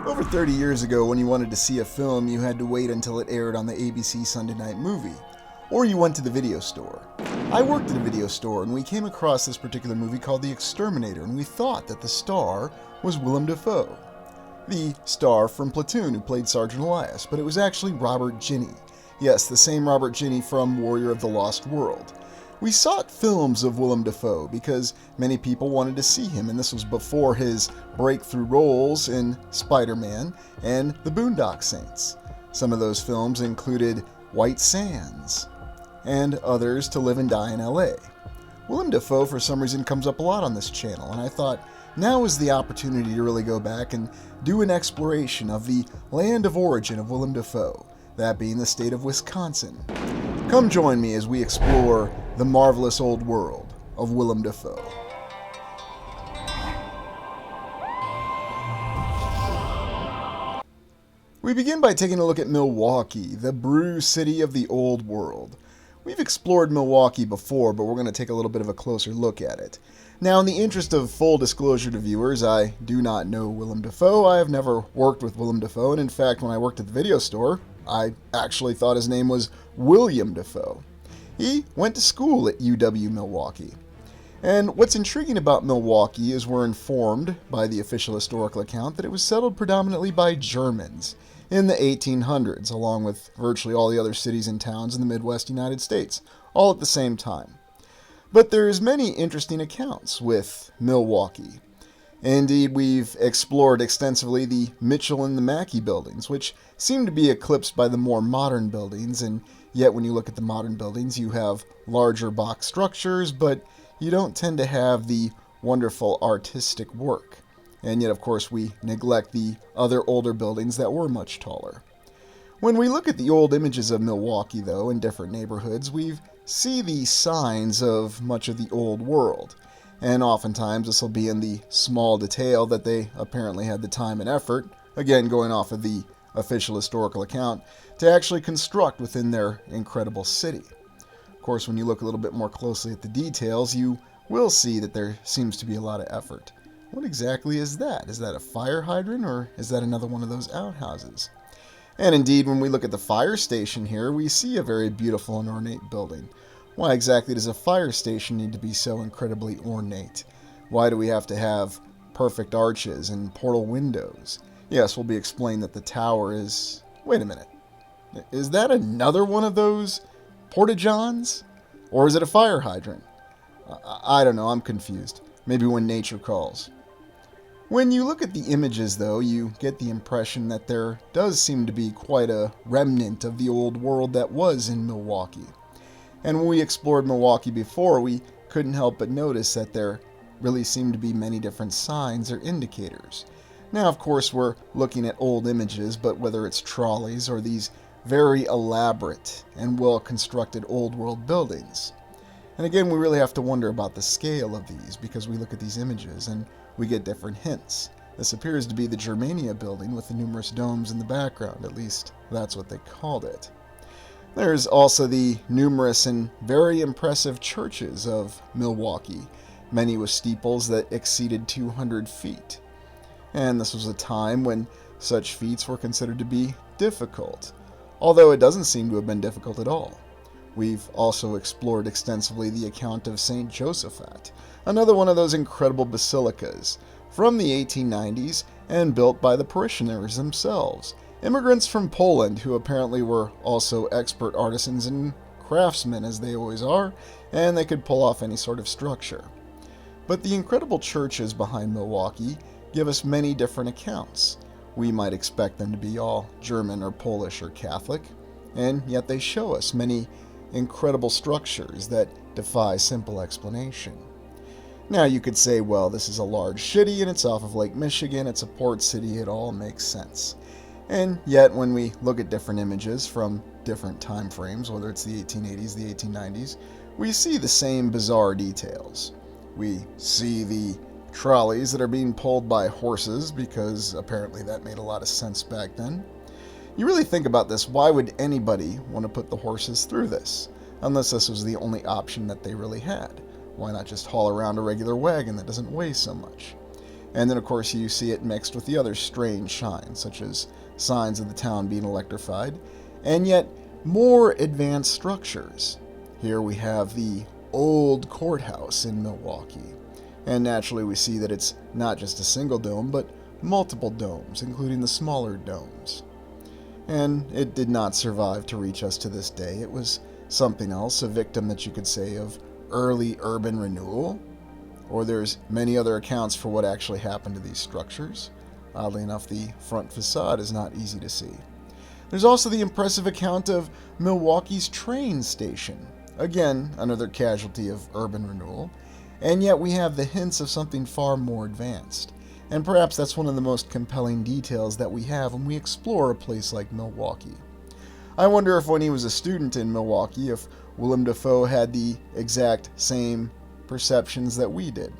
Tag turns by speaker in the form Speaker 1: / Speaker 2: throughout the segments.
Speaker 1: Over 30 years ago, when you wanted to see a film, you had to wait until it aired on the ABC Sunday Night Movie, or you went to the video store. I worked at a video store, and we came across this particular movie called The Exterminator, and we thought that the star was Willem Dafoe, the star from Platoon who played Sergeant Elias, but it was actually Robert Ginny. Yes, the same Robert Ginny from Warrior of the Lost World. We sought films of Willem Dafoe because many people wanted to see him, and this was before his breakthrough roles in Spider-Man and The Boondock Saints. Some of those films included White Sands and others, To Live and Die in L.A. Willem Dafoe, for some reason, comes up a lot on this channel, and I thought now is the opportunity to really go back and do an exploration of the land of origin of Willem Dafoe, that being the state of Wisconsin. Come join me as we explore the marvelous old world of Willem Dafoe. We begin by taking a look at Milwaukee, the brew city of the old world. We've explored Milwaukee before, but we're going to take a little bit of a closer look at it. Now, in the interest of full disclosure to viewers, I do not know Willem Dafoe. I have never worked with Willem Dafoe, and in fact, when I worked at the video store, I actually thought his name was William Dafoe. He went to school at UW-Milwaukee. And what's intriguing about Milwaukee is we're informed by the official historical account that it was settled predominantly by Germans in the 1800s, along with virtually all the other cities and towns in the Midwest United States, all at the same time. But there's many interesting accounts with Milwaukee. Indeed, we've explored extensively the Mitchell and the Mackey buildings, which seem to be eclipsed by the more modern buildings, and yet when you look at the modern buildings, you have larger box structures, but you don't tend to have the wonderful artistic work. And yet, of course, we neglect the other older buildings that were much taller. When we look at the old images of Milwaukee, though, in different neighborhoods, we see the signs of much of the old world. And oftentimes this will be in the small detail that they apparently had the time and effort, again going off of the official historical account, to actually construct within their incredible city. Of course, when you look a little bit more closely at the details, you will see that there seems to be a lot of effort. What exactly is that? Is that a fire hydrant, or is that another one of those outhouses? And indeed, when we look at the fire station here, we see a very beautiful and ornate building. Why exactly does a fire station need to be so incredibly ornate? Why do we have to have perfect arches and portal windows? Yes, we'll be explained that the tower is... Wait a minute. Is that another one of those porta-johns? Or is it a fire hydrant? I don't know, I'm confused. Maybe when nature calls. When you look at the images, though, you get the impression that there does seem to be quite a remnant of the old world that was in Milwaukee. And when we explored Milwaukee before, we couldn't help but notice that there really seemed to be many different signs or indicators. Now, of course, we're looking at old images, but whether it's trolleys or these very elaborate and well-constructed old world buildings. And again, we really have to wonder about the scale of these, because we look at these images and we get different hints. This appears to be the Germania building with the numerous domes in the background, at least that's what they called it. There's also the numerous and very impressive churches of Milwaukee, many with steeples that exceeded 200 feet. And this was a time when such feats were considered to be difficult, although it doesn't seem to have been difficult at all. We've also explored extensively the account of St. Josaphat, another one of those incredible basilicas from the 1890s and built by the parishioners themselves. Immigrants from Poland who apparently were also expert artisans and craftsmen, as they always are, and they could pull off any sort of structure. But the incredible churches behind Milwaukee give us many different accounts. We might expect them to be all German or Polish or Catholic, and yet they show us many incredible structures that defy simple explanation. Now you could say, well, this is a large city and it's off of Lake Michigan, it's a port city, it all makes sense. And yet, when we look at different images from different time frames, whether it's the 1880s, the 1890s, we see the same bizarre details. We see the trolleys that are being pulled by horses, because apparently that made a lot of sense back then. You really think about this, why would anybody want to put the horses through this? Unless this was the only option that they really had. Why not just haul around a regular wagon that doesn't weigh so much? And then, of course, you see it mixed with the other strange signs, such as signs of the town being electrified, and yet more advanced structures. Here we have the old courthouse in Milwaukee. And naturally, we see that it's not just a single dome, but multiple domes, including the smaller domes. And it did not survive to reach us to this day. It was something else, a victim that you could say of early urban renewal. Or there's many other accounts for what actually happened to these structures. Oddly enough, the front facade is not easy to see. There's also the impressive account of Milwaukee's train station. Again, another casualty of urban renewal. And yet we have the hints of something far more advanced. And perhaps that's one of the most compelling details that we have when we explore a place like Milwaukee. I wonder if when he was a student in Milwaukee, if Willem Dafoe had the exact same perceptions that we did.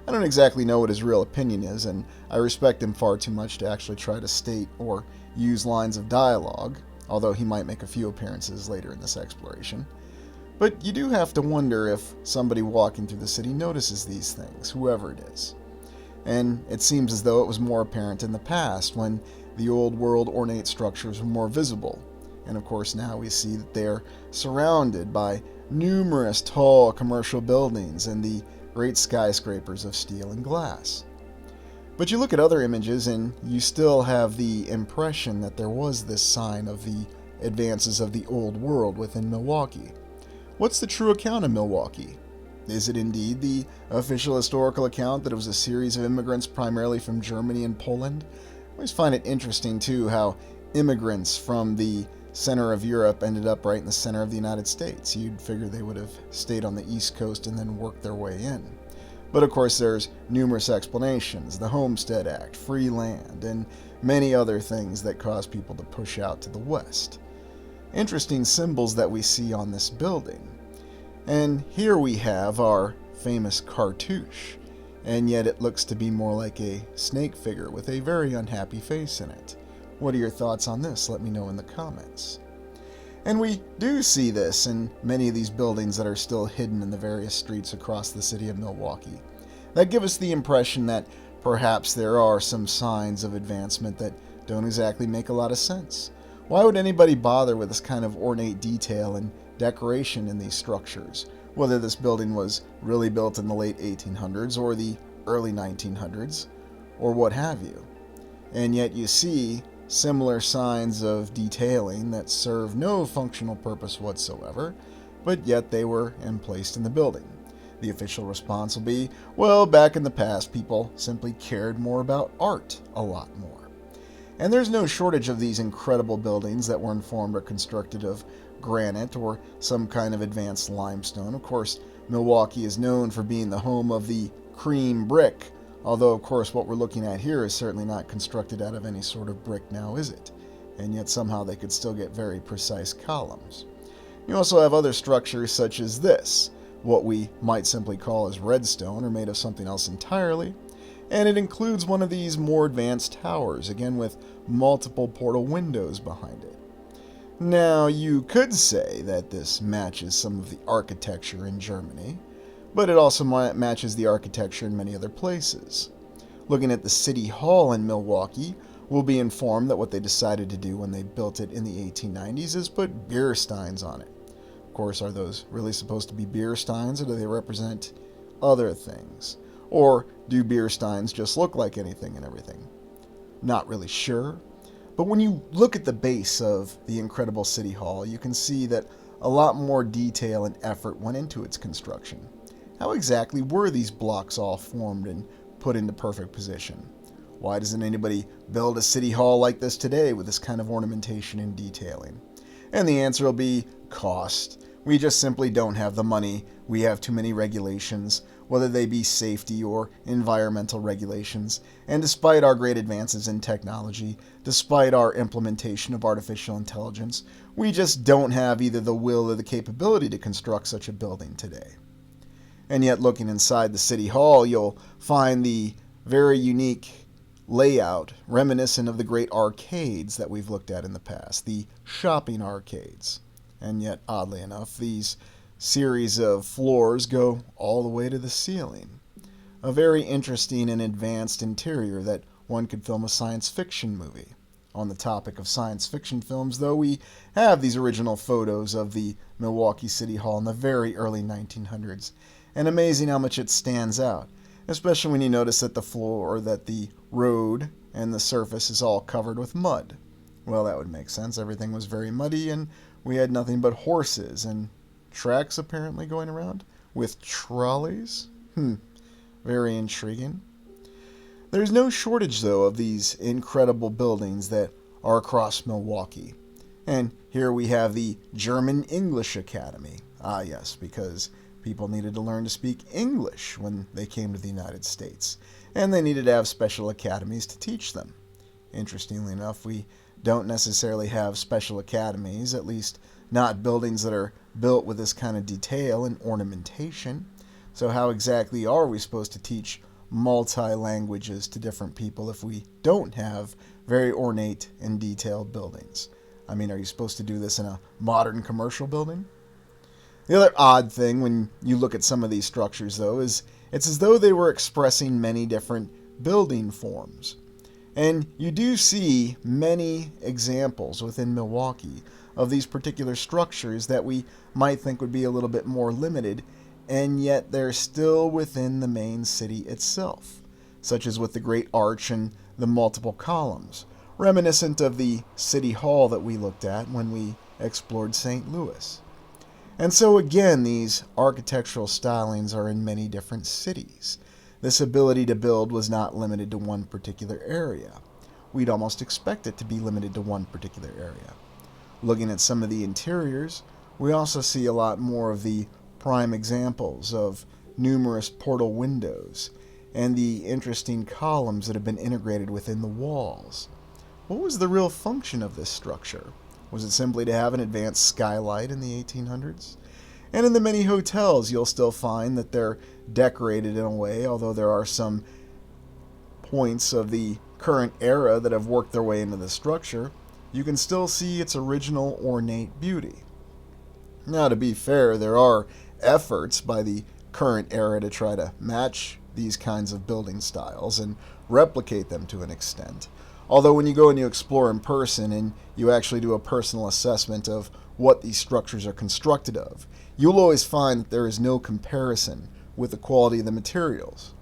Speaker 1: I don't exactly know what his real opinion is, and I respect him far too much to actually try to state or use lines of dialogue, although he might make a few appearances later in this exploration. But you do have to wonder if somebody walking through the city notices these things, whoever it is. And it seems as though it was more apparent in the past, when the old world ornate structures were more visible. And of course now we see that they're surrounded by numerous tall commercial buildings and the great skyscrapers of steel and glass. But you look at other images and you still have the impression that there was this sign of the advances of the old world within Milwaukee. What's the true account of Milwaukee? Is it indeed the official historical account that it was a series of immigrants primarily from Germany and Poland? I always find it interesting, too, how immigrants from the center of Europe ended up right in the center of the United States. You'd figure they would have stayed on the East Coast and then worked their way in. But of course there's numerous explanations, the Homestead Act, free land, and many other things that cause people to push out to the west. Interesting symbols that we see on this building. And here we have our famous cartouche, and yet it looks to be more like a snake figure with a very unhappy face in it. What are your thoughts on this? Let me know in the comments. And we do see this in many of these buildings that are still hidden in the various streets across the city of Milwaukee, that give us the impression that perhaps there are some signs of advancement that don't exactly make a lot of sense. Why would anybody bother with this kind of ornate detail and decoration in these structures, whether this building was really built in the late 1800s or the early 1900s, or what have you? And yet you see similar signs of detailing that serve no functional purpose whatsoever, but yet they were placed in the building. The official response will be, well, back in the past, people simply cared more about art a lot more. And there's no shortage of these incredible buildings that were informed or constructed of granite or some kind of advanced limestone. Of course, Milwaukee is known for being the home of the cream brick, although of course what we're looking at here is certainly not constructed out of any sort of brick now, is it? And yet somehow they could still get very precise columns. You also have other structures such as this, what we might simply call as redstone, or made of something else entirely, and it includes one of these more advanced towers, again with multiple portal windows behind it. Now, you could say that this matches some of the architecture in Germany, but it also matches the architecture in many other places. Looking at the City Hall in Milwaukee, we'll be informed that what they decided to do when they built it in the 1890s is put beer steins on it. Of course, are those really supposed to be beer steins, or do they represent other things? Or do beer steins just look like anything and everything? Not really sure. But when you look at the base of the incredible City Hall, you can see that a lot more detail and effort went into its construction. How exactly were these blocks all formed and put into perfect position? Why doesn't anybody build a city hall like this today with this kind of ornamentation and detailing? And the answer will be cost. We just simply don't have the money. We have too many regulations, whether they be safety or environmental regulations. And despite our great advances in technology, despite our implementation of artificial intelligence, we just don't have either the will or the capability to construct such a building today. And yet, looking inside the City Hall, you'll find the very unique layout reminiscent of the great arcades that we've looked at in the past, the shopping arcades. And yet, oddly enough, these series of floors go all the way to the ceiling. a very interesting and advanced interior that one could film a science fiction movie. On the topic of science fiction films, though, we have these original photos of the Milwaukee City Hall in the very early 1900s, and amazing how much it stands out, especially when you notice that the floor, or that the road and the surface is all covered with mud. Well, that would make sense. Everything was very muddy, and we had nothing but horses and tracks apparently going around with trolleys. Very intriguing. There's no shortage, though, of these incredible buildings that are across Milwaukee. And here we have the German-English Academy. Ah, yes, because people needed to learn to speak English when they came to the United States, and they needed to have special academies to teach them. Interestingly enough, we don't necessarily have special academies, at least not buildings that are built with this kind of detail and ornamentation. So how exactly are we supposed to teach multi-languages to different people if we don't have very ornate and detailed buildings? I mean, are you supposed to do this in a modern commercial building? The other odd thing when you look at some of these structures, though, is it's as though they were expressing many different building forms. And you do see many examples within Milwaukee of these particular structures that we might think would be a little bit more limited, and yet they're still within the main city itself, such as with the Great Arch and the multiple columns, reminiscent of the City Hall that we looked at when we explored St. Louis. And so again, these architectural stylings are in many different cities. This ability to build was not limited to one particular area. We'd almost expect it to be limited to one particular area. Looking at some of the interiors, we also see a lot more of the prime examples of numerous portal windows and the interesting columns that have been integrated within the walls. What was the real function of this structure? Was it simply to have an advanced skylight in the 1800s? And in the many hotels, you'll still find that they're decorated in a way, although there are some points of the current era that have worked their way into the structure, you can still see its original ornate beauty. Now, to be fair, there are efforts by the current era to try to match these kinds of building styles and replicate them to an extent. Although when you go and you explore in person and you actually do a personal assessment of what these structures are constructed of, you'll always find that there is no comparison with the quality of the materials.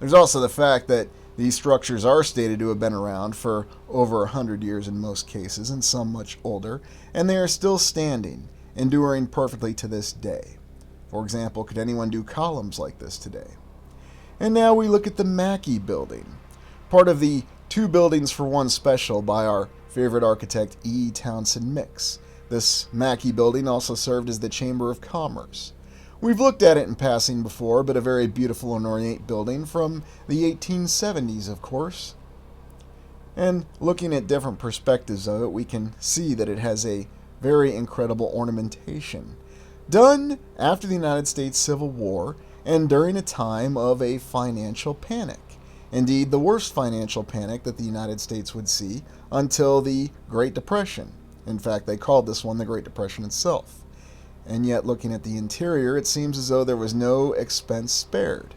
Speaker 1: There's also the fact that these structures are stated to have been around for over 100 years in most cases, and some much older, and they are still standing, enduring perfectly to this day. For example, could anyone do columns like this today? And now we look at the Mackey Building, part of the Two Buildings for One special by our favorite architect E. Townsend Mix. This Mackey Building also served as the Chamber of Commerce. We've looked at it in passing before, but a very beautiful and ornate building from the 1870s, of course. And looking at different perspectives of it, we can see that it has a very incredible ornamentation, done after the United States Civil War and during a time of a financial panic. Indeed, the worst financial panic that the United States would see until the Great Depression. In fact, they called this one the Great Depression itself. And yet, looking at the interior, it seems as though there was no expense spared.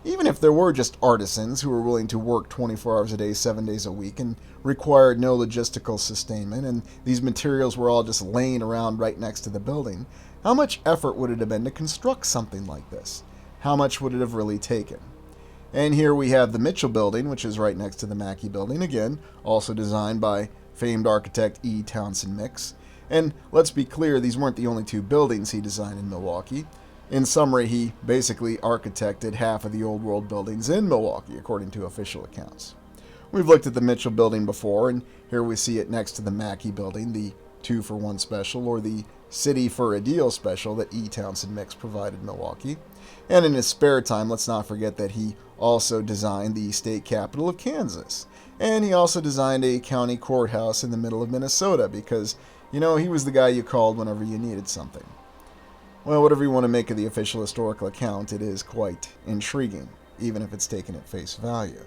Speaker 1: Even if there were just artisans who were willing to work 24 hours a day, 7 days a week, and required no logistical sustainment, and these materials were all just laying around right next to the building, how much effort would it have been to construct something like this? How much would it have really taken? And here we have the Mitchell Building, which is right next to the Mackey Building, again, also designed by famed architect E. Townsend Mix. And let's be clear, these weren't the only two buildings he designed in Milwaukee. In summary, he basically architected half of the old world buildings in Milwaukee, according to official accounts. We've looked at the Mitchell Building before, and here we see it next to the Mackey Building, the 2-for-1 special, or the City for a Deal special that E. Townsend Mix provided Milwaukee. And in his spare time, let's not forget that he also designed the state capital of Kansas. And he also designed a county courthouse in the middle of Minnesota because, he was the guy you called whenever you needed something. Well, whatever you want to make of the official historical account, it is quite intriguing, even if it's taken at face value.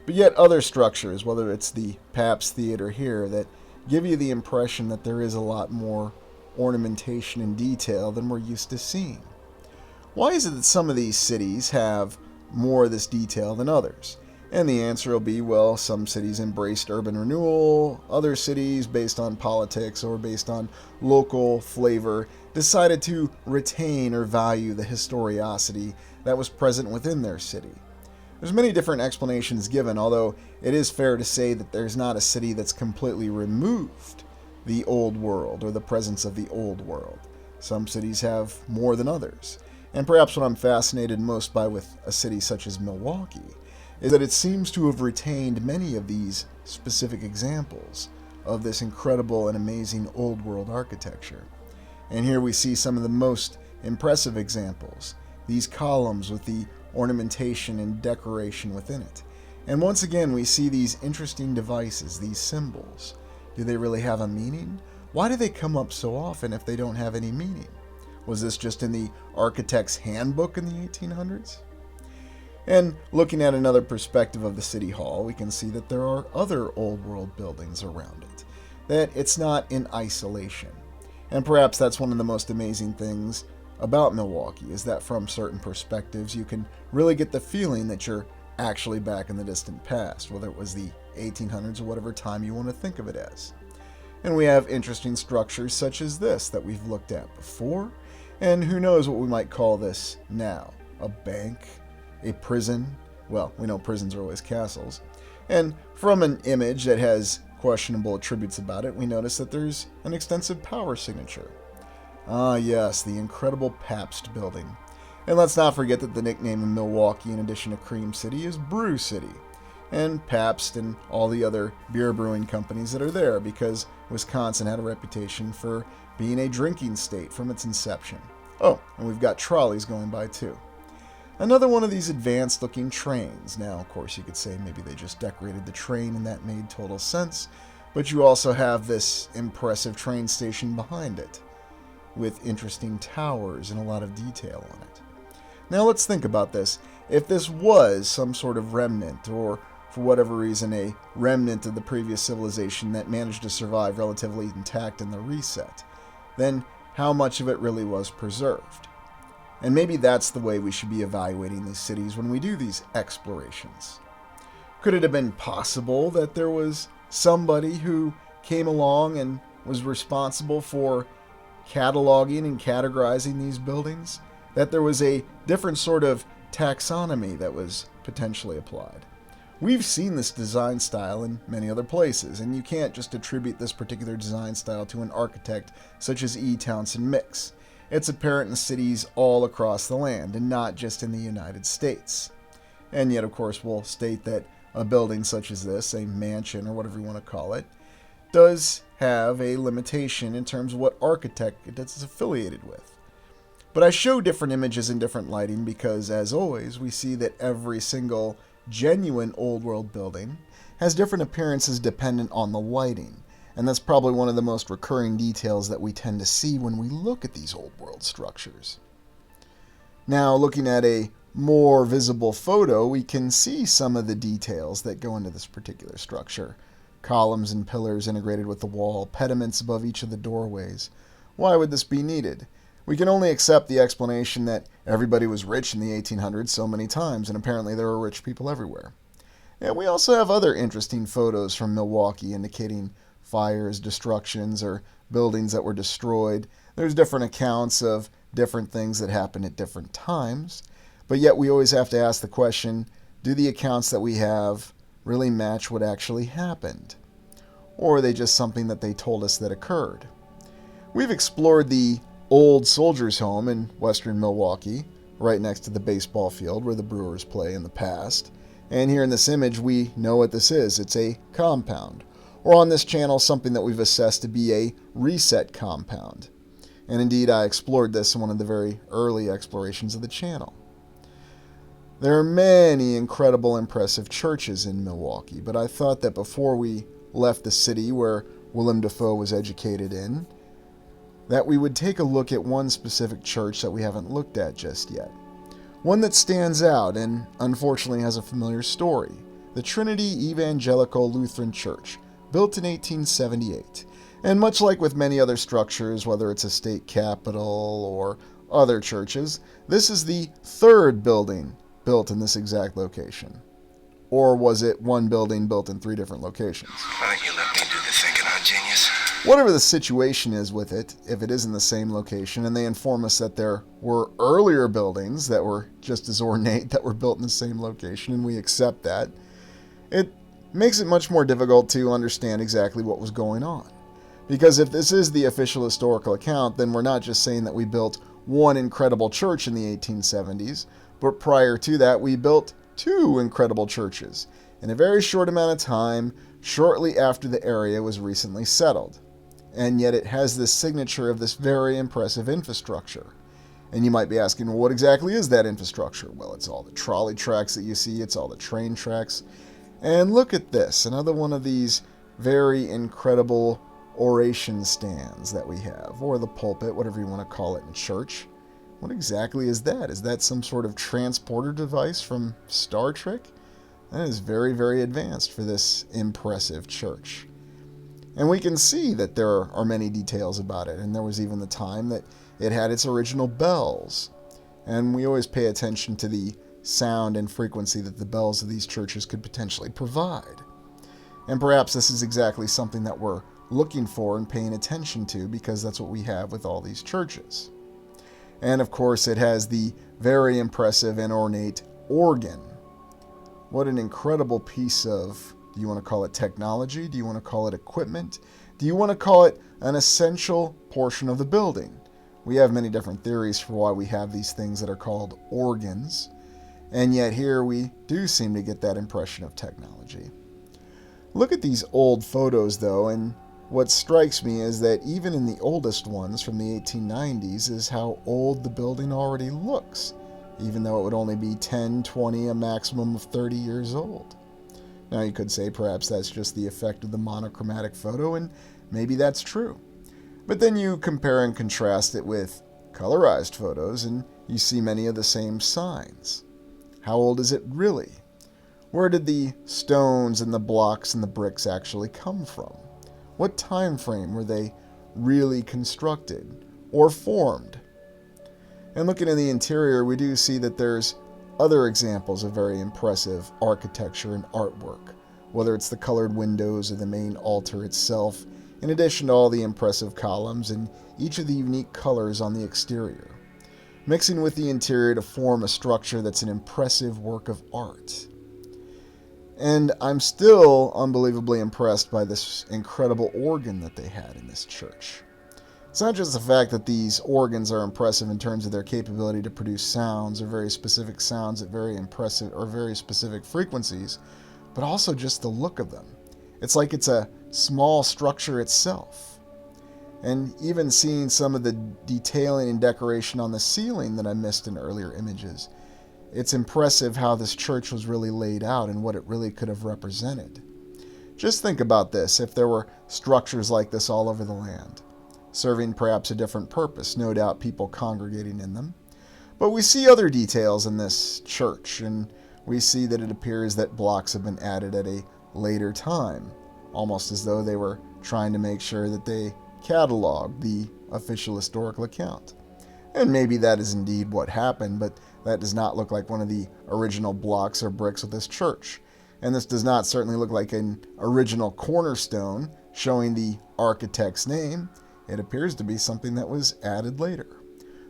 Speaker 1: But yet other structures, whether it's the Pabst Theater here, that give you the impression that there is a lot more ornamentation and detail than we're used to seeing. Why is it that some of these cities have more of this detail than others? And the answer will be, well, some cities embraced urban renewal, other cities, based on politics or based on local flavor, decided to retain or value the historicity that was present within their city. There's many different explanations given, although it is fair to say that there's not a city that's completely removed the old world or the presence of the old world. Some cities have more than others. And perhaps what I'm fascinated most by with a city such as Milwaukee is that it seems to have retained many of these specific examples of this incredible and amazing old world architecture. And here we see some of the most impressive examples, these columns with the ornamentation and decoration within it. And once again, we see these interesting devices, these symbols. Do they really have a meaning? Why do they come up so often if they don't have any meaning? Was this just in the architect's handbook in the 1800s? And looking at another perspective of the City Hall, we can see that there are other old world buildings around it, that it's not in isolation. And perhaps that's one of the most amazing things about Milwaukee, is that from certain perspectives you can really get the feeling that you're actually back in the distant past, whether it was the 1800s or whatever time you want to think of it as. And we have interesting structures such as this that we've looked at before, and who knows what we might call this now. A bank, a prison. Well, we know prisons are always castles. And from an image that has questionable attributes about it, we notice that there's an extensive power signature. Ah yes, the incredible Pabst building. And let's not forget that the nickname in Milwaukee, in addition to Cream City, is Brew City. And Pabst and all the other beer brewing companies that are there, because Wisconsin had a reputation for being a drinking state from its inception. Oh, and we've got trolleys going by too. Another one of these advanced looking trains. Now, of course, you could say maybe they just decorated the train and that made total sense, but you also have this impressive train station behind it, with interesting towers and a lot of detail on it. Now let's think about this. If this was some sort of remnant, or for whatever reason a remnant of the previous civilization that managed to survive relatively intact in the reset, then how much of it really was preserved? And maybe that's the way we should be evaluating these cities when we do these explorations. Could it have been possible that there was somebody who came along and was responsible for cataloging and categorizing these buildings? That there was a different sort of taxonomy that was potentially applied? We've seen this design style in many other places, and you can't just attribute this particular design style to an architect such as E. Townsend Mix. It's apparent in cities all across the land, and not just in the United States. And yet, of course, we'll state that a building such as this, a mansion or whatever you want to call it, does have a limitation in terms of what architect it's affiliated with. But I show different images in different lighting because, as always, we see that every single genuine old world building has different appearances dependent on the lighting. And that's probably one of the most recurring details that we tend to see when we look at these old world structures. Now, looking at a more visible photo, we can see some of the details that go into this particular structure. Columns and pillars integrated with the wall, pediments above each of the doorways. Why would this be needed? We can only accept the explanation that everybody was rich in the 1800s so many times, and apparently there were rich people everywhere. And we also have other interesting photos from Milwaukee indicating fires, destructions, or buildings that were destroyed. There's different accounts of different things that happened at different times, but yet we always have to ask the question, do the accounts that we have really match what actually happened? Or are they just something that they told us that occurred? We've explored the old soldiers' home in western Milwaukee, right next to the baseball field where the Brewers play in the past. And here in this image, we know what this is. It's a compound. Or on this channel, something that we've assessed to be a reset compound. And indeed, I explored this in one of the very early explorations of the channel. There are many incredible, impressive churches in Milwaukee, but I thought that before we left the city where Willem Dafoe was educated in, that we would take a look at one specific church that we haven't looked at just yet. One that stands out and unfortunately has a familiar story. The Trinity Evangelical Lutheran Church, built in 1878. And much like with many other structures, whether it's a state capitol or other churches, this is the third building built in this exact location? Or was it one building built in 3 different locations?
Speaker 2: I think you let me do the thinking, huh, genius?
Speaker 1: Whatever the situation is with it, if it is in the same location, and they inform us that there were earlier buildings that were just as ornate that were built in the same location, and we accept that, it makes it much more difficult to understand exactly what was going on. Because if this is the official historical account, then we're not just saying that we built one incredible church in the 1870s, but prior to that we built 2 incredible churches in a very short amount of time, shortly after the area was recently settled. And yet it has this signature of this very impressive infrastructure. And you might be asking, well, what exactly is that infrastructure? Well, it's all the trolley tracks that you see, it's all the train tracks. And look at this, another one of these very incredible oration stands that we have, or the pulpit, whatever you want to call it in church. What exactly is that? Is that some sort of transporter device from Star Trek? That is very, very advanced for this impressive church. And we can see that there are many details about it, and there was even the time that it had its original bells. And we always pay attention to the sound and frequency that the bells of these churches could potentially provide. And perhaps this is exactly something that we're looking for and paying attention to, because that's what we have with all these churches. And of course it has the very impressive and ornate organ. What an incredible piece of, do you want to call it technology? Do you want to call it equipment? Do you want to call it an essential portion of the building? We have many different theories for why we have these things that are called organs, and yet here we do seem to get that impression of technology. Look at these old photos though, and what strikes me is that even in the oldest ones from the 1890s is how old the building already looks, even though it would only be 10, 20, a maximum of 30 years old. Now you could say perhaps that's just the effect of the monochromatic photo, and maybe that's true. But then you compare and contrast it with colorized photos, and you see many of the same signs. How old is it really? Where did the stones and the blocks and the bricks actually come from? What time frame were they really constructed or formed? And looking in the interior, we do see that there's other examples of very impressive architecture and artwork, whether it's the colored windows or the main altar itself, in addition to all the impressive columns and each of the unique colors on the exterior, mixing with the interior to form a structure that's an impressive work of art. And I'm still unbelievably impressed by this incredible organ that they had in this church. It's not just the fact that these organs are impressive in terms of their capability to produce sounds or very specific sounds at very impressive or very specific frequencies, but also just the look of them. It's like it's a small structure itself. And even seeing some of the detailing and decoration on the ceiling that I missed in earlier images, it's impressive how this church was really laid out and what it really could have represented. Just think about this, if there were structures like this all over the land, serving perhaps a different purpose, no doubt people congregating in them. But we see other details in this church, and we see that it appears that blocks have been added at a later time, almost as though they were trying to make sure that they cataloged the official historical account. And maybe that is indeed what happened, but that does not look like one of the original blocks or bricks of this church. And this does not certainly look like an original cornerstone showing the architect's name. It appears to be something that was added later.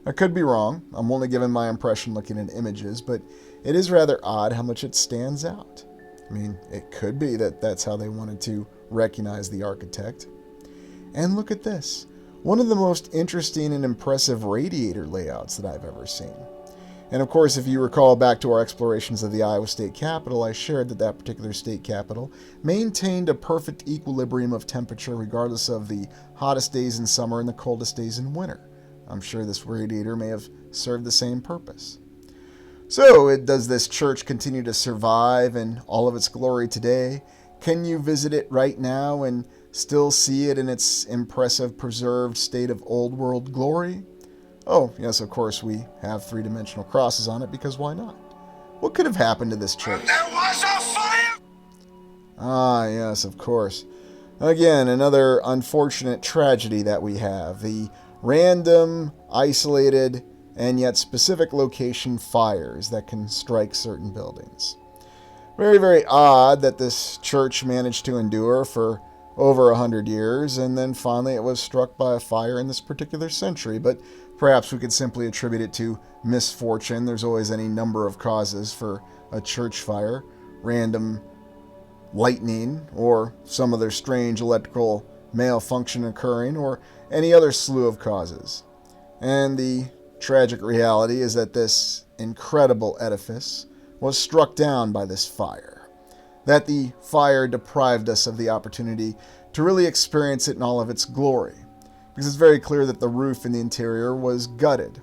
Speaker 1: I could be wrong. I'm only giving my impression looking at images, but it is rather odd how much it stands out. I mean, it could be that that's how they wanted to recognize the architect. And look at this. One of the most interesting and impressive radiator layouts that I've ever seen. And of course, if you recall back to our explorations of the Iowa State Capitol, I shared that that particular state capitol maintained a perfect equilibrium of temperature regardless of the hottest days in summer and the coldest days in winter. I'm sure this radiator may have served the same purpose. So, does this church continue to survive in all of its glory today? Can you visit it right now and still see it in its impressive preserved state of old world glory? Oh, yes, of course, we have three-dimensional crosses on it, because why not? What could have happened to this church?
Speaker 2: There was a fire!
Speaker 1: Ah, yes, of course. Again, another unfortunate tragedy that we have. The random, isolated and yet specific location fires that can strike certain buildings. Very, very odd that this church managed to endure for over 100 years, and then finally it was struck by a fire in this particular century, but perhaps we could simply attribute it to misfortune. There's always any number of causes for a church fire: random lightning, or some other strange electrical malfunction occurring, or any other slew of causes. And the tragic reality is that this incredible edifice was struck down by this fire. That the fire deprived us of the opportunity to really experience it in all of its glory, because it's very clear that the roof in the interior was gutted.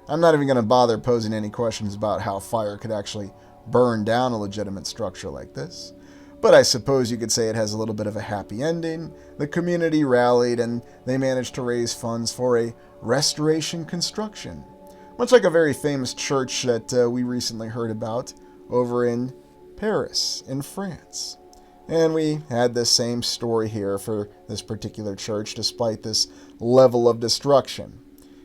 Speaker 1: I'm not even going to bother posing any questions about how fire could actually burn down a legitimate structure like this. But I suppose you could say it has a little bit of a happy ending. The community rallied and they managed to raise funds for a restoration construction, much like a very famous church that we recently heard about over in Paris, in France. And we had this same story here for this particular church, despite this level of destruction.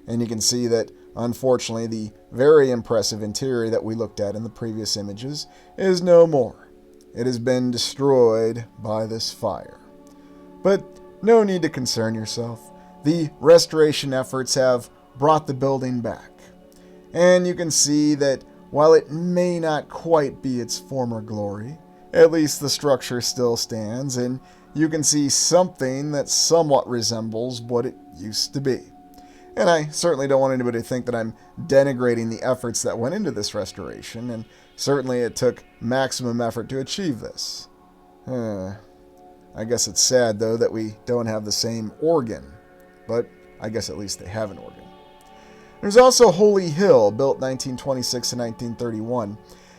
Speaker 1: And you can see that, unfortunately, the very impressive interior that we looked at in the previous images is no more. It has been destroyed by this fire. But no need to concern yourself. The restoration efforts have brought the building back. And you can see that while it may not quite be its former glory, at least the structure still stands, and you can see something that somewhat resembles what it used to be. And I certainly don't want anybody to think that I'm denigrating the efforts that went into this restoration, and certainly it took maximum effort to achieve this. I guess it's sad, though, that we don't have the same organ, but I guess at least they have an organ. There's also Holy Hill, built 1926 to 1931.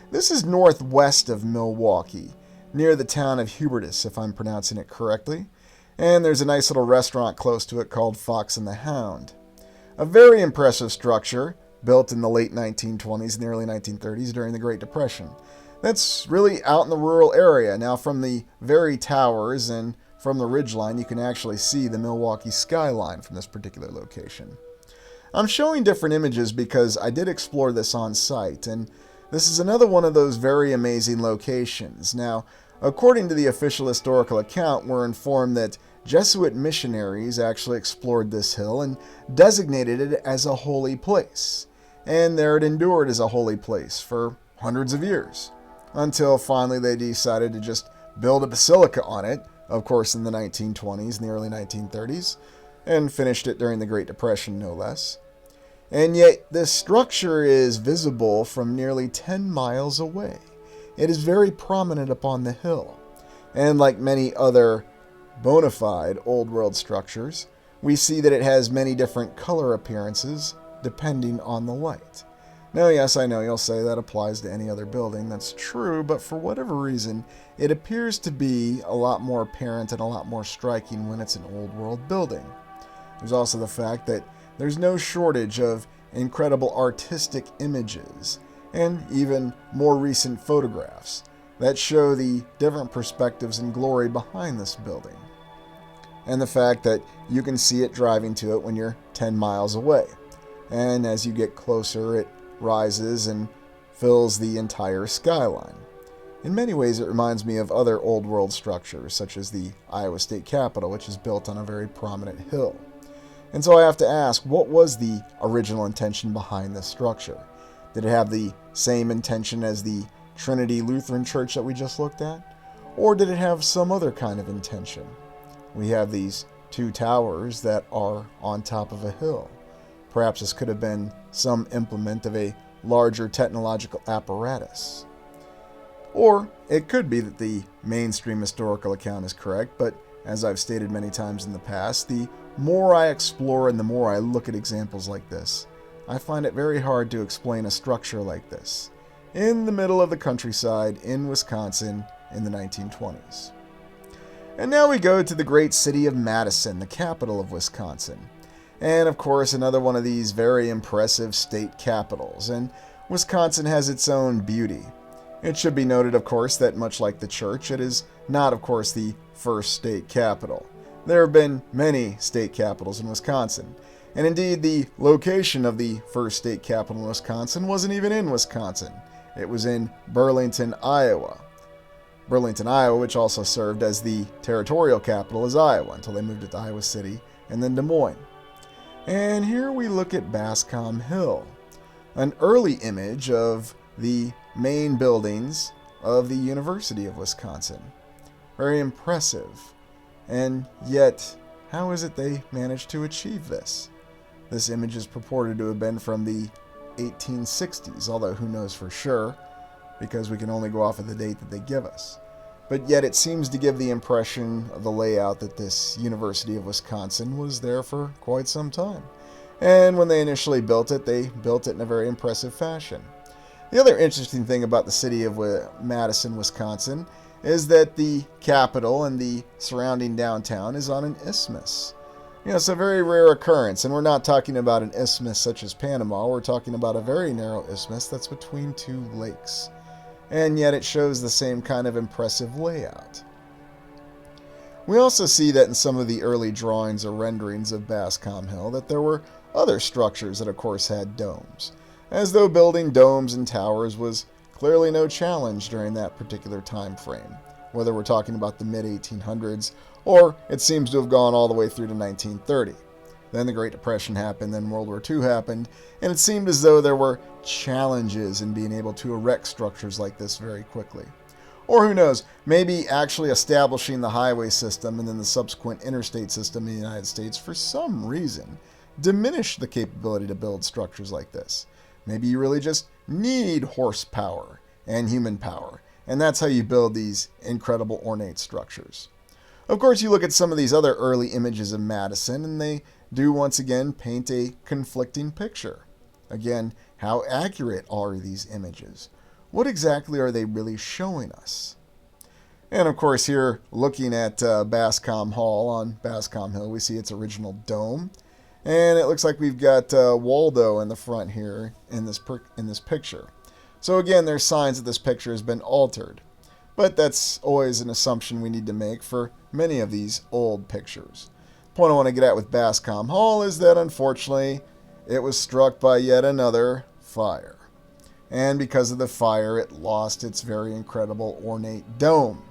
Speaker 1: This is northwest of Milwaukee, near the town of Hubertus, if I'm pronouncing it correctly, and there's a nice little restaurant close to it called Fox and the Hound. A very impressive structure, built in the late 1920s and the early 1930s during the Great Depression. That's really out in the rural area. Now, from the very towers and from the ridgeline, you can actually see the Milwaukee skyline from this particular location. I'm showing different images because I did explore this on site, and this is another one of those very amazing locations. Now, according to the official historical account, we're informed that Jesuit missionaries actually explored this hill and designated it as a holy place. And there it endured as a holy place for hundreds of years, until finally they decided to just build a basilica on it, of course in the 1920s and the early 1930s, and finished it during the Great Depression, no less. And yet this structure is visible from nearly 10 miles away. It is very prominent upon the hill, and like many other bona fide Old World structures, we see that it has many different color appearances depending on the light. Now, yes, I know you'll say that applies to any other building. That's true, but for whatever reason, it appears to be a lot more apparent and a lot more striking when it's an Old World building. There's also the fact that there's no shortage of incredible artistic images and even more recent photographs that show the different perspectives and glory behind this building. And the fact that you can see it driving to it when you're 10 miles away. And as you get closer, it rises and fills the entire skyline. In many ways, it reminds me of other Old World structures, such as the Iowa State Capitol, which is built on a very prominent hill. And so I have to ask, what was the original intention behind this structure? Did it have the same intention as the Trinity Lutheran Church that we just looked at? Or did it have some other kind of intention? We have these two towers that are on top of a hill. Perhaps this could have been some implement of a larger technological apparatus. Or it could be that the mainstream historical account is correct, but as I've stated many times in the past, the more I explore and the more I look at examples like this, I find it very hard to explain a structure like this in the middle of the countryside in Wisconsin in the 1920s. And now we go to the great city of Madison, the capital of Wisconsin. And of course, another one of these very impressive state capitals. And Wisconsin has its own beauty. It should be noted, of course, that much like the church, it is not, of course, the first state capital. There have been many state capitals in Wisconsin. And indeed, the location of the first state capital in Wisconsin wasn't even in Wisconsin. It was in Burlington, Iowa. Burlington, Iowa, which also served as the territorial capital as Iowa until they moved it to Iowa City and then Des Moines. And here we look at Bascom Hill, an early image of the main buildings of the University of Wisconsin. Very impressive. And yet, how is it they managed to achieve this? This image is purported to have been from the 1860s, although who knows for sure, because we can only go off of the date that they give us. But yet it seems to give the impression of the layout that this University of Wisconsin was there for quite some time. And when they initially built it, they built it in a very impressive fashion. The other interesting thing about the city of Madison, Wisconsin, is that the capital and the surrounding downtown is on an isthmus. It's a very rare occurrence, and we're not talking about an isthmus such as Panama. We're talking about a very narrow isthmus that's between two lakes. And yet it shows the same kind of impressive layout. We also see that in some of the early drawings or renderings of Bascom Hill that there were other structures that of course had domes, as though building domes and towers was clearly no challenge during that particular time frame, whether we're talking about the mid-1800s or it seems to have gone all the way through to 1930. Then the Great Depression happened, then World War II happened, and it seemed as though there were challenges in being able to erect structures like this very quickly. Or who knows, maybe actually establishing the highway system and then the subsequent interstate system in the United States for some reason diminished the capability to build structures like this. Maybe you really just need horsepower and human power, and that's how you build these incredible ornate structures. Of course, you look at some of these other early images of Madison, and they do once again paint a conflicting picture. Again, how accurate are these images? What exactly are they really showing us? And of course, here looking at Bascom Hall on Bascom Hill, we see its original dome. And it looks like we've got Waldo in the front here in this picture. So again, there's signs that this picture has been altered. But that's always an assumption we need to make for many of these old pictures. The point I want to get at with Bascom Hall is that unfortunately it was struck by yet another fire. And because of the fire, it lost its very incredible ornate dome.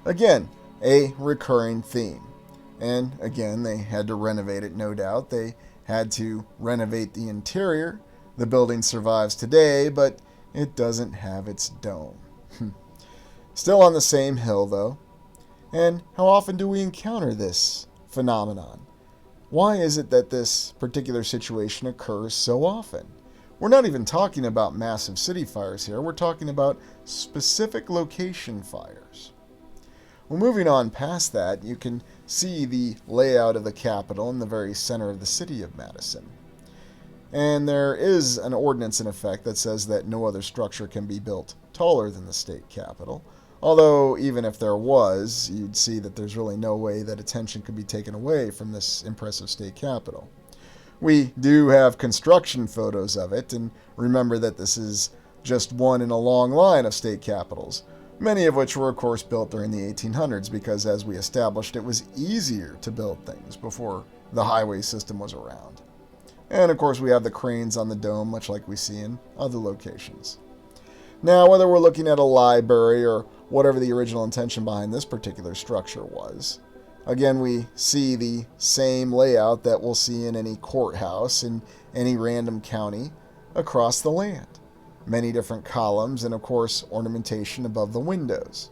Speaker 1: Again, a recurring theme. And again, they had to renovate it, no doubt. They had to renovate the interior. The building survives today, but it doesn't have its dome. Still on the same hill, though. And how often do we encounter this phenomenon? Why is it that this particular situation occurs so often? We're not even talking about massive city fires here. We're talking about specific location fires. Well, moving on past that, you can see the layout of the Capitol in the very center of the city of Madison. And there is an ordinance in effect that says that no other structure can be built taller than the state capitol. Although, even if there was, you'd see that there's really no way that attention could be taken away from this impressive state capitol. We do have construction photos of it, and remember that this is just one in a long line of state capitals, many of which were, of course, built during the 1800s because, as we established, it was easier to build things before the highway system was around. And, of course, we have the cranes on the dome, much like we see in other locations. Now, whether we're looking at a library or whatever the original intention behind this particular structure was, again, we see the same layout that we'll see in any courthouse in any random county across the land. Many different columns and, of course, ornamentation above the windows.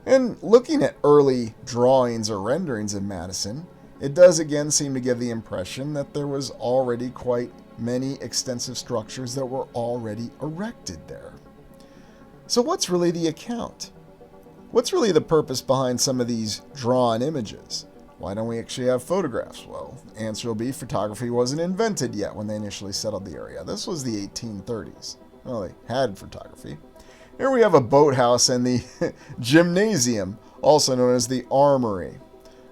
Speaker 1: And looking at early drawings or renderings of Madison, it does again seem to give the impression that there was already quite many extensive structures that were already erected there. So what's really the account? What's really the purpose behind some of these drawn images? Why don't we actually have photographs? Well, the answer will be photography wasn't invented yet when they initially settled the area. This was the 1830s. Well, they had photography. Here we have a boathouse and the gymnasium, also known as the armory.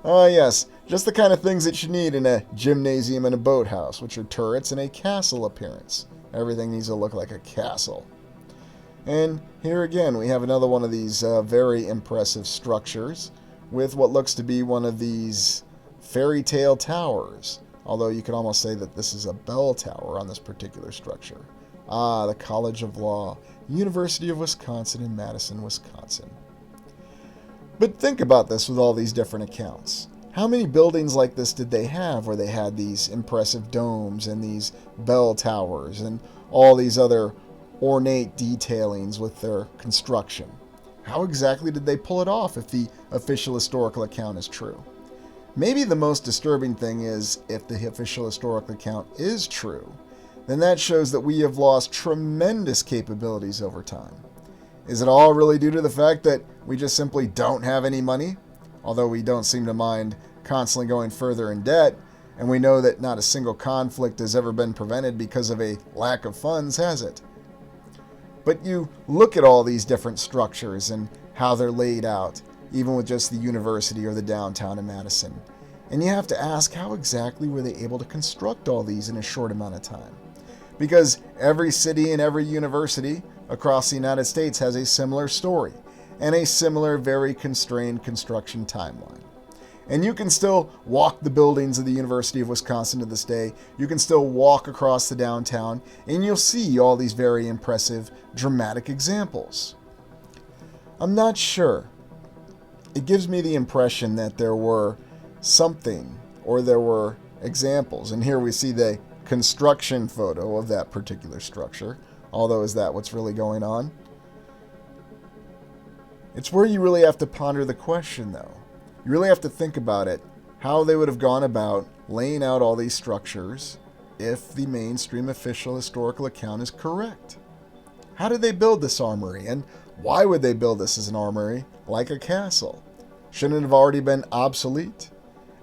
Speaker 1: Ah, yes, just the kind of things that you need in a gymnasium and a boathouse, which are turrets and a castle appearance. Everything needs to look like a castle. And here again, we have another one of these very impressive structures with what looks to be one of these fairy tale towers although you could almost say that this is a bell tower on this particular structure. Ah, the College of Law, University of Wisconsin in Madison, Wisconsin. But think about this with all these different accounts. How many buildings like this did they have where they had these impressive domes and these bell towers and all these other ornate detailings with their construction? How exactly did they pull it off if the official historical account is true? Maybe the most disturbing thing is if the official historical account is true, then that shows that we have lost tremendous capabilities over time. Is it all really due to the fact that we just simply don't have any money? Although we don't seem to mind constantly going further in debt, and we know that not a single conflict has ever been prevented because of a lack of funds, has it? But you look at all these different structures and how they're laid out, even with just the university or the downtown in Madison, and you have to ask, how exactly were they able to construct all these in a short amount of time? Because every city and every university across the United States has a similar story and a similar, very constrained construction timeline. And you can still walk the buildings of the University of Wisconsin to this day. You can still walk across the downtown, and you'll see all these very impressive, dramatic examples. I'm not sure. It gives me the impression that there were something, or there were examples. And here we see the construction photo of that particular structure. Although, is that what's really going on? It's where you really have to ponder the question, though. You really have to think about it, how they would have gone about laying out all these structures if the mainstream official historical account is correct. How did they build this armory, and why would they build this as an armory like a castle? Shouldn't it have already been obsolete?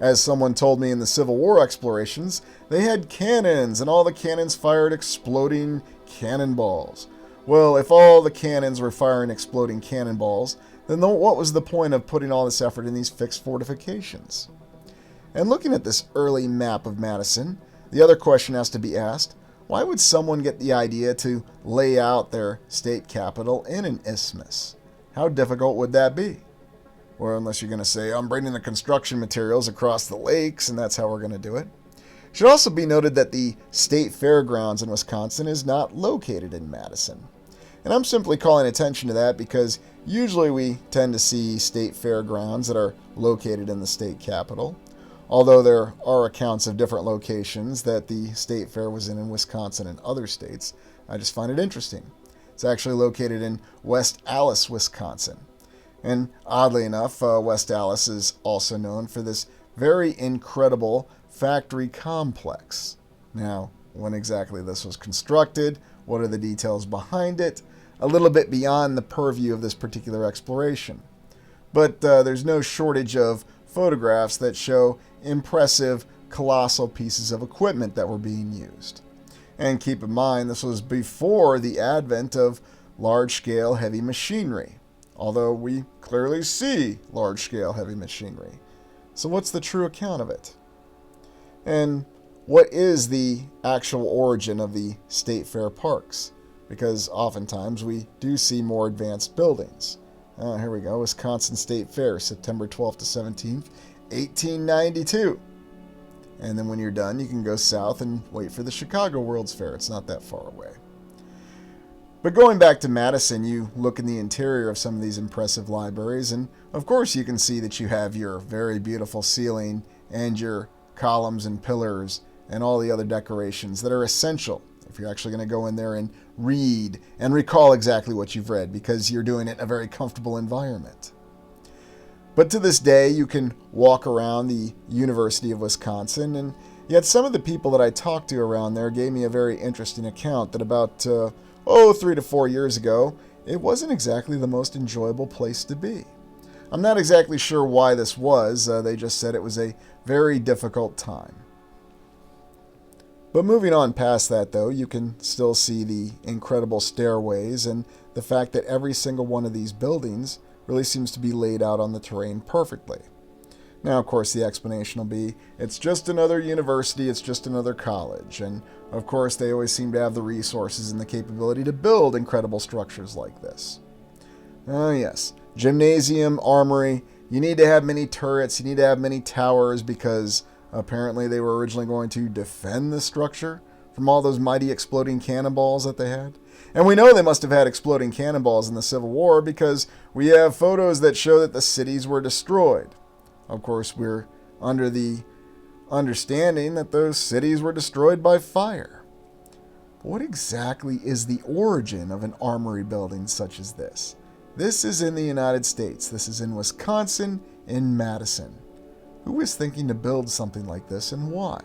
Speaker 1: As someone told me in the Civil War explorations, they had cannons, and all the cannons fired exploding cannonballs. Well, if all the cannons were firing exploding cannonballs, then what was the point of putting all this effort in these fixed fortifications? And looking at this early map of Madison, the other question has to be asked, why would someone get the idea to lay out their state capital in an isthmus? How difficult would that be? Or unless you're going to say, I'm bringing the construction materials across the lakes, and that's how we're going to do it. It should also be noted that the State Fairgrounds in Wisconsin is not located in Madison. And I'm simply calling attention to that because usually we tend to see state fairgrounds that are located in the state capital. Although there are accounts of different locations that the state fair was in Wisconsin and other states, I just find it interesting. It's actually located in West Allis, Wisconsin. And oddly enough, West Allis is also known for this very incredible factory complex. Now, when exactly this was constructed, what are the details behind it? A little bit beyond the purview of this particular exploration. But there's no shortage of photographs that show impressive, colossal pieces of equipment that were being used. And keep in mind, this was before the advent of large-scale heavy machinery, although we clearly see large-scale heavy machinery. So what's the true account of it? And what is the actual origin of the state fair parks? Because oftentimes we do see more advanced buildings. Here we go, Wisconsin State Fair, September 12th to 17th, 1892. And then when you're done, you can go south and wait for the Chicago World's Fair. It's not that far away. But going back to Madison, you look in the interior of some of these impressive libraries, and of course you can see that you have your very beautiful ceiling and your columns and pillars and all the other decorations that are essential if you're actually going to go in there and read and recall exactly what you've read, because you're doing it in a very comfortable environment. But to this day, you can walk around the University of Wisconsin, and yet some of the people that I talked to around there gave me a very interesting account that about 3 to 4 years ago, it wasn't exactly the most enjoyable place to be. I'm not exactly sure why this was. They just said it was a very difficult time. But moving on past that, though, you can still see the incredible stairways and the fact that every single one of these buildings really seems to be laid out on the terrain perfectly. Now, of course, the explanation will be, it's just another university, it's just another college. And, of course, they always seem to have the resources and the capability to build incredible structures like this. Oh, yes. Gymnasium, armory. You need to have many turrets, you need to have many towers because Apparently they were originally going to defend the structure from all those mighty exploding cannonballs that they had. And we know they must have had exploding cannonballs in the Civil War because we have photos that show that the cities were destroyed. Of course, we're under the understanding that those cities were destroyed by fire. But what exactly is the origin of an armory building such as this? This is in the United States. This is in Wisconsin, in Madison. Who was thinking to build something like this and why?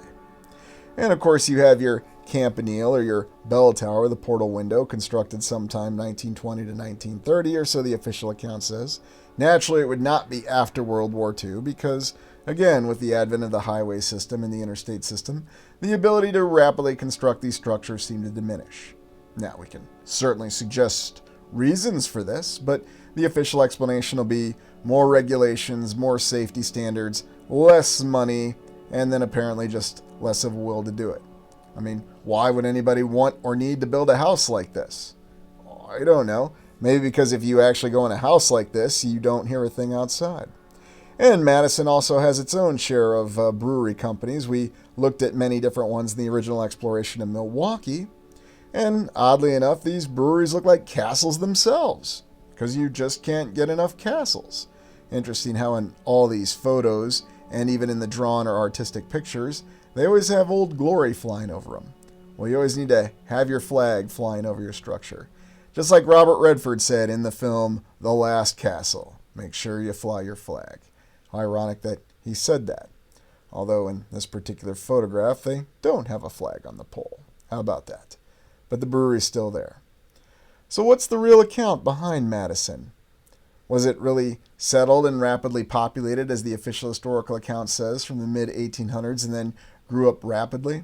Speaker 1: And of course you have your campanile or your bell tower, the portal window, constructed sometime 1920 to 1930 or so the official account says. Naturally it would not be after World War II because, again, with the advent of the highway system and the interstate system, the ability to rapidly construct these structures seemed to diminish. Now we can certainly suggest reasons for this, but the official explanation will be more regulations, more safety standards, less money, and then apparently just less of a will to do it. I mean, why would anybody want or need to build a house like this? I don't know. Maybe because if you actually go in a house like this, you don't hear a thing outside. And Madison also has its own share of brewery companies. We looked at many different ones in the original exploration of Milwaukee. And oddly enough, these breweries look like castles themselves, because you just can't get enough castles. Interesting how in all these photos, and even in the drawn or artistic pictures, they always have Old Glory flying over them. Well, you always need to have your flag flying over your structure. Just like Robert Redford said in the film The Last Castle, make sure you fly your flag. Ironic that he said that. Although in this particular photograph, they don't have a flag on the pole. How about that? But the brewery's still there. So what's the real account behind Madison? Was it really settled and rapidly populated, as the official historical account says, from the mid-1800s and then grew up rapidly?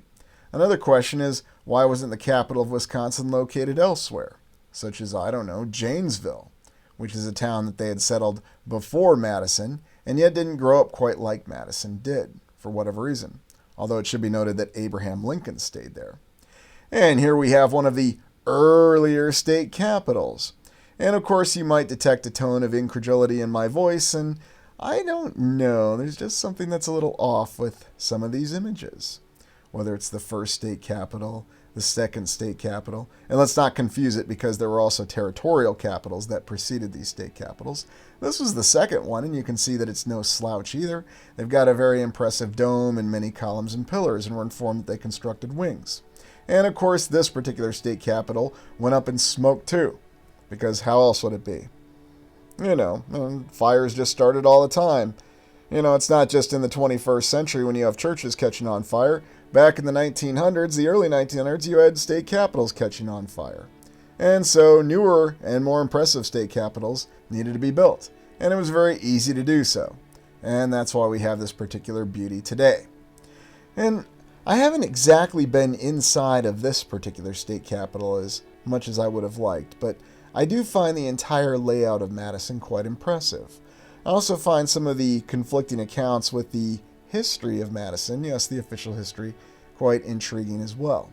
Speaker 1: Another question is, why wasn't the capital of Wisconsin located elsewhere, such as, I don't know, Janesville, which is a town that they had settled before Madison, and yet didn't grow up quite like Madison did, for whatever reason, although it should be noted that Abraham Lincoln stayed there. And here we have one of the earlier state capitals. And of course you might detect a tone of incredulity in my voice, and I don't know, there's just something that's a little off with some of these images. Whether it's the first state capital, the second state capital, and let's not confuse it because there were also territorial capitals that preceded these state capitals. This was the second one, and you can see that it's no slouch either. They've got a very impressive dome and many columns and pillars, and we're informed that they constructed wings. And of course, this particular state capital went up in smoke too, because how else would it be? You know, fires just started all the time. You know, it's not just in the 21st century when you have churches catching on fire. Back in the 1900s, the early 1900s, you had state capitals catching on fire. And so newer and more impressive state capitals needed to be built. And it was very easy to do so. And that's why we have this particular beauty today. And I haven't exactly been inside of this particular state capital as much as I would have liked, but I do find the entire layout of Madison quite impressive. I also find some of the conflicting accounts with the history of Madison, yes, the official history, quite intriguing as well.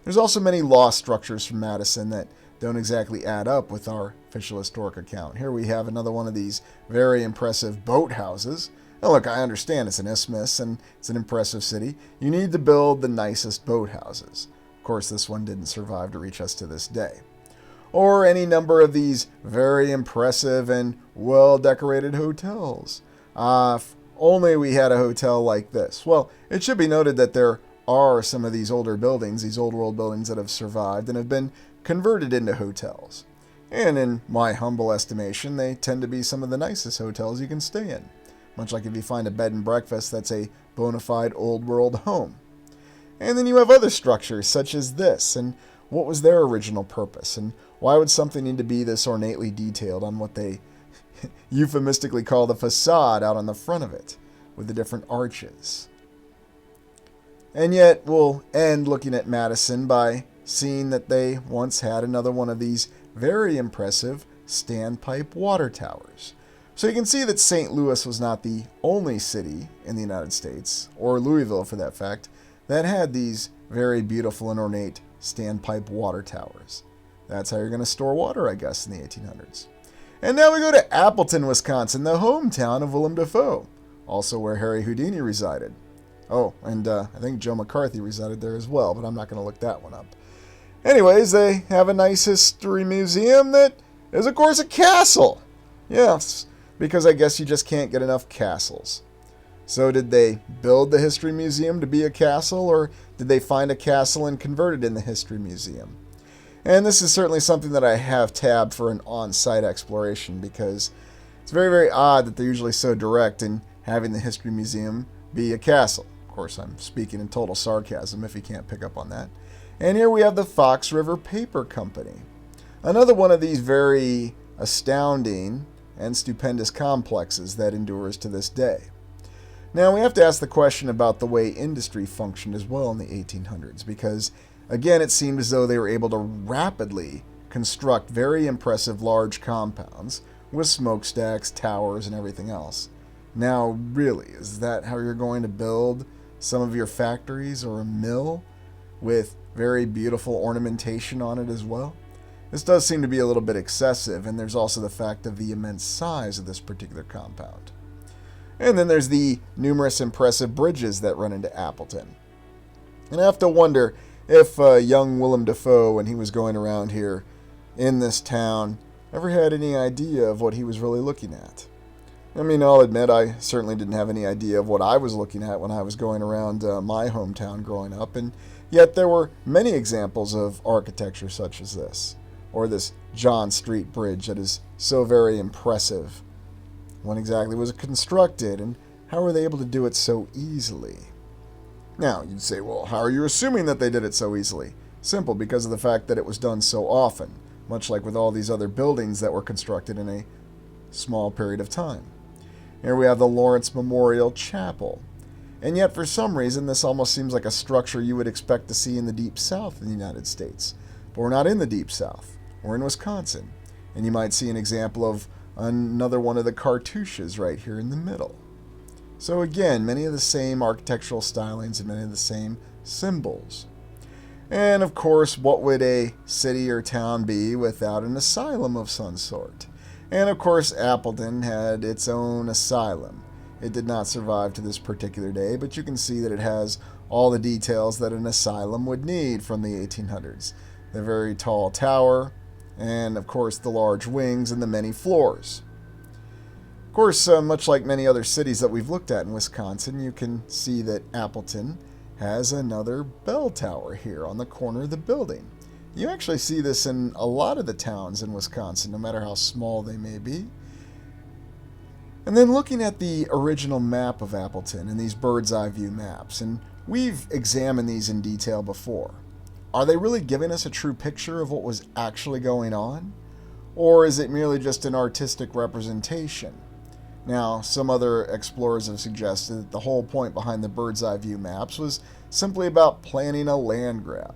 Speaker 1: There's also many law structures from Madison that don't exactly add up with our official historic account. Here we have another one of these very impressive boathouses. Now look, I understand it's an isthmus and it's an impressive city. You need to build the nicest boathouses. Of course, this one didn't survive to reach us to this day. Or any number of these very impressive and well-decorated hotels. If only we had a hotel like this. Well, it should be noted that there are some of these older buildings, these old world buildings that have survived and have been converted into hotels. And in my humble estimation, they tend to be some of the nicest hotels you can stay in. Much like if you find a bed and breakfast that's a bona fide old world home. And then you have other structures such as this, and what was their original purpose, and why would something need to be this ornately detailed on what they euphemistically call the facade out on the front of it, with the different arches. And yet we'll end looking at Madison by seeing that they once had another one of these very impressive standpipe water towers. So you can see that St. Louis was not the only city in the United States, or Louisville for that fact, that had these very beautiful and ornate standpipe water towers. That's how you're going to store water, I guess, in the 1800s. And now we go to Appleton, Wisconsin, the hometown of Willem Dafoe, also where Harry Houdini resided. Oh, and I think Joe McCarthy resided there as well, but I'm not going to look that one up. Anyways, they have a nice history museum that is, of course, a castle. Yes, because I guess you just can't get enough castles. So did they build the history museum to be a castle, or did they find a castle and convert it in the history museum? And this is certainly something that I have tabbed for an on-site exploration, because it's very, very odd that they're usually so direct in having the history museum be a castle. Of course, I'm speaking in total sarcasm if you can't pick up on that. And here we have the Fox River Paper Company. Another one of these very astounding and stupendous complexes that endures to this day. Now, we have to ask the question about the way industry functioned as well in the 1800s, because, again, it seemed as though they were able to rapidly construct very impressive large compounds with smokestacks, towers, and everything else. Now, really, is that how you're going to build some of your factories or a mill with very beautiful ornamentation on it as well? This does seem to be a little bit excessive, and there's also the fact of the immense size of this particular compound. And then there's the numerous impressive bridges that run into Appleton. And I have to wonder if young Willem Dafoe, when he was going around here in this town, ever had any idea of what he was really looking at. I mean, I'll admit I certainly didn't have any idea of what I was looking at when I was going around my hometown growing up, and yet there were many examples of architecture such as this, or this John Street Bridge that is so very impressive. When exactly was it constructed, and how were they able to do it so easily? Now, you'd say, well, how are you assuming that they did it so easily? Simple, because of the fact that it was done so often, much like with all these other buildings that were constructed in a small period of time. Here we have the Lawrence Memorial Chapel. And yet, for some reason, this almost seems like a structure you would expect to see in the Deep South in the United States. But we're not in the Deep South. We're in Wisconsin. And you might see an example of another one of the cartouches right here in the middle. So again, many of the same architectural stylings and many of the same symbols. And of course, what would a city or town be without an asylum of some sort? And of course, Appleton had its own asylum. It did not survive to this particular day, but you can see that it has all the details that an asylum would need from the 1800s. The very tall tower, and of course the large wings and the many floors. Of course, much like many other cities that we've looked at in Wisconsin, you can see that Appleton has another bell tower here on the corner of the building. You actually see this in a lot of the towns in Wisconsin, no matter how small they may be. And then looking at the original map of Appleton and these bird's eye view maps, and we've examined these in detail before. Are they really giving us a true picture of what was actually going on? Or is it merely just an artistic representation? Now, some other explorers have suggested that the whole point behind the bird's eye view maps was simply about planning a land grab.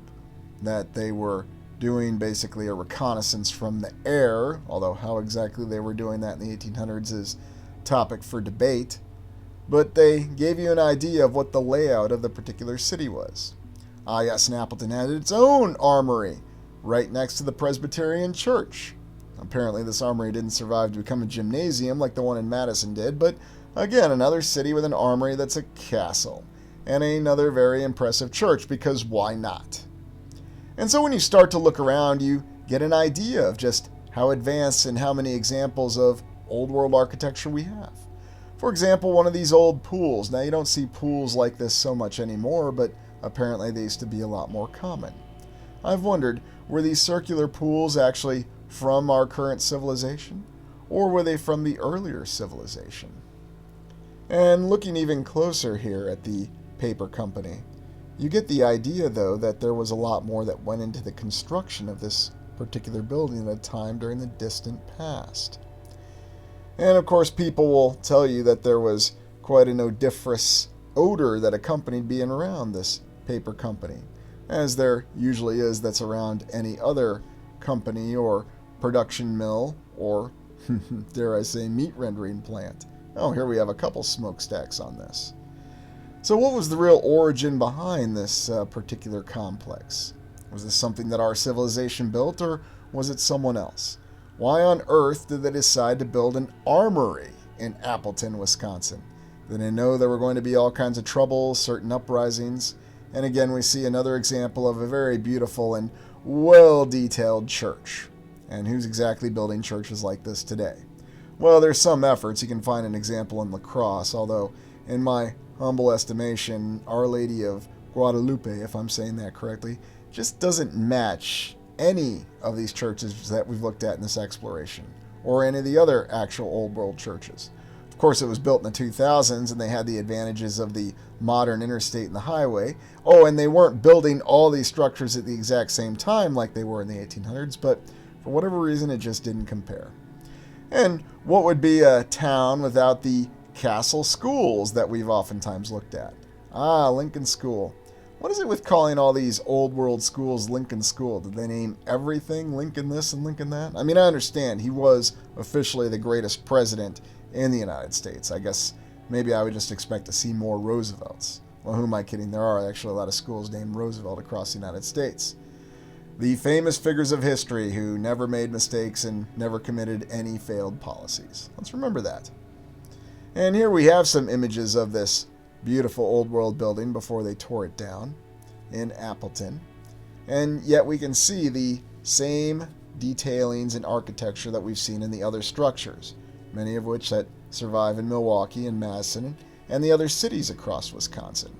Speaker 1: That they were doing basically a reconnaissance from the air, although how exactly they were doing that in the 1800s is topic for debate, but they gave you an idea of what the layout of the particular city was. Ah yes, and Appleton had its own armory right next to the Presbyterian Church. Apparently this armory didn't survive to become a gymnasium like the one in Madison did, but again, another city with an armory that's a castle, and another very impressive church, because why not? And so when you start to look around, you get an idea of just how advanced and how many examples of old world architecture we have. For example, one of these old pools. Now, you don't see pools like this so much anymore, but apparently they used to be a lot more common. I've wondered, were these circular pools actually from our current civilization, or were they from the earlier civilization? And looking even closer here at the paper company, you get the idea, though, that there was a lot more that went into the construction of this particular building at a time during the distant past. And of course, people will tell you that there was quite an odoriferous odor that accompanied being around this paper company, as there usually is that's around any other company or production mill or, dare I say, meat rendering plant. Oh, here we have a couple smokestacks on this. So what was the real origin behind this particular complex? Was this something that our civilization built, or was it someone else? Why on earth did they decide to build an armory in Appleton, Wisconsin? They didn't know there were going to be all kinds of troubles, certain uprisings. And again, we see another example of a very beautiful and well-detailed church. And who's exactly building churches like this today? Well, there's some efforts. You can find an example in La Crosse, although in my humble estimation, Our Lady of Guadalupe, if I'm saying that correctly, just doesn't match any of these churches that we've looked at in this exploration, or any of the other actual Old World churches. Of course, it was built in the 2000s, and they had the advantages of the modern interstate and the highway. Oh, and they weren't building all these structures at the exact same time like they were in the 1800s, but for whatever reason, it just didn't compare. And what would be a town without the castle schools that we've oftentimes looked at? Ah, Lincoln School. What is it with calling all these old world schools Lincoln School? Did they name everything Lincoln this and Lincoln that? I mean, I understand he was officially the greatest president in the United States. I guess maybe I would just expect to see more Roosevelts. Well, who am I kidding? There are actually a lot of schools named Roosevelt across the United States. The famous figures of history who never made mistakes and never committed any failed policies. Let's remember that. And here we have some images of this beautiful old world building before they tore it down in Appleton. And yet we can see the same detailings and architecture that we've seen in the other structures, many of which that survive in Milwaukee and Madison and the other cities across Wisconsin.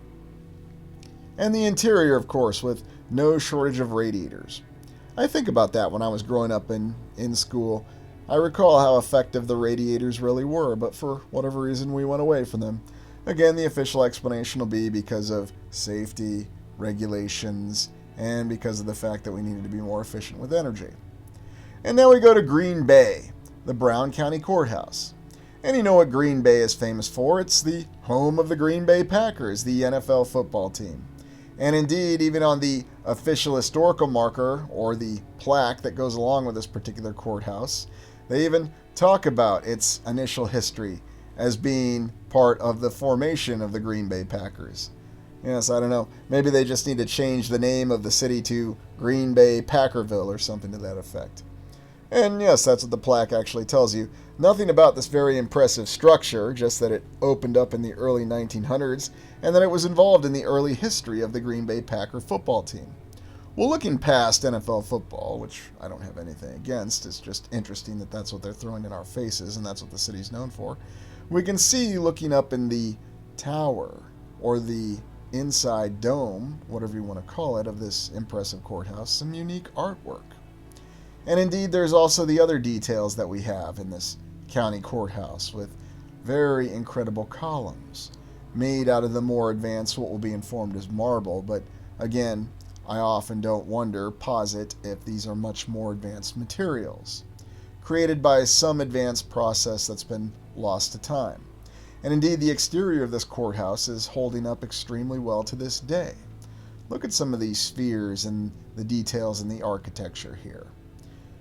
Speaker 1: And the interior, of course, with no shortage of radiators. I think about that when I was growing up in school. I recall how effective the radiators really were, but for whatever reason we went away from them. Again, the official explanation will be because of safety, regulations, and because of the fact that we needed to be more efficient with energy. And now we go to Green Bay, the Brown County Courthouse. And you know what Green Bay is famous for? It's the home of the Green Bay Packers, the NFL football team. And indeed, even on the official historical marker, or the plaque that goes along with this particular courthouse, they even talk about its initial history as being part of the formation of the Green Bay Packers. Yes, I don't know. Maybe they just need to change the name of the city to Green Bay Packerville or something to that effect. And yes, that's what the plaque actually tells you. Nothing about this very impressive structure, just that it opened up in the early 1900s and that it was involved in the early history of the Green Bay Packer football team. Well, looking past NFL football, which I don't have anything against, it's just interesting that that's what they're throwing in our faces and that's what the city's known for, we can see, looking up in the tower, or the inside dome, whatever you want to call it, of this impressive courthouse, some unique artwork. And indeed, there's also the other details that we have in this county courthouse, with very incredible columns made out of the more advanced, what will be informed as marble, but again, I often don't posit if these are much more advanced materials, created by some advanced process that's been lost to time. And indeed, the exterior of this courthouse is holding up extremely well to this day. Look at some of these spheres and the details in the architecture here.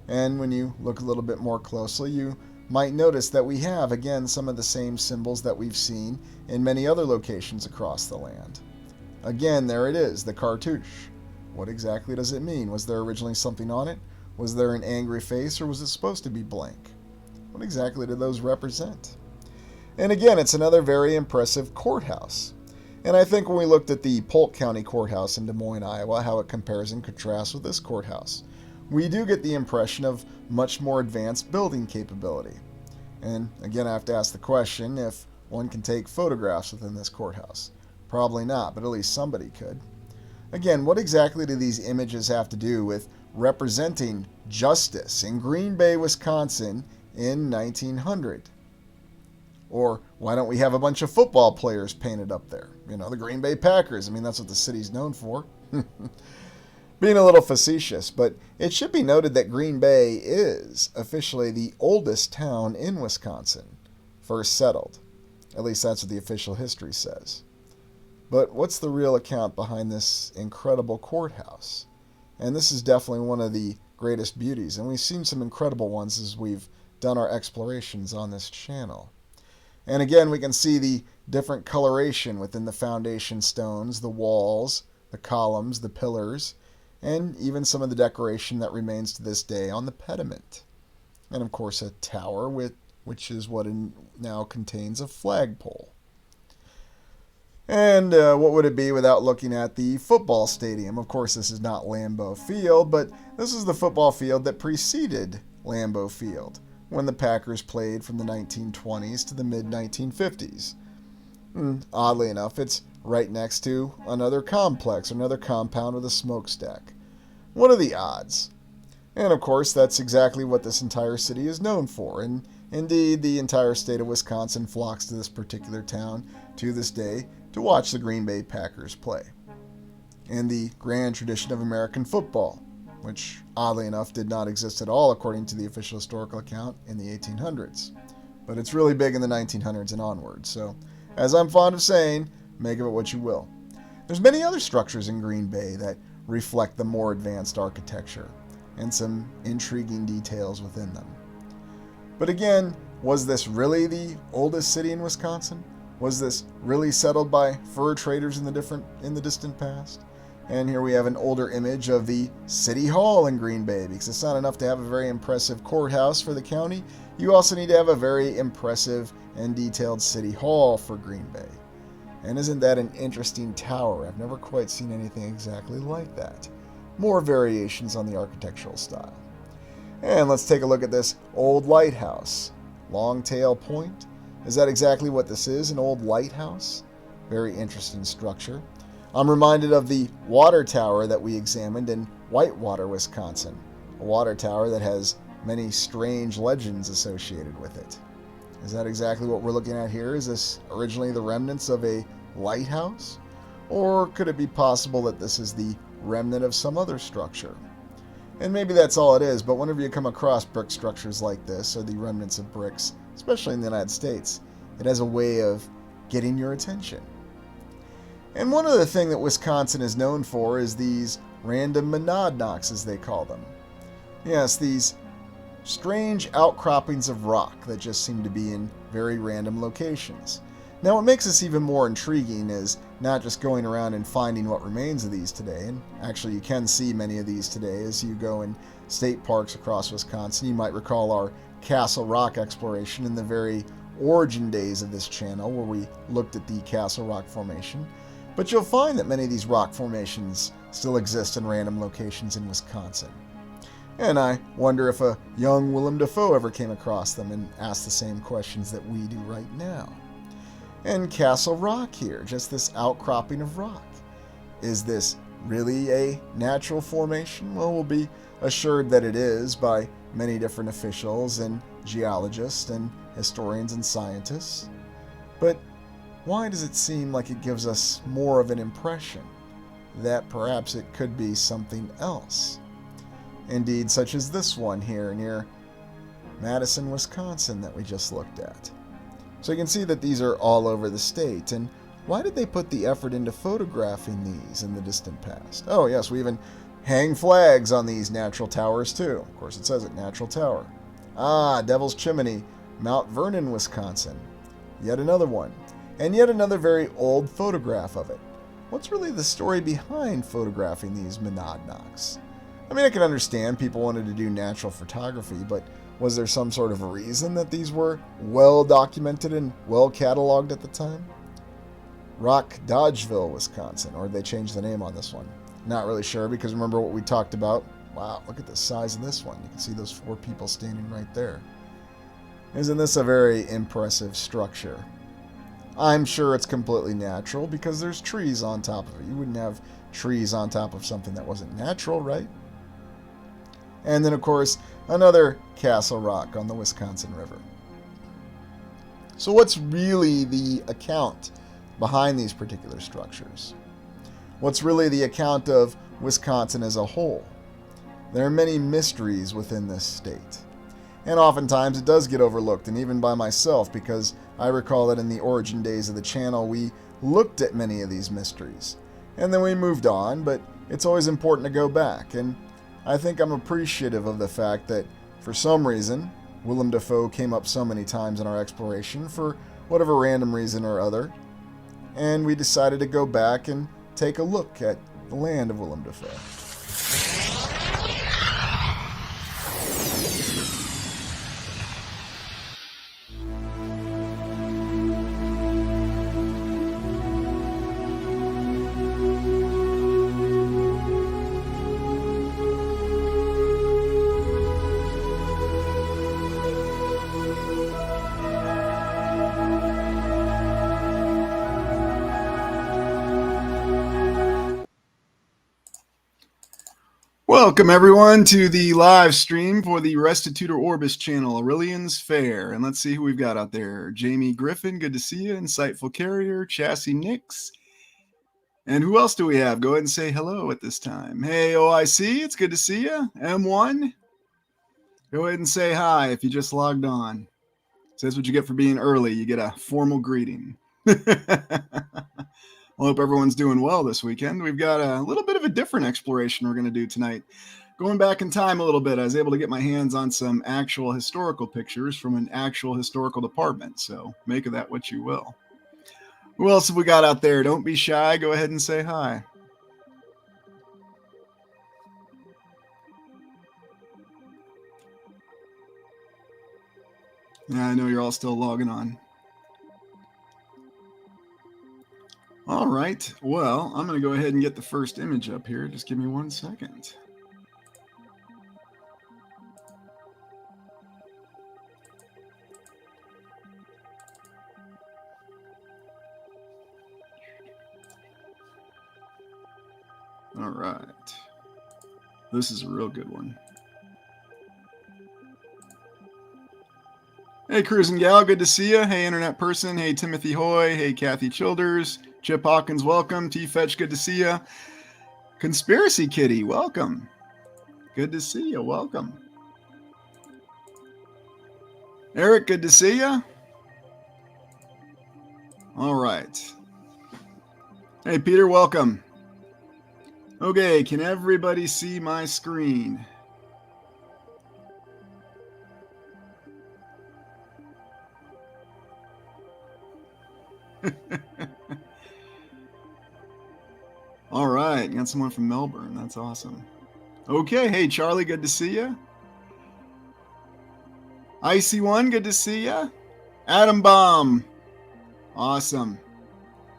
Speaker 1: And when you look a little bit more closely, you might notice that we have, again, some of the same symbols that we've seen in many other locations across the land. Again, there it is, the cartouche. What exactly does it mean? Was there originally something on it? Was there an angry face, or was it supposed to be blank? What exactly do those represent? And again, it's another very impressive courthouse. And I think when we looked at the Polk County Courthouse in Des Moines, Iowa, how it compares and contrasts with this courthouse, we do get the impression of much more advanced building capability. And again, I have to ask the question if one can take photographs within this courthouse. Probably not, but at least somebody could. Again, what exactly do these images have to do with representing justice in Green Bay, Wisconsin in 1900? Or why don't we have a bunch of football players painted up there? You know, the Green Bay Packers. I mean, that's what the city's known for. Being a little facetious, but it should be noted that Green Bay is officially the oldest town in Wisconsin, first settled. At least that's what the official history says. But what's the real account behind this incredible courthouse? And this is definitely one of the greatest beauties, and we've seen some incredible ones as we've done our explorations on this channel. And again, we can see the different coloration within the foundation stones, the walls, the columns, the pillars, and even some of the decoration that remains to this day on the pediment. And of course, a tower, which is what now contains a flagpole. And what would it be without looking at the football stadium? Of course, this is not Lambeau Field, but this is the football field that preceded Lambeau Field, when the Packers played from the 1920s to the mid-1950s. Oddly enough, it's right next to another complex, another compound with a smokestack. What are the odds? And of course, that's exactly what this entire city is known for, and indeed, the entire state of Wisconsin flocks to this particular town to this day to watch the Green Bay Packers play. And the grand tradition of American football, which oddly enough did not exist at all according to the official historical account in the 1800s. But it's really big in the 1900s and onward, so as I'm fond of saying, make of it what you will. There's many other structures in Green Bay that reflect the more advanced architecture and some intriguing details within them. But again, was this really the oldest city in Wisconsin? Was this really settled by fur traders in the distant past? And here we have an older image of the City Hall in Green Bay, because it's not enough to have a very impressive courthouse for the county. You also need to have a very impressive and detailed City Hall for Green Bay. And isn't that an interesting tower? I've never quite seen anything exactly like that. More variations on the architectural style. And let's take a look at this old lighthouse. Longtail Point. Is that exactly what this is, an old lighthouse? Very interesting structure. I'm reminded of the water tower that we examined in Whitewater, Wisconsin. A water tower that has many strange legends associated with it. Is that exactly what we're looking at here? Is this originally the remnants of a lighthouse? Or could it be possible that this is the remnant of some other structure? And maybe that's all it is, but whenever you come across brick structures like this, or the remnants of bricks, especially in the United States, it has a way of getting your attention. And one other thing that Wisconsin is known for is these random Monadnocks, as they call them. Yes, these strange outcroppings of rock that just seem to be in very random locations. Now, what makes this even more intriguing is not just going around and finding what remains of these today, and actually you can see many of these today as you go in state parks across Wisconsin. You might recall our Castle Rock exploration in the very origin days of this channel, where we looked at the Castle Rock Formation. But you'll find that many of these rock formations still exist in random locations in Wisconsin. And I wonder if a young Willem Dafoe ever came across them and asked the same questions that we do right now. And Castle Rock here, just this outcropping of rock. Is this really a natural formation? Well, we'll be assured that it is by many different officials and geologists and historians and scientists. But why does it seem like it gives us more of an impression that perhaps it could be something else? Indeed, such as this one here near Madison, Wisconsin that we just looked at. So you can see that these are all over the state. And why did they put the effort into photographing these in the distant past? Oh yes, we even hang flags on these natural towers too. Of course it says it, Natural Tower. Devil's Chimney, Mount Vernon, Wisconsin. Yet another one. And yet another very old photograph of it. What's really the story behind photographing these Monadnocks? I mean, I can understand people wanted to do natural photography, but was there some sort of a reason that these were well documented and well cataloged at the time? Rock Dodgeville, Wisconsin, or they changed the name on this one. Not really sure, because remember what we talked about? Wow, look at the size of this one. You can see those 4 people standing right there. Isn't this a very impressive structure? I'm sure it's completely natural because there's trees on top of it. You wouldn't have trees on top of something that wasn't natural, right? And then, of course, another Castle Rock on the Wisconsin River. So what's really the account behind these particular structures? What's really the account of Wisconsin as a whole? There are many mysteries within this state. And oftentimes it does get overlooked, and even by myself, because I recall that in the origin days of the channel, we looked at many of these mysteries. And then we moved on, but it's always important to go back. And I think I'm appreciative of the fact that, for some reason, Willem Dafoe came up so many times in our exploration for whatever random reason or other. And we decided to go back and take a look at the land of Willem Dafoe. Welcome everyone to the live stream for the Restitutor Orbis channel, Aurelian's Fair. And let's see who we've got out there. Jamie Griffin, good to see you. Insightful Carrier, Chassis Nix. And who else do we have? Go ahead and say hello at this time. Hey, OIC, it's good to see you. M1, go ahead and say hi if you just logged on. So that's what you get for being early. You get a formal greeting. I hope everyone's doing well this weekend. We've got a little bit of a different exploration we're going to do tonight. Going back in time a little bit, I was able to get my hands on some actual historical pictures from an actual historical department. So make of that what you will. Who else have we got out there? Don't be shy. Go ahead and say hi. Yeah, I know you're all still logging on. All right, well, I'm going to go ahead and get the first image up here. Just give me 1 second. All right. This is a real good one. Hey, Cruising Gal, good to see you. Hey, Internet Person. Hey, Timothy Hoy. Hey, Kathy Childers. Chip Hawkins, welcome. T-Fetch, good to see you. Conspiracy Kitty, welcome. Good to see you. Welcome. Eric, good to see you. All right. Hey, Peter, welcome. Okay, can everybody see my screen? All right, got someone from Melbourne. That's awesome. Okay, hey Charlie, good to see you. Icy One, good to see you. Atom Bomb, awesome.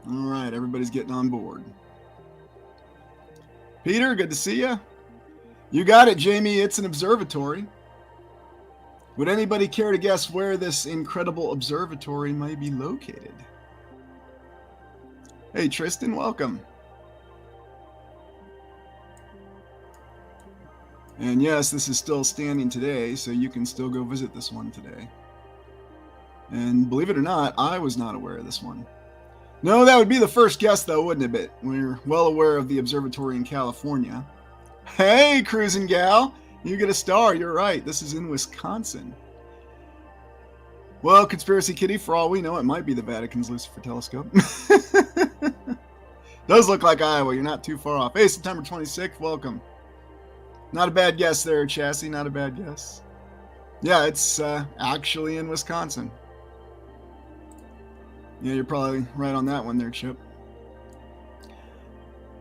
Speaker 1: All right, everybody's getting on board. Peter, good to see you. You got it, Jamie. It's an observatory. Would anybody care to guess where this incredible observatory might be located? Hey, Tristan, welcome. And yes, this is still standing today, so you can still go visit this one today. And believe it or not, I was not aware of this one. No, that would be the first guess, though, wouldn't it? We're well aware of the observatory in California. Hey, Cruising Gal, you get a star. You're right. This is in Wisconsin. Well, Conspiracy Kitty, for all we know, it might be the Vatican's Lucifer telescope. Does look like Iowa. You're not too far off. Hey, September 26th, welcome. Not a bad guess there, Chassis. Not a bad guess. Yeah, it's actually in Wisconsin. Yeah, you're probably right on that one there, Chip.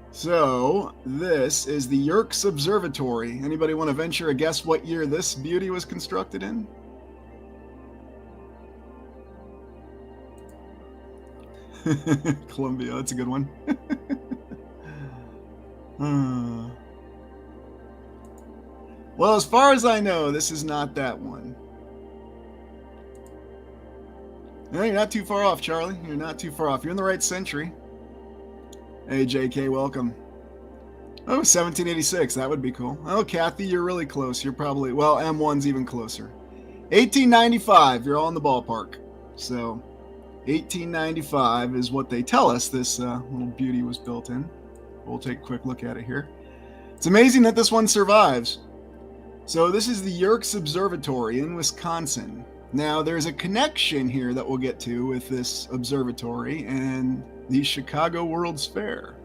Speaker 1: So, this is the Yerkes Observatory. Anybody want to venture a guess what year this beauty was constructed in? Columbia, that's a good one. Well, as far as I know, this is not that one. No, you're not too far off, Charlie. You're not too far off. You're in the right century. Hey, JK, welcome. Oh, 1786. That would be cool. Oh, Kathy, you're really close. You're probably, well, M1's even closer. 1895. You're all in the ballpark. So, 1895 is what they tell us this little beauty was built in. We'll take a quick look at it here. It's amazing that this one survives. So this is the Yerkes Observatory in Wisconsin. Now there's a connection here that we'll get to with this observatory and the Chicago World's Fair.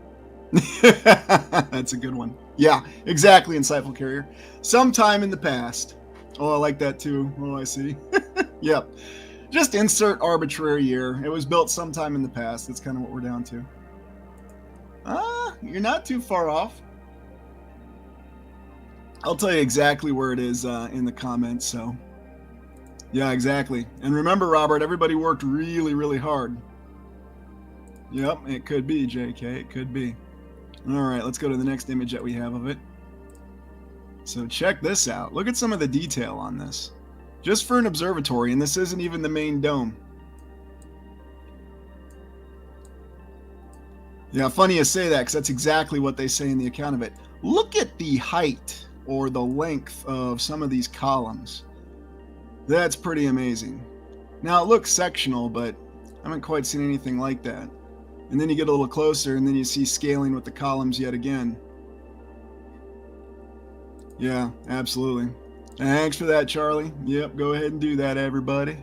Speaker 1: That's a good one. Yeah, exactly, Insightful Carrier. Sometime in the past. Oh, I like that too. Oh, I see. Yep. Just insert arbitrary year. It was built sometime in the past. That's kind of what we're down to. You're not too far off. I'll tell you exactly where it is in the comments, so. Yeah, exactly. And remember, Robert, everybody worked really, really hard. Yep, it could be, JK. It could be. All right, let's go to the next image that we have of it. So check this out. Look at some of the detail on this. Just for an observatory, and this isn't even the main dome. Yeah, funny you say that, because that's exactly what they say in the account of it. Look at the height or the length of some of these columns. That's pretty amazing. Now, it looks sectional, but I haven't quite seen anything like that. And then you get a little closer, and then you see scaling with the columns yet again. Yeah, absolutely. Thanks for that, Charlie. Yep, go ahead and do that, everybody.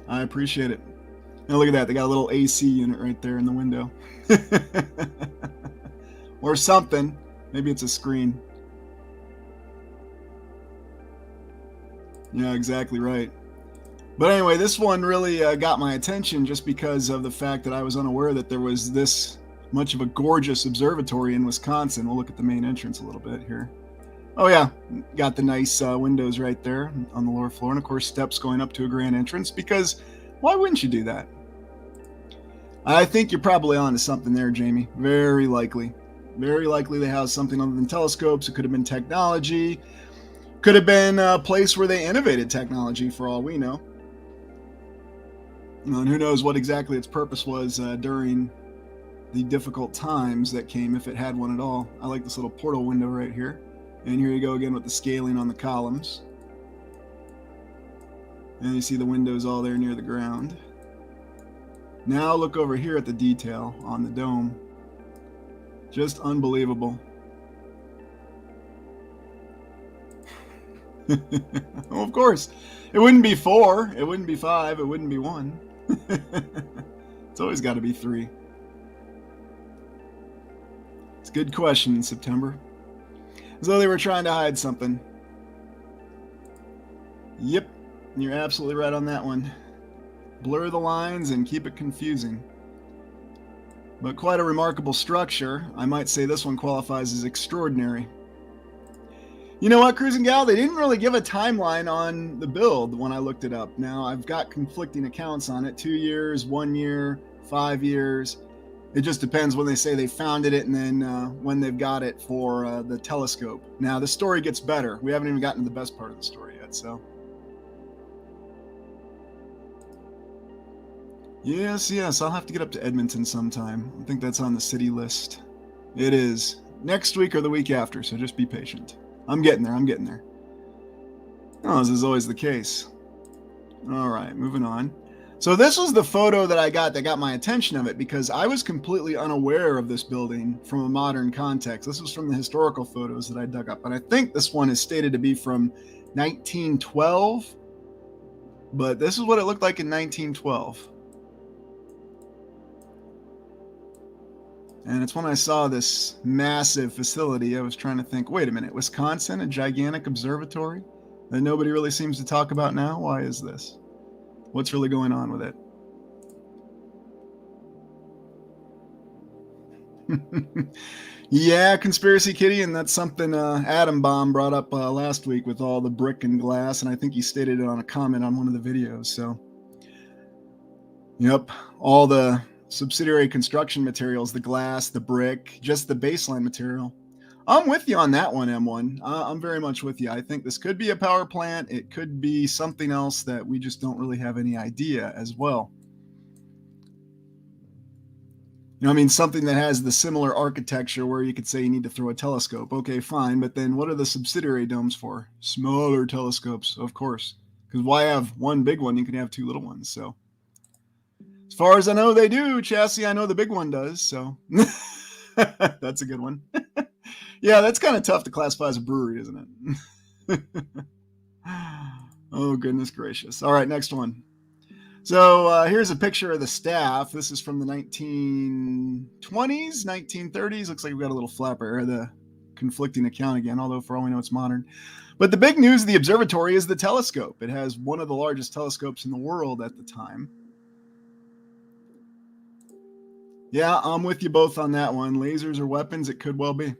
Speaker 1: I appreciate it. Now look at that. They got a little AC unit right there in the window. Or something. Maybe it's a screen. Yeah, exactly right. But anyway, this one really got my attention just because of the fact that I was unaware that there was this much of a gorgeous observatory in Wisconsin. We'll look at the main entrance a little bit here. Oh yeah, got the nice windows right there on the lower floor, and of course steps going up to a grand entrance, because why wouldn't you do that? I think you're probably onto something there, Jamie. Very likely. Very likely they have something other than telescopes. It could have been technology. Could have been a place where they innovated technology, for all we know. And who knows what exactly its purpose was during the difficult times that came, if it had one at all. I like this little portal window right here. And here you go again with the scaling on the columns. And you see the windows all there near the ground. Now look over here at the detail on the dome. Just unbelievable. Well, of course. It wouldn't be 4. It wouldn't be 5. It wouldn't be 1. It's always got to be 3. It's a good question in September. As though they were trying to hide something. Yep, you're absolutely right on that one. Blur the lines and keep it confusing. But quite a remarkable structure. I might say this one qualifies as extraordinary. You know what, Cruz and Gal? They didn't really give a timeline on the build when I looked it up. Now, I've got conflicting accounts on it. 2 years, 1 year, 5 years. It just depends when they say they founded it and then when they've got it for the telescope. Now, the story gets better. We haven't even gotten to the best part of the story yet, so. Yes, I'll have to get up to Edmonton sometime. I think that's on the city list. It is. Next week or the week after, so just be patient. I'm getting there. Oh, this is always the case. All right, moving on. So this was the photo that I got that got my attention of it, because I was completely unaware of this building from a modern context. This was from the historical photos that I dug up. And I think this one is stated to be from 1912. But this is what it looked like in 1912. And it's when I saw this massive facility, I was trying to think, wait a minute, Wisconsin, a gigantic observatory that nobody really seems to talk about now? Why is this? What's really going on with it? Yeah, Conspiracy Kitty, and that's something Adam Bomb brought up last week with all the brick and glass, and I think he stated it on a comment on one of the videos. So, yep, all the subsidiary construction materials, the glass, the brick, just the baseline material. I'm with you on that one, M1. I'm very much with you. I think this could be a power plant. It could be something else that we just don't really have any idea as well. You know, I mean, something that has the similar architecture where you could say you need to throw a telescope. Okay, fine. But then what are the subsidiary domes for? Smaller telescopes, of course. Because why have one big one? You can have 2 little ones. So as far as I know, they do. Chassis, I know the big one does. So that's a good one. Yeah, that's kind of tough to classify as a brewery, isn't it? Oh, goodness gracious. All right, next one. So here's a picture of the staff. This is from the 1920s, 1930s. Looks like we've got a little flapper, the conflicting account again, although for all we know it's modern. But the big news of the observatory is the telescope. It has one of the largest telescopes in the world at the time. Yeah, I'm with you both on that one. Lasers or weapons, it could well be.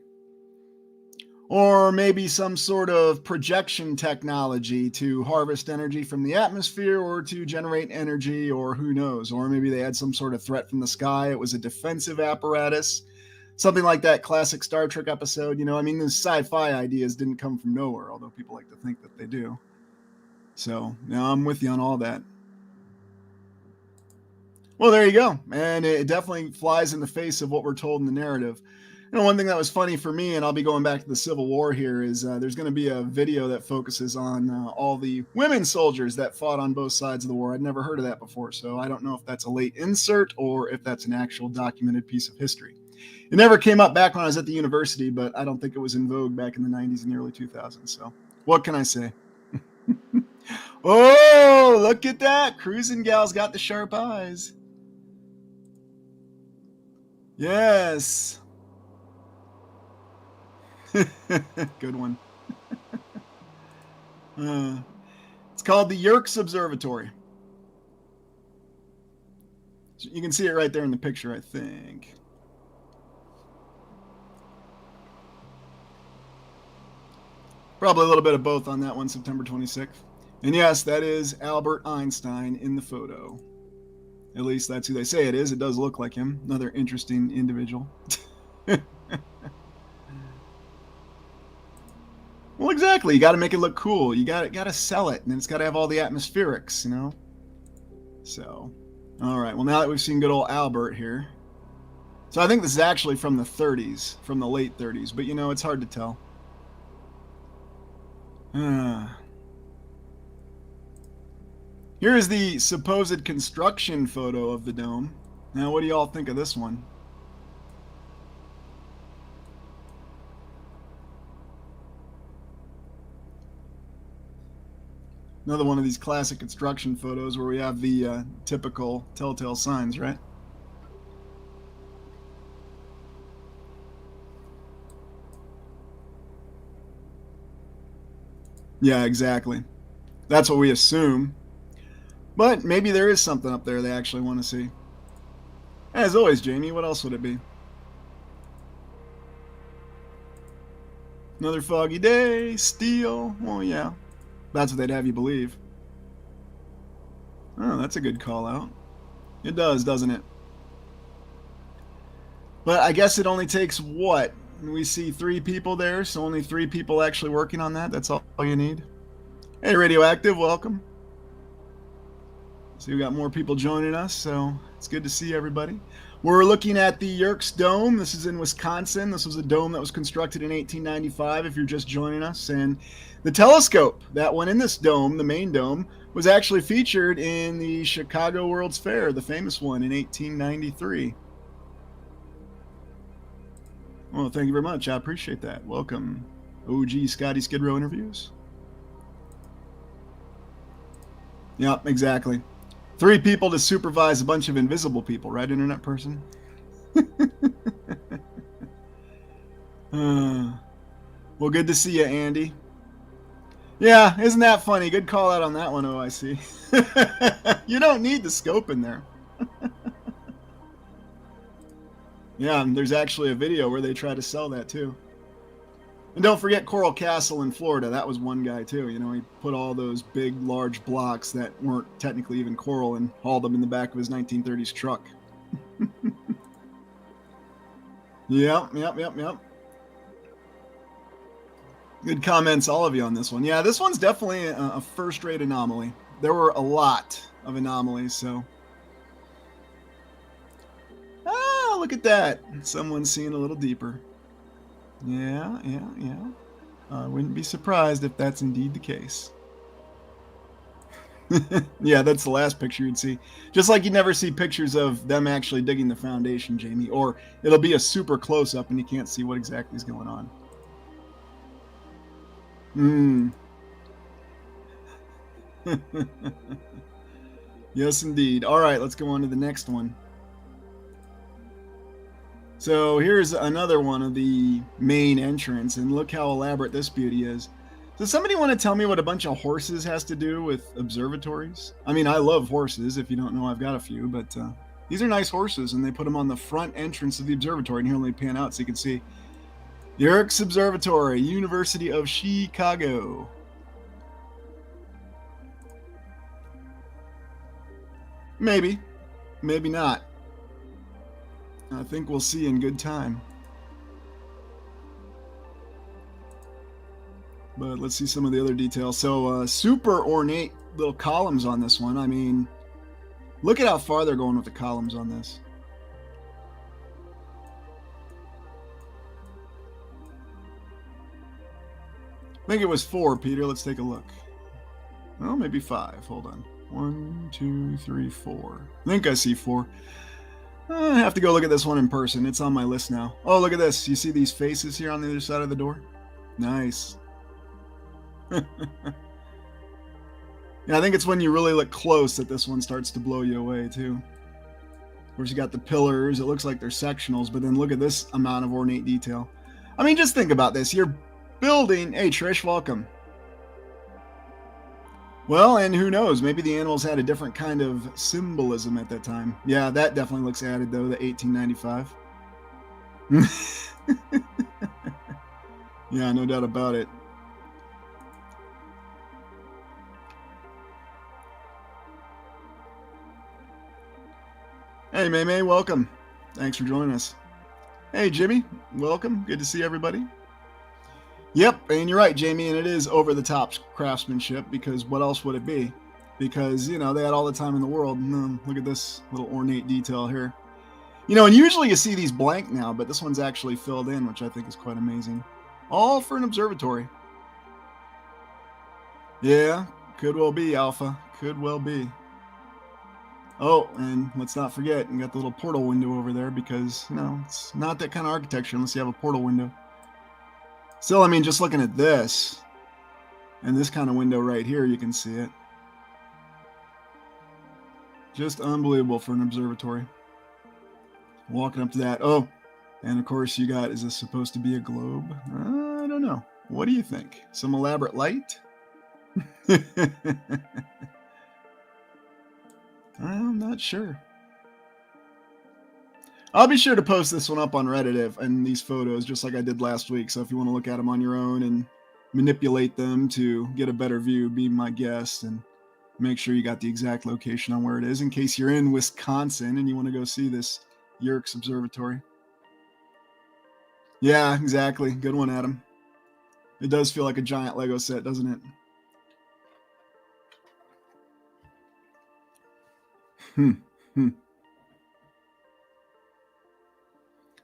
Speaker 1: Or maybe some sort of projection technology to harvest energy from the atmosphere or to generate energy, or who knows. Or maybe they had some sort of threat from the sky. It was a defensive apparatus. Something like that classic Star Trek episode. You know, I mean, these sci-fi ideas didn't come from nowhere, although people like to think that they do. So, yeah, I'm with you on all that. Well, there you go. And it definitely flies in the face of what we're told in the narrative. One thing that was funny for me, and I'll be going back to the Civil War here, is there's going to be a video that focuses on all the women soldiers that fought on both sides of the war. I'd never heard of that before, so I don't know if that's a late insert or if that's an actual documented piece of history. It never came up back when I was at the university, but I don't think it was in vogue back in the 90s and the early 2000s. So what can I say? Oh, look at that. Cruising gal's got the sharp eyes. Yes. Good one. It's called the Yerkes Observatory. You can see it right there in the picture, I think. Probably a little bit of both on that one, September 26th. And yes, that is Albert Einstein in the photo. At least that's who they say it is. It does look like him. Another interesting individual. Well, exactly. You got to make it look cool. You got to sell it, and it's got to have all the atmospherics, you know. So, all right. Well, now that we've seen good old Albert here, so I think this is actually from the 30s, from the late 30s. But you know, it's hard to tell. Here is the supposed construction photo of the dome. Now, what do y'all think of this one? Another one of these classic construction photos where we have the typical telltale signs, right? Yeah, exactly. That's what we assume. But maybe there is something up there they actually want to see. As always, Jamie, what else would it be? Another foggy day, steel. Well, yeah. That's what they'd have you believe. Oh, that's a good call out. It does, doesn't it? But I guess it only takes what? We see 3 people there, so only 3 people actually working on that. That's all you need. Hey, Radioactive, welcome. So we got more people joining us, so it's good to see everybody. We're looking at the Yerkes Dome. This is in Wisconsin. This was a dome that was constructed in 1895, if you're just joining us. And the telescope that went in this dome, the main dome, was actually featured in the Chicago World's Fair, the famous one in 1893. Well, thank you very much. I appreciate that. Welcome, OG Scotty Skid Row Interviews. Yep, exactly. 3 people to supervise a bunch of invisible people, right, internet person? Well, good to see you, Andy. Yeah, isn't that funny? Good call out on that one, OIC. You don't need the scope in there. Yeah, there's actually a video where they try to sell that, too. And don't forget Coral Castle in Florida. That was one guy, too. You know, he put all those big, large blocks that weren't technically even coral and hauled them in the back of his 1930s truck. Yep. Good comments, all of you, on this one. Yeah, this one's definitely a first-rate anomaly. There were a lot of anomalies, so... Ah, look at that. Someone's seeing a little deeper. Yeah. I wouldn't be surprised if that's indeed the case. Yeah, that's the last picture you'd see. Just like you'd never see pictures of them actually digging the foundation, Jamie. Or it'll be a super close-up and you can't see what exactly is going on. Yes, indeed. All right, let's go on to the next one. So here's another one of the main entrance, and look how elaborate this beauty is. Does somebody want to tell me what a bunch of horses has to do with observatories? I mean, I love horses. If you don't know, I've got a few, but these are nice horses, and they put them on the front entrance of the observatory. And here, let me pan out so you can see. Yerkes Observatory, University of Chicago. Maybe. Maybe not. I think we'll see in good time. But let's see some of the other details. So super ornate little columns on this one. I mean, look at how far they're going with the columns on this. think it was 4, Peter. Let's take a look. Oh, maybe 5. Hold on. 1, 2, 3, 4. I think I see 4. I have to go look at this one in person. It's on my list now. Oh, look at this. You see these faces here on the other side of the door? Nice. Yeah, I think it's when you really look close that this one starts to blow you away, too. Of course, you got the pillars. It looks like they're sectionals, but then look at this amount of ornate detail. I mean, just think about this. You're building... Hey, Trish, welcome. Well, and who knows? Maybe the animals had a different kind of symbolism at that time. Yeah, that definitely looks added, though, the 1895. Yeah, no doubt about it. Hey, May, welcome. Thanks for joining us. Hey, Jimmy, welcome. Good to see everybody. Yep, and you're right, Jamie, and it is over-the-top craftsmanship, because what else would it be? Because, you know, they had all the time in the world. Look at this little ornate detail here. You know, and usually you see these blank now, but this one's actually filled in, which I think is quite amazing. All for an observatory. Yeah, could well be, Alpha. Could well be. Oh, and let's not forget, you got the little portal window over there, because, you know, it's not that kind of architecture unless you have a portal window. Still, I mean, just looking at this, and this kind of window right here, you can see it. Just unbelievable for an observatory. Walking up to that. Oh, and of course you got, is this supposed to be a globe? I don't know. What do you think? Some elaborate light? I'm not sure. I'll be sure to post this one up on Reddit and these photos, just like I did last week. So if you want to look at them on your own and manipulate them to get a better view, be my guest and make sure you got the exact location on where it is in case you're in Wisconsin and you want to go see this Yerkes Observatory. Yeah, exactly. Good one, Adam. It does feel like a giant Lego set, doesn't it?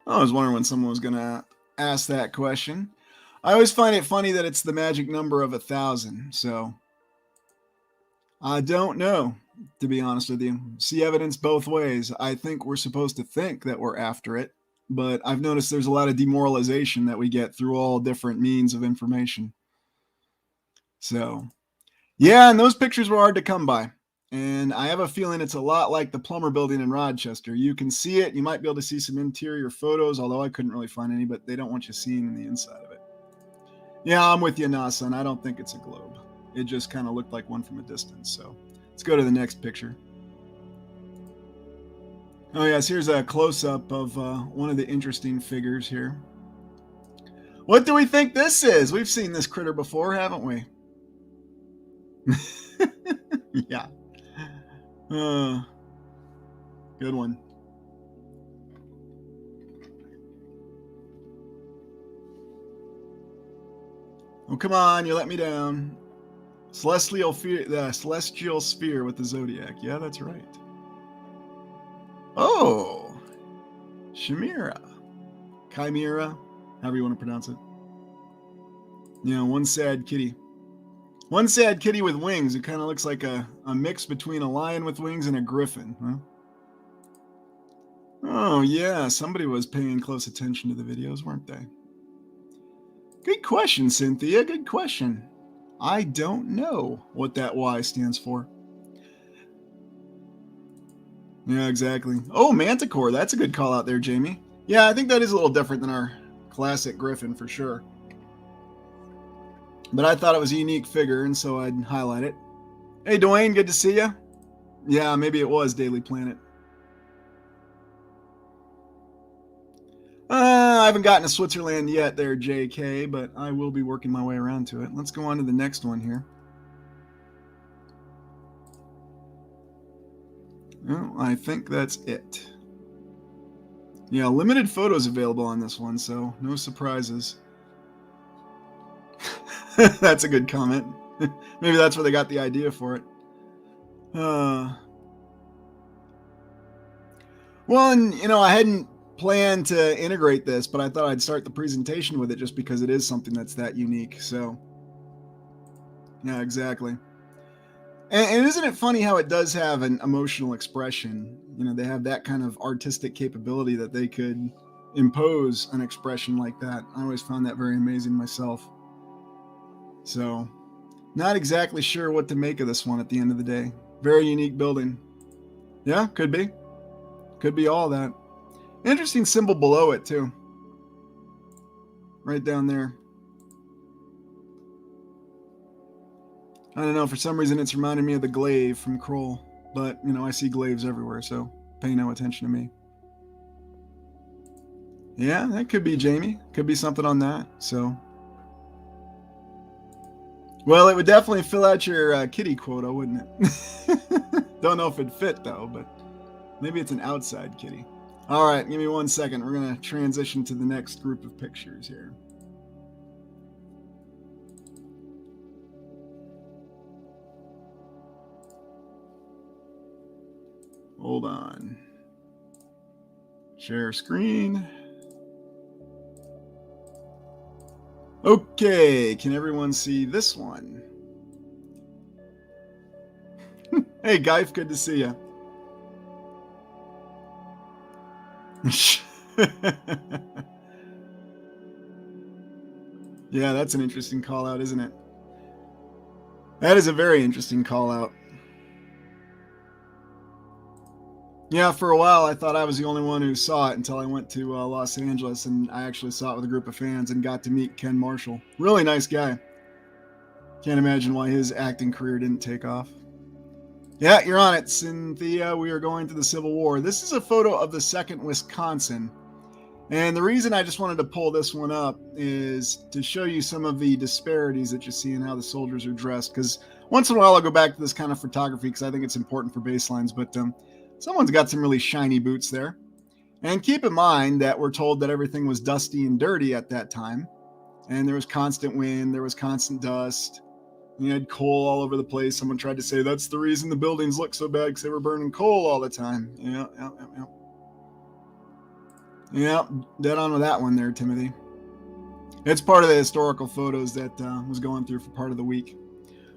Speaker 1: I was wondering when someone was going to ask that question. I always find it funny that it's the magic number of 1,000. So I don't know, to be honest with you. See evidence both ways. I think we're supposed to think that we're after it, but I've noticed there's a lot of demoralization that we get through all different means of information. So, yeah, and those pictures were hard to come by. And I have a feeling it's a lot like the Plummer Building in Rochester. You can see it. You might be able to see some interior photos, although I couldn't really find any, but they don't want you seeing the inside of it. Yeah, I'm with you, Nasan. I don't think it's a globe. It just kind of looked like one from a distance. So let's go to the next picture. Oh, yes, here's a close-up of one of the interesting figures here. What do we think this is? We've seen this critter before, haven't we? Yeah. Good one. Oh, come on, you let me down. Celestial sphere with the zodiac. Yeah, that's right. Oh, Chimera. Chimera, however you want to pronounce it. Yeah, one sad kitty. One sad kitty with wings. It kind of looks like a mix between a lion with wings and a griffin. Huh? Oh, yeah. Somebody was paying close attention to the videos, weren't they? Good question, Cynthia. Good question. I don't know what that Y stands for. Yeah, exactly. Oh, Manticore. That's a good call out there, Jamie. Yeah, I think that is a little different than our classic griffin for sure. But I thought it was a unique figure, and so I'd highlight it. Hey, Dwayne, good to see you. Yeah, maybe it was Daily Planet. I haven't gotten to Switzerland yet there, JK, but I will be working my way around to it. Let's go on to the next one here. Well, I think that's it. Yeah, limited photos available on this one, so no surprises. That's a good comment. Maybe that's where they got the idea for it. Well, and, you know, I hadn't planned to integrate this, but I thought I'd start the presentation with it just because it is something that's that unique. So Yeah, exactly. And isn't it funny how it does have an emotional expression? You know, they have that kind of artistic capability that they could impose an expression like that. I always found that very amazing myself. So, not exactly sure what to make of this one at the end of the day. Very unique building. Yeah, could be. Could be all that. Interesting symbol below it, too. Right down there. I don't know, for some reason it's reminding me of the glaive from Kroll. But, you know, I see glaives everywhere, so pay no attention to me. Yeah, that could be Jamie. Could be something on that, so. Well, it would definitely fill out your kitty quota, wouldn't it? Don't know if it'd fit, though, but maybe it's an outside kitty. All right, give me 1 second. We're going to transition to the next group of pictures here. Hold on. Share screen. Okay, can everyone see this one? Hey, Geif, good to see you. Yeah, that's an interesting call out, isn't it? That is a very interesting call out. Yeah, for a while I thought I was the only one who saw it until I went to Los Angeles and I actually saw it with a group of fans and got to meet Ken Marshall. Really nice guy. Can't imagine why his acting career didn't take off. Yeah, you're on it, Cynthia. We are going to the Civil War. This is a photo of the 2nd Wisconsin. And the reason I just wanted to pull this one up is to show you some of the disparities that you see in how the soldiers are dressed. Because once in a while I'll go back to this kind of photography because I think it's important for baselines. But someone's got some really shiny boots there. And keep in mind that we're told that everything was dusty and dirty at that time. And there was constant wind, there was constant dust. You had coal all over the place. Someone tried to say that's the reason the buildings look so bad because they were burning coal all the time. Yeah. Yeah, dead on with that one there, Timothy. It's part of the historical photos that was going through for part of the week.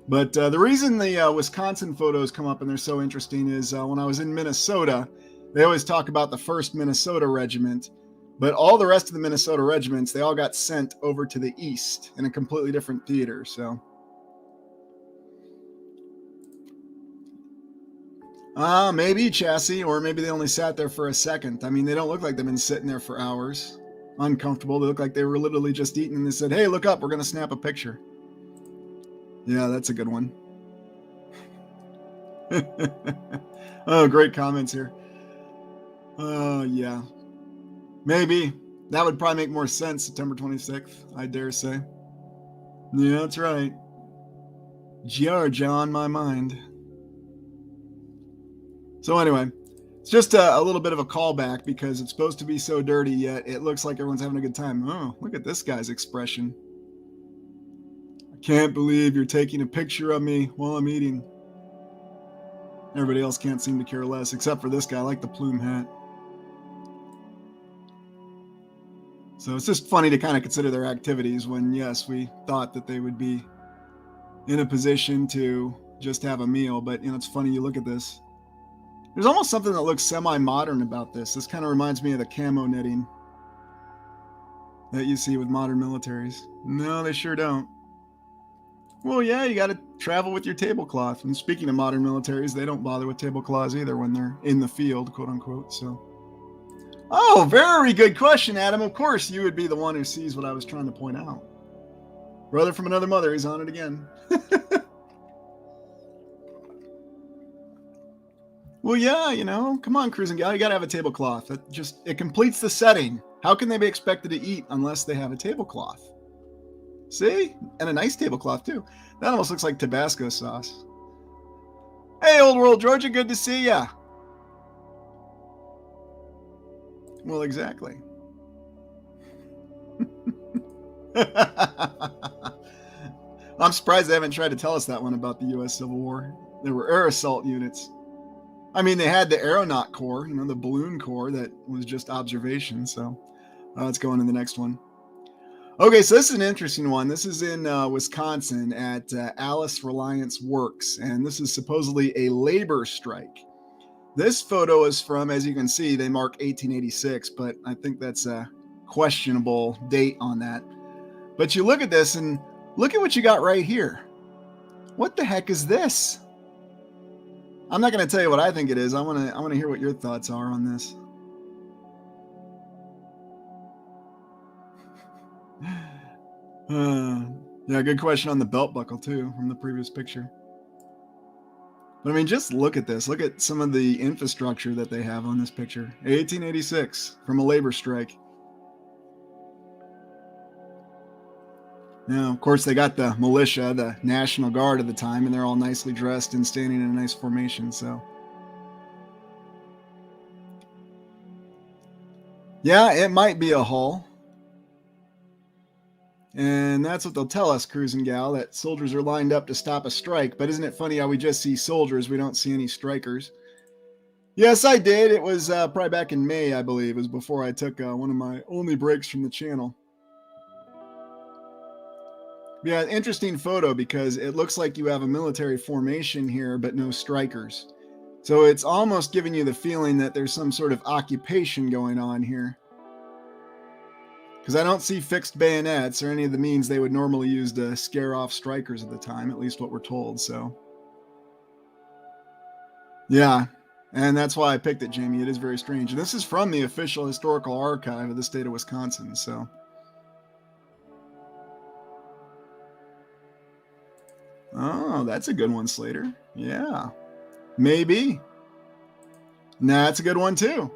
Speaker 1: But the reason the Wisconsin photos come up and they're so interesting is when I was in Minnesota, they always talk about the 1st Minnesota Regiment. But all the rest of the Minnesota regiments, they all got sent over to the east in a completely different theater. So, maybe chassis, or maybe they only sat there for a second. I mean, they don't look like they've been sitting there for hours, uncomfortable. They look like they were literally just eating and they said, hey, look up, we're going to snap a picture. Yeah, that's a good one. Oh, great comments here. Oh, yeah. Maybe. That would probably make more sense, September 26th, I dare say. Yeah, that's right. Georgia on my mind. So anyway, it's just a little bit of a callback because it's supposed to be so dirty, yet it looks like everyone's having a good time. Oh, look at this guy's expression. I can't believe you're taking a picture of me while I'm eating. Everybody else can't seem to care less, except for this guy. I like the plume hat. So it's just funny to kind of consider their activities when, yes, we thought that they would be in a position to just have a meal. But, you know, it's funny, you look at this. There's almost something that looks semi-modern about this. This kind of reminds me of the camo knitting that you see with modern militaries. No, they sure don't. Well, yeah, you got to travel with your tablecloth. And speaking of modern militaries, they don't bother with tablecloths either when they're in the field, quote unquote. So, oh, very good question, Adam. Of course, you would be the one who sees what I was trying to point out. Brother from another mother, he's on it again. Well, yeah, you know, come on, cruising gal, you got to have a tablecloth. It completes the setting. How can they be expected to eat unless they have a tablecloth? See? And a nice tablecloth, too. That almost looks like Tabasco sauce. Hey, Old World Georgia, good to see ya. Well, exactly. I'm surprised they haven't tried to tell us that one about the U.S. Civil War. There were air assault units. I mean, they had the aeronaut corps, you know, the balloon corps that was just observation. So let's go on to the next one. Okay, so this is an interesting one. This is in Wisconsin at Alice Reliance Works, and this is supposedly a labor strike. This photo is from, as you can see, they mark 1886, but I think that's a questionable date on that. But you look at this and look at what you got right here. What the heck is this? I'm not going to tell you what I think it is. I want to hear what your thoughts are on this. Yeah, good question on the belt buckle too from the previous picture. But I mean, just look at this. Look at some of the infrastructure that they have on this picture. 1886 from a labor strike. Now, of course, they got the militia, the National Guard at the time, and they're all nicely dressed and standing in a nice formation. So, yeah, it might be a hull. And that's what they'll tell us, Cruising Gal, that soldiers are lined up to stop a strike. But isn't it funny how we just see soldiers, we don't see any strikers? Yes, I did. It was probably back in May, I believe. It was before I took one of my only breaks from the channel. Yeah, interesting photo because it looks like you have a military formation here, but no strikers. So it's almost giving you the feeling that there's some sort of occupation going on here. Because I don't see fixed bayonets or any of the means they would normally use to scare off strikers at the time, at least what we're told, so. Yeah, and that's why I picked it, Jamie. It is very strange. And this is from the official historical archive of the state of Wisconsin, so. Oh, that's a good one, Slater. Yeah, maybe. Nah, that's a good one, too.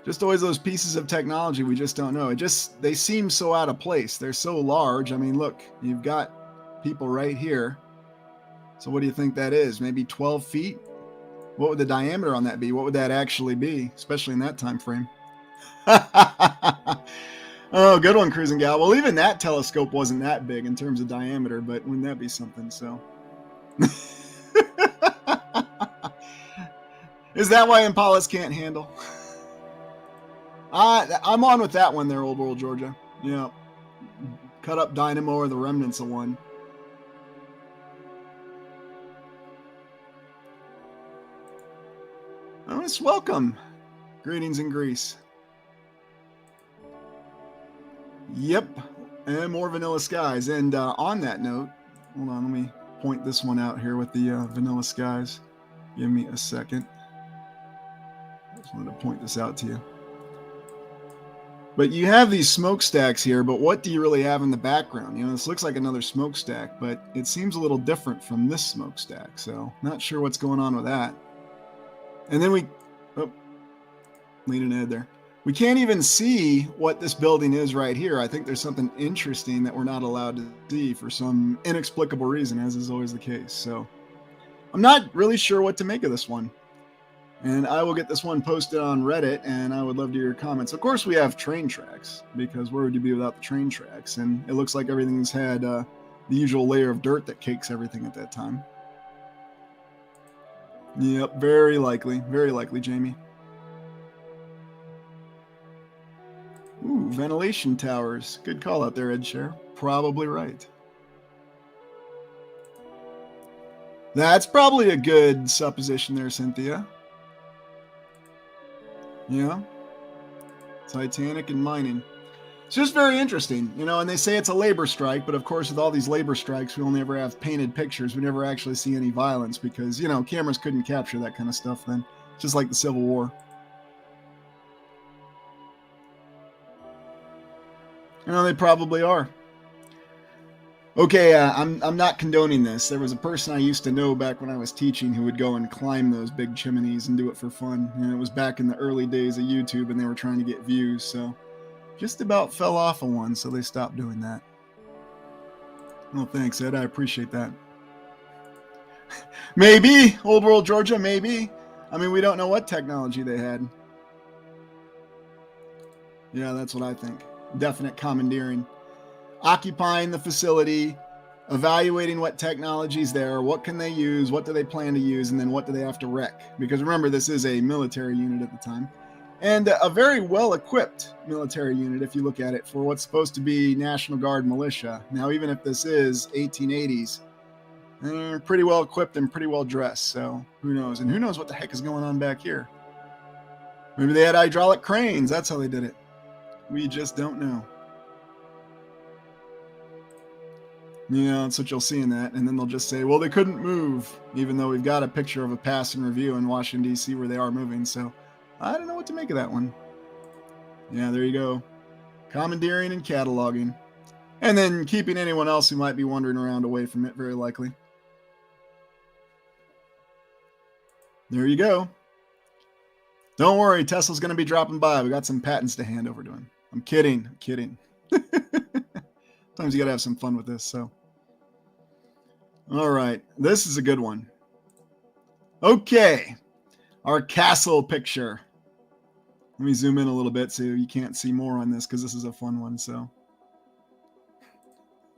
Speaker 1: Just always those pieces of technology we just don't know. They seem so out of place. They're so large. I mean, look, you've got people right here. So what do you think that is? Maybe 12 feet? What would the diameter on that be? What would that actually be, especially in that time frame? Oh, good one, Cruising Gal. Well, even that telescope wasn't that big in terms of diameter, but wouldn't that be something? So, is that why Impalas can't handle? I'm on with that one there, Old World Georgia. Yeah, cut up dynamo or the remnants of one. Oh, it's welcome. Greetings in Greece. Yep, and more vanilla skies. And on that note, hold on, let me point this one out here with the vanilla skies. Give me a second. I just wanted to point this out to you. But you have these smokestacks here, but what do you really have in the background? You know, this looks like another smokestack, but it seems a little different from this smokestack, so not sure what's going on with that. And then leading ahead there. We can't even see what this building is right here. I think there's something interesting that we're not allowed to see for some inexplicable reason, as is always the case. So I'm not really sure what to make of this one. And I will get this one posted on Reddit, and I would love to hear your comments. Of course, we have train tracks, because where would you be without the train tracks? And it looks like everything's had the usual layer of dirt that cakes everything at that time. Yep, very likely, Jamie. Ooh, ventilation towers. Good call out there, Ed Share. Probably right. That's probably a good supposition there, Cynthia. Yeah. Titanic and mining. It's just very interesting, you know, and they say it's a labor strike, but of course with all these labor strikes, we only ever have painted pictures. We never actually see any violence because, you know, cameras couldn't capture that kind of stuff then. Just like the Civil War. You know, they probably are. Okay, I'm not condoning this. There was a person I used to know back when I was teaching who would go and climb those big chimneys and do it for fun. And it was back in the early days of YouTube and they were trying to get views, so just about fell off of one, so they stopped doing that. Well, thanks, Ed. I appreciate that. Maybe, Old World Georgia, maybe. I mean, we don't know what technology they had. Yeah, that's what I think. Definite commandeering. Occupying the facility, evaluating what technology's there, what can they use, what do they plan to use, and then what do they have to wreck? Because remember, this is a military unit at the time. And a very well-equipped military unit, if you look at it, for what's supposed to be National Guard militia. Now, even if this is 1880s, they're pretty well equipped and pretty well dressed, so who knows? And who knows what the heck is going on back here? Maybe they had hydraulic cranes. That's how they did it. We just don't know. Yeah, that's what you'll see in that. And then they'll just say, well, they couldn't move, even though we've got a picture of a pass and review in Washington, D.C. where they are moving. So I don't know what to make of that one. Yeah, there you go. Commandeering and cataloging. And then keeping anyone else who might be wandering around away from it, very likely. There you go. Don't worry, Tesla's going to be dropping by. We got some patents to hand over to him. I'm kidding. I'm kidding. Sometimes you got to have some fun with this. So, all right. This is a good one. Okay. Our castle picture. Let me zoom in a little bit so you can't see more on this because this is a fun one. So,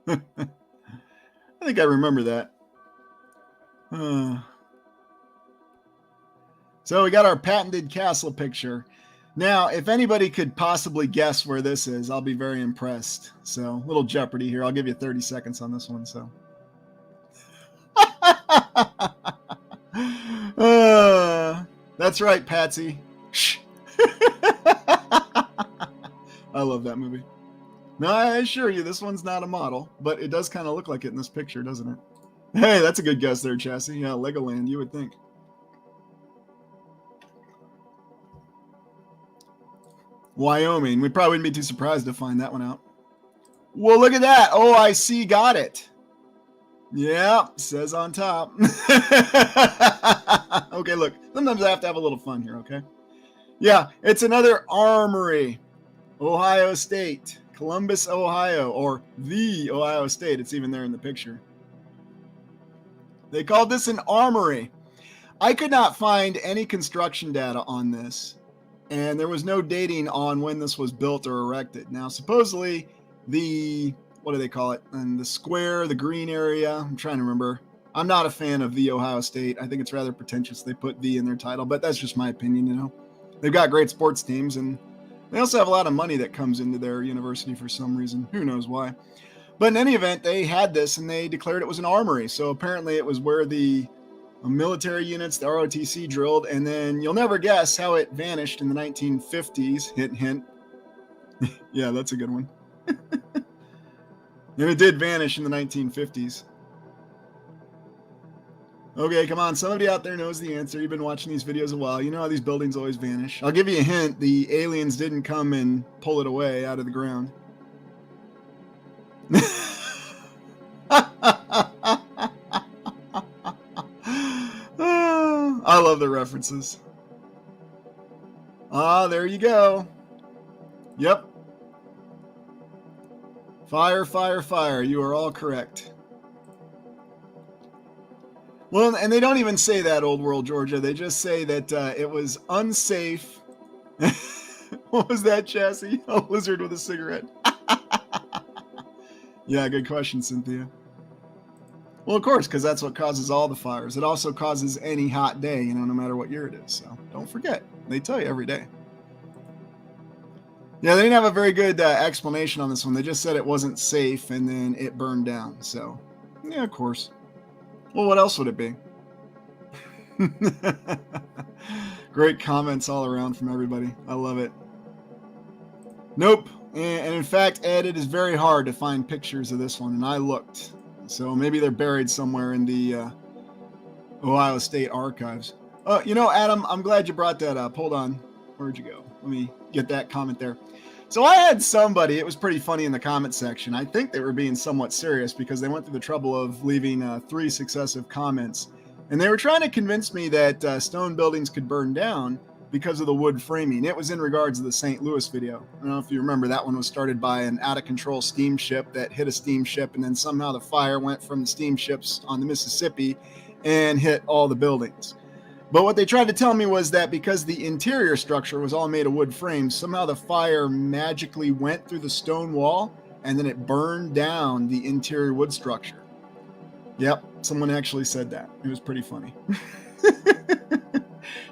Speaker 1: I think I remember that. So we got our patented castle picture. Now, if anybody could possibly guess where this is, I'll be very impressed. So, little Jeopardy here. I'll give you 30 seconds on this one. So, that's right, Patsy. Shh. I love that movie. No, I assure you, this one's not a model, but it does kind of look like it in this picture, doesn't it? Hey, that's a good guess there, Chassis. Yeah, Legoland, you would think. Wyoming. We probably wouldn't be too surprised to find that one out. Well, look at that. OIC got it. Yeah, says on top. Okay, look. Sometimes I have to have a little fun here, okay? Yeah, it's another armory. Ohio State. Columbus, Ohio. Or the Ohio State. It's even there in the picture. They called this an armory. I could not find any construction data on this. And there was no dating on when this was built or erected. Now, supposedly, what do they call it? And the square, the green area, I'm trying to remember. I'm not a fan of the Ohio State. I think it's rather pretentious they put the in their title, but that's just my opinion, you know. They've got great sports teams, and they also have a lot of money that comes into their university for some reason. Who knows why? But in any event, they had this, and they declared it was an armory. So apparently it was where the military units, the ROTC, drilled, and then you'll never guess how it vanished in the 1950s. Hint, hint. Yeah, that's a good one. And it did vanish in the 1950s. Okay, come on. Somebody out there knows the answer. You've been watching these videos a while. You know how these buildings always vanish. I'll give you a hint. The aliens didn't come and pull it away out of the ground. I love the references. Ah, there you go. Yep. Fire, fire, fire. You are all correct. Well, and they don't even say that, Old World Georgia. They just say that it was unsafe. What was that, Chassis? A lizard with a cigarette. Yeah, good question, Cynthia. Well, of course, because that's what causes all the fires. It also causes any hot day, you know, no matter what year it is. So don't forget. They tell you every day. Yeah, they didn't have a very good explanation on this one. They just said it wasn't safe, and then it burned down. So, yeah, of course. Well, what else would it be? Great comments all around from everybody. I love it. Nope. And in fact, Ed, it is very hard to find pictures of this one, and I looked. So maybe they're buried somewhere in the Ohio State archives. Oh, you know, Adam, I'm glad you brought that up. Hold on. Where'd you go? Let me get that comment there. So I had somebody, it was pretty funny in the comment section. I think they were being somewhat serious because they went through the trouble of leaving 3 successive comments. And they were trying to convince me that stone buildings could burn down because of the wood framing. It was in regards to the St. Louis video. I don't know if you remember, that one was started by an out-of-control steamship that hit a steamship, and then somehow the fire went from the steamships on the Mississippi and hit all the buildings. But what they tried to tell me was that because the interior structure was all made of wood frames, somehow the fire magically went through the stone wall, and then it burned down the interior wood structure. Yep, someone actually said that. It was pretty funny.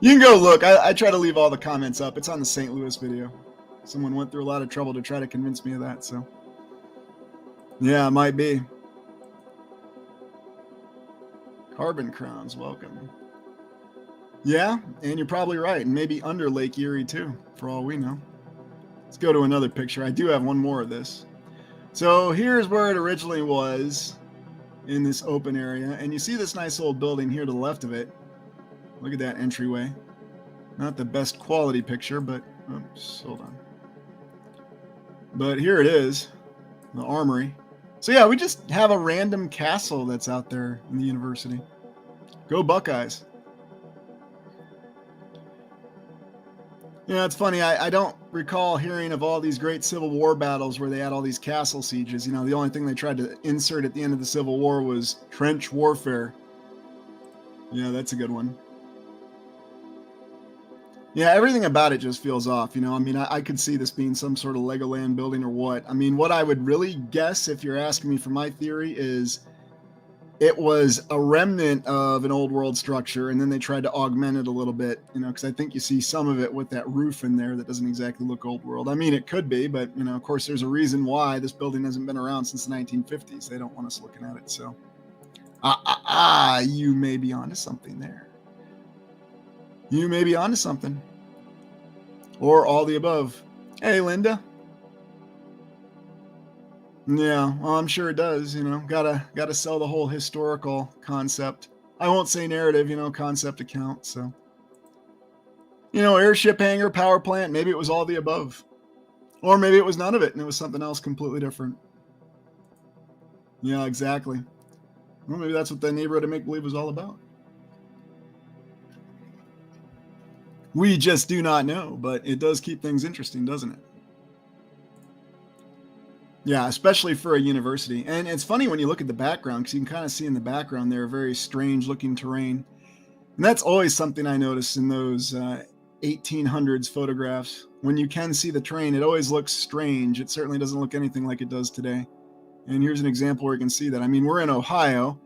Speaker 1: You can go look. I try to leave all the comments up. It's on the St. Louis video. Someone went through a lot of trouble to try to convince me of that, so. Yeah, it might be. Carbon crowns, welcome. Yeah, and you're probably right. And maybe under Lake Erie, too, for all we know. Let's go to another picture. I do have one more of this. So here's where it originally was in this open area. And you see this nice old building here to the left of it. Look at that entryway. Not the best quality picture, but oops, hold on. But here it is, the armory. So yeah, we just have a random castle that's out there in the university. Go Buckeyes. Yeah, it's funny. I don't recall hearing of all these great Civil War battles where they had all these castle sieges. You know, the only thing they tried to insert at the end of the Civil War was trench warfare. Yeah, that's a good one. Yeah, everything about it just feels off. You know, I mean, I could see this being some sort of Legoland building or what. I mean, what I would really guess, if you're asking me for my theory, is it was a remnant of an old world structure, and then they tried to augment it a little bit, you know, because I think you see some of it with that roof in there that doesn't exactly look old world. I mean, it could be, but, you know, of course, there's a reason why this building hasn't been around since the 1950s. They don't want us looking at it, so. You may be onto something there. You may be onto something. Or all the above. Hey, Linda. Yeah, well, I'm sure it does, you know. Gotta sell the whole historical concept. I won't say narrative, you know, concept account, so. You know, airship hangar, power plant, maybe it was all the above. Or maybe it was none of it and it was something else completely different. Yeah, exactly. Well, maybe that's what the neighborhood of make-believe was all about. We just do not know, but it does keep things interesting, doesn't it? Yeah, especially for a university. And it's funny when you look at the background, because you can kind of see in the background there a very strange looking terrain. And that's always something I notice in those 1800s photographs. When you can see the terrain, it always looks strange. It certainly doesn't look anything like it does today. And here's an example where you can see that. I mean, we're in Ohio,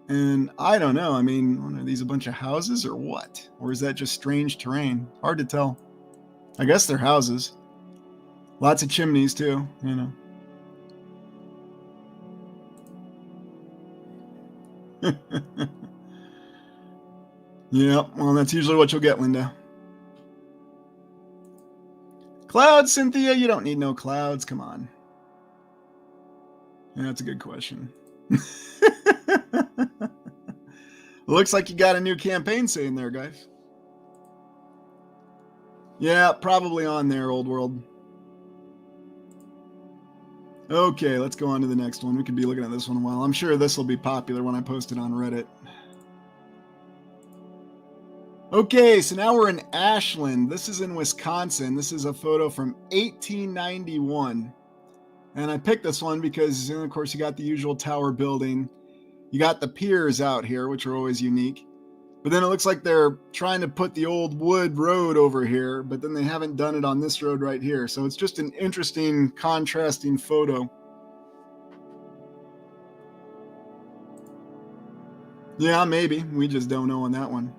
Speaker 1: and I don't know. I mean, are these a bunch of houses or what? Or is that just strange terrain? Hard to tell. I guess they're houses. Lots of chimneys, too, you know. Yeah, well, that's usually what you'll get, Linda. Clouds, Cynthia? You don't need no clouds. Come on. Yeah, that's a good question. Looks like you got a new campaign saying there, guys. Yeah, probably on there, Old World. Okay, let's go on to the next one. We could be looking at this one a while. I'm sure this will be popular when I post it on Reddit. Okay, so now we're in Ashland. This is in Wisconsin. This is a photo from 1891. And I picked this one because, of course, you got the usual tower building. You got the piers out here, which are always unique. But then it looks like they're trying to put the old wood road over here, but then they haven't done it on this road right here. So it's just an interesting, contrasting photo. Yeah, maybe. We just don't know on that one.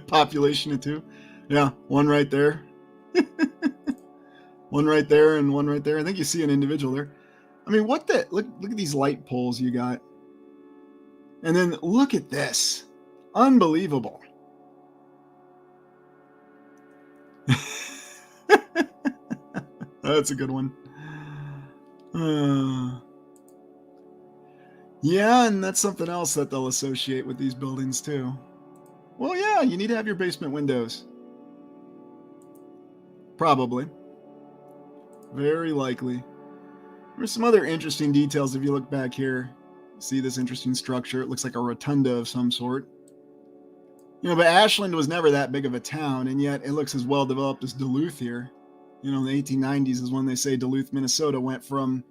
Speaker 1: Population of 2. Yeah, one right there. One right there and one right there. I think you see an individual there. I mean, what the? Look at these light poles you got. And then look at this. Unbelievable. That's a good one. Yeah, and that's something else that they'll associate with these buildings too. Well, yeah, you need to have your basement windows. Probably. Very likely. There's some other interesting details if you look back here. See this interesting structure. It looks like a rotunda of some sort. You know, but Ashland was never that big of a town, and yet it looks as well developed as Duluth here. You know, in the 1890s is when they say Duluth, Minnesota went from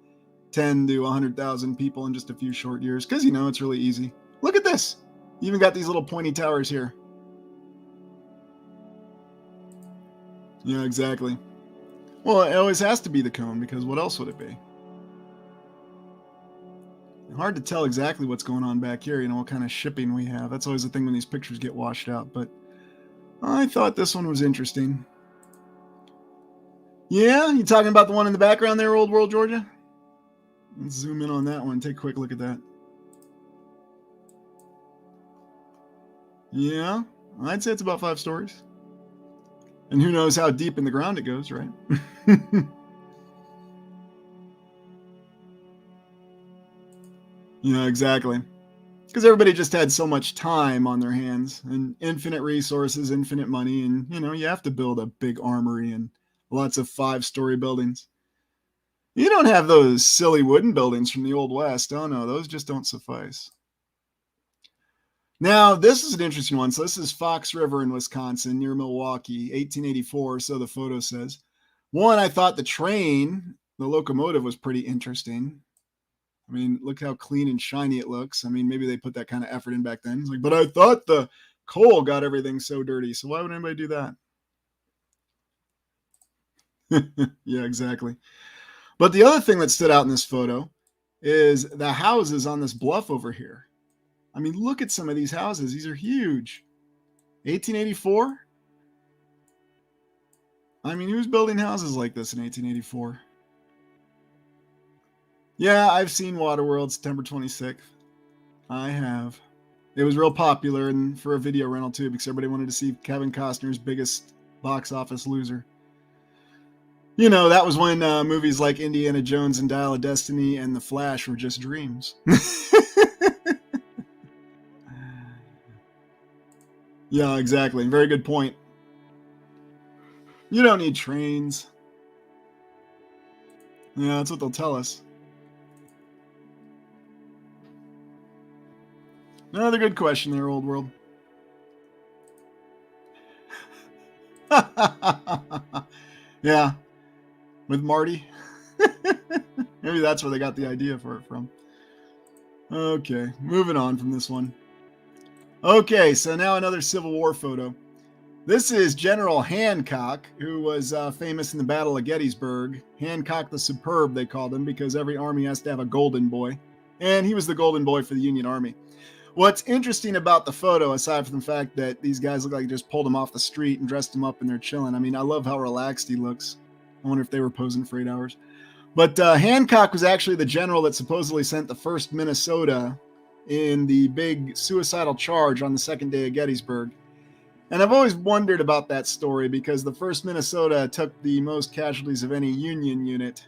Speaker 1: 10 to 100,000 people in just a few short years, because, you know, it's really easy. Look at this. You even got these little pointy towers here. Yeah, exactly. Well, it always has to be the cone, because what else would it be? Hard to tell exactly what's going on back here, you know, what kind of shipping we have. That's always the thing when these pictures get washed out, but I thought this one was interesting. Yeah, you talking about the one in the background there, Old World, Georgia? Let's zoom in on that one. Take a quick look at that. Yeah, I'd say it's about 5 stories. And who knows how deep in the ground it goes, right? Yeah, exactly. Because everybody just had so much time on their hands and infinite resources, infinite money, and you know, you have to build a big armory and lots of 5-story buildings. You don't have those silly wooden buildings from the Old West. Oh no, those just don't suffice. Now, this is an interesting one. So this is Fox River in Wisconsin near Milwaukee, 1884, so the photo says. One, I thought the train, the locomotive, was pretty interesting. I mean, look how clean and shiny it looks. I mean, maybe they put that kind of effort in back then. It's like, but I thought the coal got everything so dirty. So why would anybody do that? Yeah, exactly. But the other thing that stood out in this photo is the houses on this bluff over here. I mean, look at some of these houses. These are huge. 1884? I mean, who's building houses like this in 1884? Yeah, I've seen Waterworld September 26th. I have. It was real popular and for a video rental too, because everybody wanted to see Kevin Costner's biggest box office loser. You know, that was when movies like Indiana Jones and Dial of Destiny and The Flash were just dreams. Yeah, exactly. Very good point. You don't need trains. Yeah, that's what they'll tell us. Another good question there, Old World. Yeah, with Marty. Maybe that's where they got the idea for it from. Okay, moving on from this one. Okay, so now another Civil War photo. This is General Hancock, who was famous in the Battle of Gettysburg. Hancock the Superb, they called him, because every army has to have a golden boy. And he was the golden boy for the Union Army. What's interesting about the photo, aside from the fact that these guys look like they just pulled him off the street and dressed him up and they're chilling. I mean, I love how relaxed he looks. I wonder if they were posing for 8 hours. But Hancock was actually the general that supposedly sent the 1st Minnesota in the big suicidal charge on the 2nd day of Gettysburg. And I've always wondered about that story because the 1st Minnesota took the most casualties of any Union unit.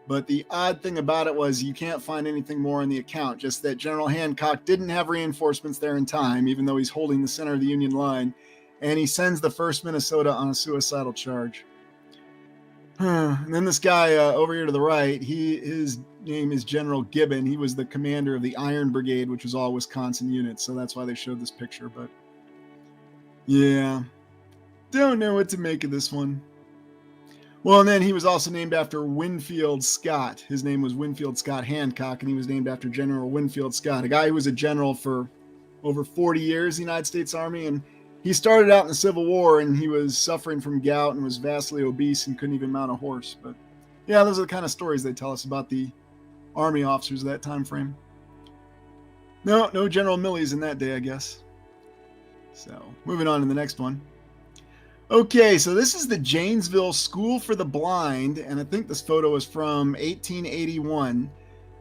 Speaker 1: But the odd thing about it was you can't find anything more in the account, just that General Hancock didn't have reinforcements there in time, even though he's holding the center of the Union line, and he sends the 1st Minnesota on a suicidal charge. And then this guy over here to the right, his name is General Gibbon. He was the commander of the Iron Brigade, which was all Wisconsin units, so that's why they showed this picture. But yeah, don't know what to make of this one. Well, and then he was also named after Winfield Scott. His name was Winfield Scott Hancock, and he was named after General Winfield Scott, a guy who was a general for over 40 years in the United States Army. And he started out in the Civil War, and he was suffering from gout and was vastly obese and couldn't even mount a horse. But yeah, those are the kind of stories they tell us about the Army officers of that time frame. No General Millies in that day, I guess. So, moving on to the next one. Okay, so this is the Janesville School for the Blind, and I think this photo is from 1881.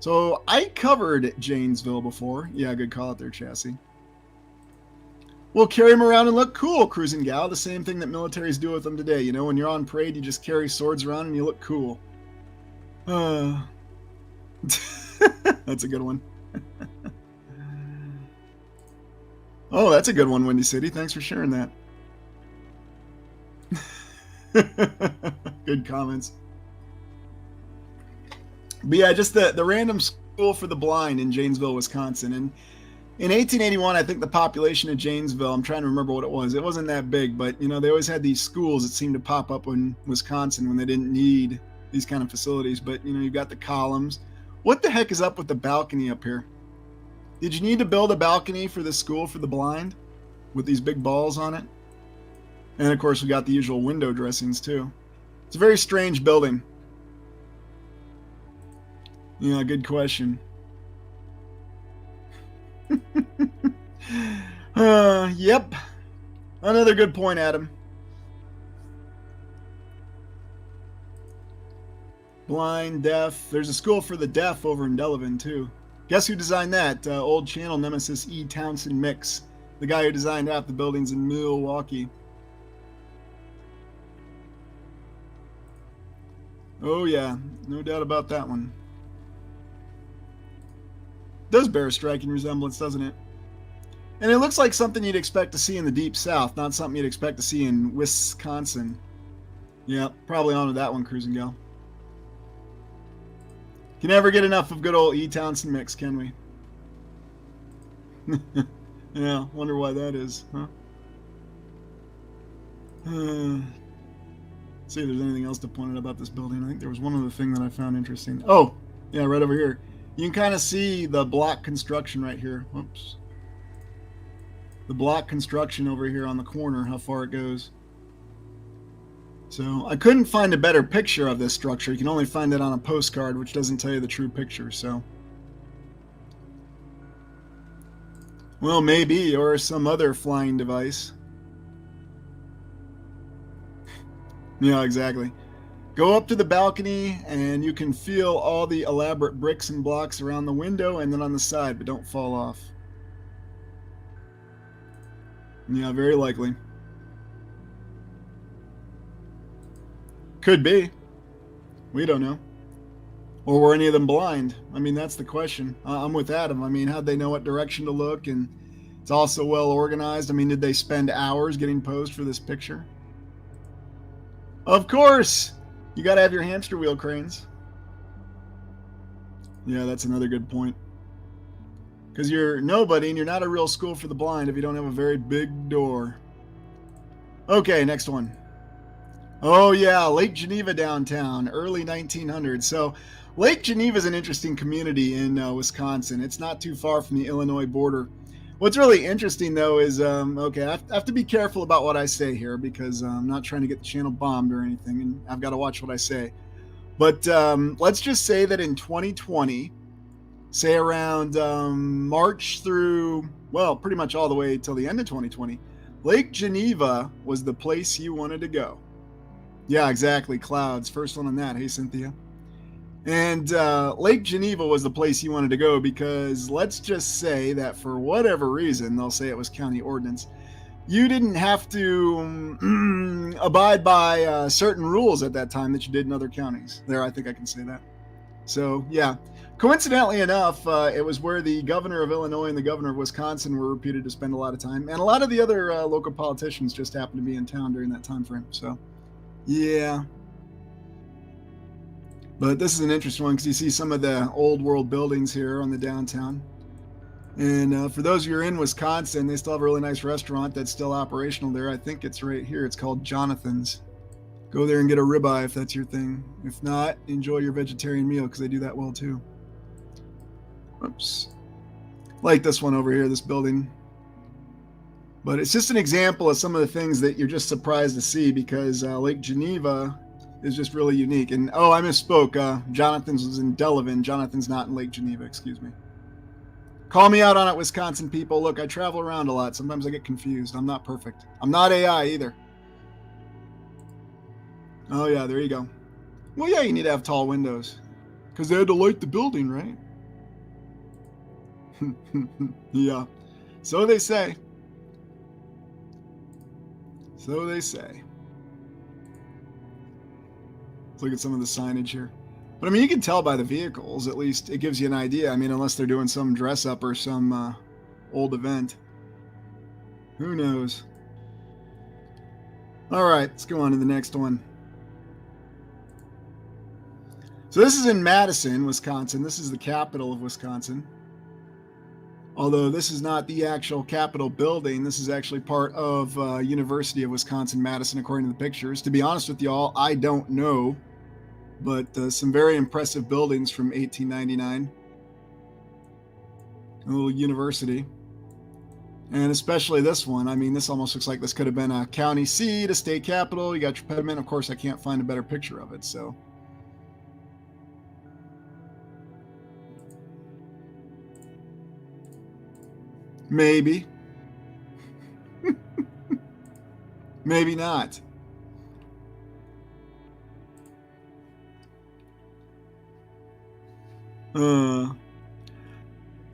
Speaker 1: So I covered Janesville before. Yeah, good call out there, Chassis. We'll carry them around and look cool, cruising gal. The same thing that militaries do with them today. You know, when you're on parade, you just carry swords around and you look cool. That's a good one. Oh, that's a good one, Windy City. Thanks for sharing that. Good comments. But yeah, just the random school for the blind in Janesville, Wisconsin. And in 1881, I think the population of Janesville, I'm trying to remember what it was. It wasn't that big, but you know, they always had these schools that seemed to pop up in Wisconsin when they didn't need these kind of facilities. But you know, you've got the columns. What the heck is up with the balcony up here? Did you need to build a balcony for this school for the blind with these big balls on it? And of course, we got the usual window dressings too. It's a very strange building. Yeah, good question. Yep. Another good point, Adam. Blind, deaf. There's a school for the deaf over in Delavan, too. Guess who designed that? Old channel nemesis E. Townsend Mix. The guy who designed half the buildings in Milwaukee. Oh, yeah. No doubt about that one. Does bear a striking resemblance, doesn't it? And it looks like something you'd expect to see in the Deep South, not something you'd expect to see in Wisconsin. Yeah, probably onto that one, Cruising Gal. Can never get enough of good old E. Townsend Mix, can we? Yeah, wonder why that is, huh? See if there's anything else to point out about this building. I think there was one other thing that I found interesting. Oh, yeah, right over here. You can kind of see the block construction right here. Whoops. The block construction over here on the corner, how far it goes. So I couldn't find a better picture of this structure. You can only find it on a postcard, which doesn't tell you the true picture, so. Well, maybe, or some other flying device. Yeah, exactly. Go up to the balcony, and you can feel all the elaborate bricks and blocks around the window and then on the side, but don't fall off. Yeah, very likely. Could be. We don't know. Or were any of them blind? I mean, that's the question. I'm with Adam. I mean, how'd they know what direction to look? And it's also well organized. I mean, did they spend hours getting posed for this picture? Of course! You gotta have your hamster wheel cranes. Yeah, that's another good point. Because you're nobody and you're not a real school for the blind if you don't have a very big door. Okay, next one. Oh, yeah, Lake Geneva downtown, early 1900s. So, Lake Geneva is an interesting community in Wisconsin. It's not too far from the Illinois border. What's really interesting, though, is okay, I have to be careful about what I say here because I'm not trying to get the channel bombed or anything, and I've got to watch what I say. But let's just say that in 2020, say around March through, well, pretty much all the way till the end of 2020, Lake Geneva was the place you wanted to go. Yeah, exactly. Clouds. First one on that. Hey, Cynthia. And Lake Geneva was the place you wanted to go because let's just say that for whatever reason, they'll say it was county ordinance, you didn't have to abide by certain rules at that time that you did in other counties. There, I think I can say that. So, yeah. Coincidentally enough, it was where the governor of Illinois and the governor of Wisconsin were reputed to spend a lot of time. And a lot of the other local politicians just happened to be in town during that time frame. So, yeah. But this is an interesting one because you see some of the old world buildings here on the downtown. And for those of you who are in Wisconsin, they still have a really nice restaurant that's still operational there. I think it's right here. It's called Jonathan's. Go there and get a ribeye if that's your thing. If not, enjoy your vegetarian meal because they do that well too. Oops. Like this one over here, this building. But it's just an example of some of the things that you're just surprised to see because Lake Geneva is just really unique. And, oh, I misspoke. Jonathan's was in Delavan. Jonathan's not in Lake Geneva, excuse me. Call me out on it, Wisconsin people. Look, I travel around a lot. Sometimes I get confused. I'm not perfect. I'm not AI either. Oh, yeah, there you go. Well, yeah, you need to have tall windows because they had to light the building, right? Yeah. So they say. So they say. Let's look at some of the signage here. But I mean, you can tell by the vehicles, at least it gives you an idea. I mean, unless they're doing some dress up or some old event. Who knows? All right, let's go on to the next one. So this is in Madison, Wisconsin. This is the capital of Wisconsin. Although this is not the actual Capitol building, this is actually part of University of Wisconsin-Madison, according to the pictures. To be honest with y'all, I don't know, but some very impressive buildings from 1899. A little university. And especially this one. I mean, this almost looks like this could have been a county seat, a state capitol. You got your pediment. Of course, I can't find a better picture of it, so... Maybe. Maybe not.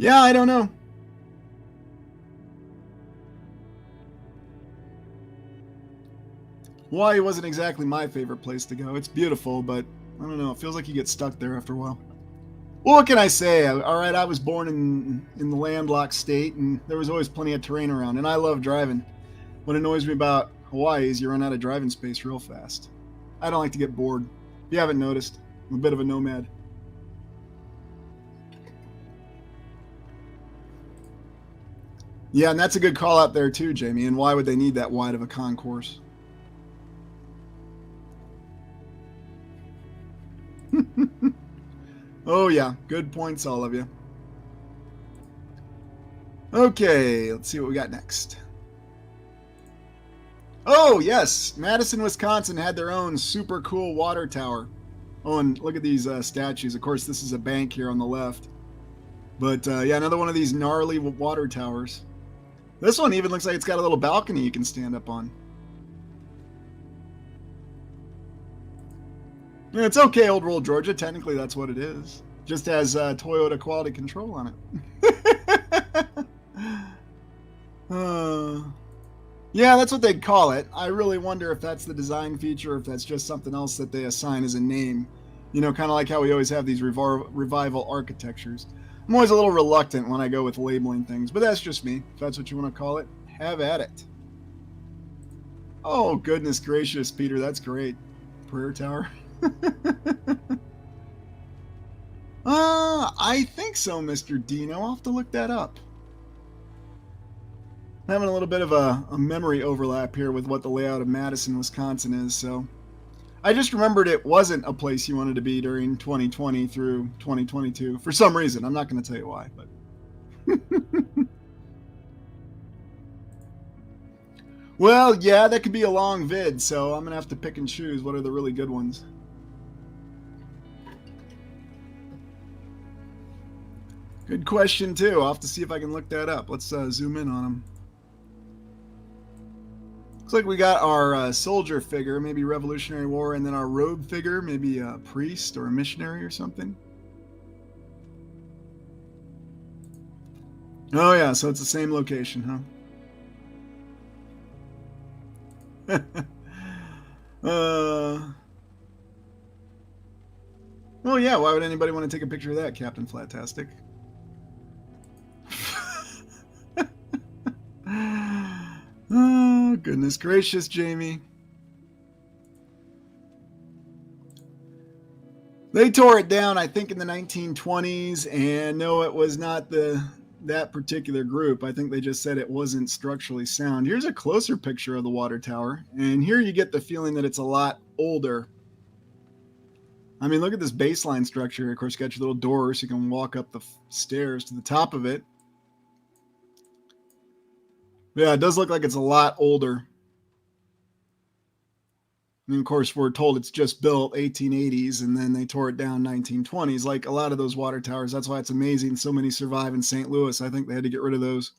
Speaker 1: Yeah, I don't know. Hawaii wasn't exactly my favorite place to go. It's beautiful, but I don't know. It feels like you get stuck there after a while. Well, what can I say? All right, I was born in the landlocked state, and there was always plenty of terrain around, and I love driving. What annoys me about Hawaii is you run out of driving space real fast. I don't like to get bored. If you haven't noticed, I'm a bit of a nomad. Yeah, and that's a good call out there too, Jamie. And why would they need that wide of a concourse? Oh yeah, good points, all of you. Okay, let's see what we got next. Oh yes, Madison, Wisconsin had their own super cool water tower. Oh, and look at these statues. Of course, this is a bank here on the left. But yeah, another one of these gnarly water towers. This one even looks like it's got a little balcony you can stand up on. Yeah, it's okay, Old World Georgia. Technically, that's what it is. Just has Toyota quality control on it. Yeah, that's what they'd call it. I really wonder if that's the design feature or if that's just something else that they assign as a name. You know, kind of like how we always have these revival architectures. I'm always a little reluctant when I go with labeling things, but that's just me. If that's what you want to call it, have at it. Oh, goodness gracious, Peter, that's great. Prayer Tower. I think so, Mr. Dino. I'll have to look that up. I'm having a little bit of a memory overlap here with what the layout of Madison, Wisconsin is, so I just remembered it wasn't a place you wanted to be during 2020 through 2022 for some reason. I'm not going to tell you why, but well, yeah, that could be a long vid, so I'm going to have to pick and choose what are the really good ones. Good question, too. I'll have to see if I can look that up. Let's zoom in on them. Looks like we got our soldier figure, maybe Revolutionary War, and then our robe figure, maybe a priest or a missionary or something. Oh, yeah, so it's the same location, huh? Well, yeah, why would anybody want to take a picture of that, Captain Flatastic? Oh, goodness gracious, Jamie. They tore it down, I think, in the 1920s, and no, it was not that particular group. I think they just said it wasn't structurally sound. Here's a closer picture of the water tower, and here you get the feeling that it's a lot older. I mean, look at this baseline structure. Of course, you got your little doors so you can walk up the stairs to the top of it. Yeah, it does look like it's a lot older. And of course, we're told it's just built 1880s, and then they tore it down 1920s. Like a lot of those water towers. That's why it's amazing so many survive in St. Louis. I think they had to get rid of those.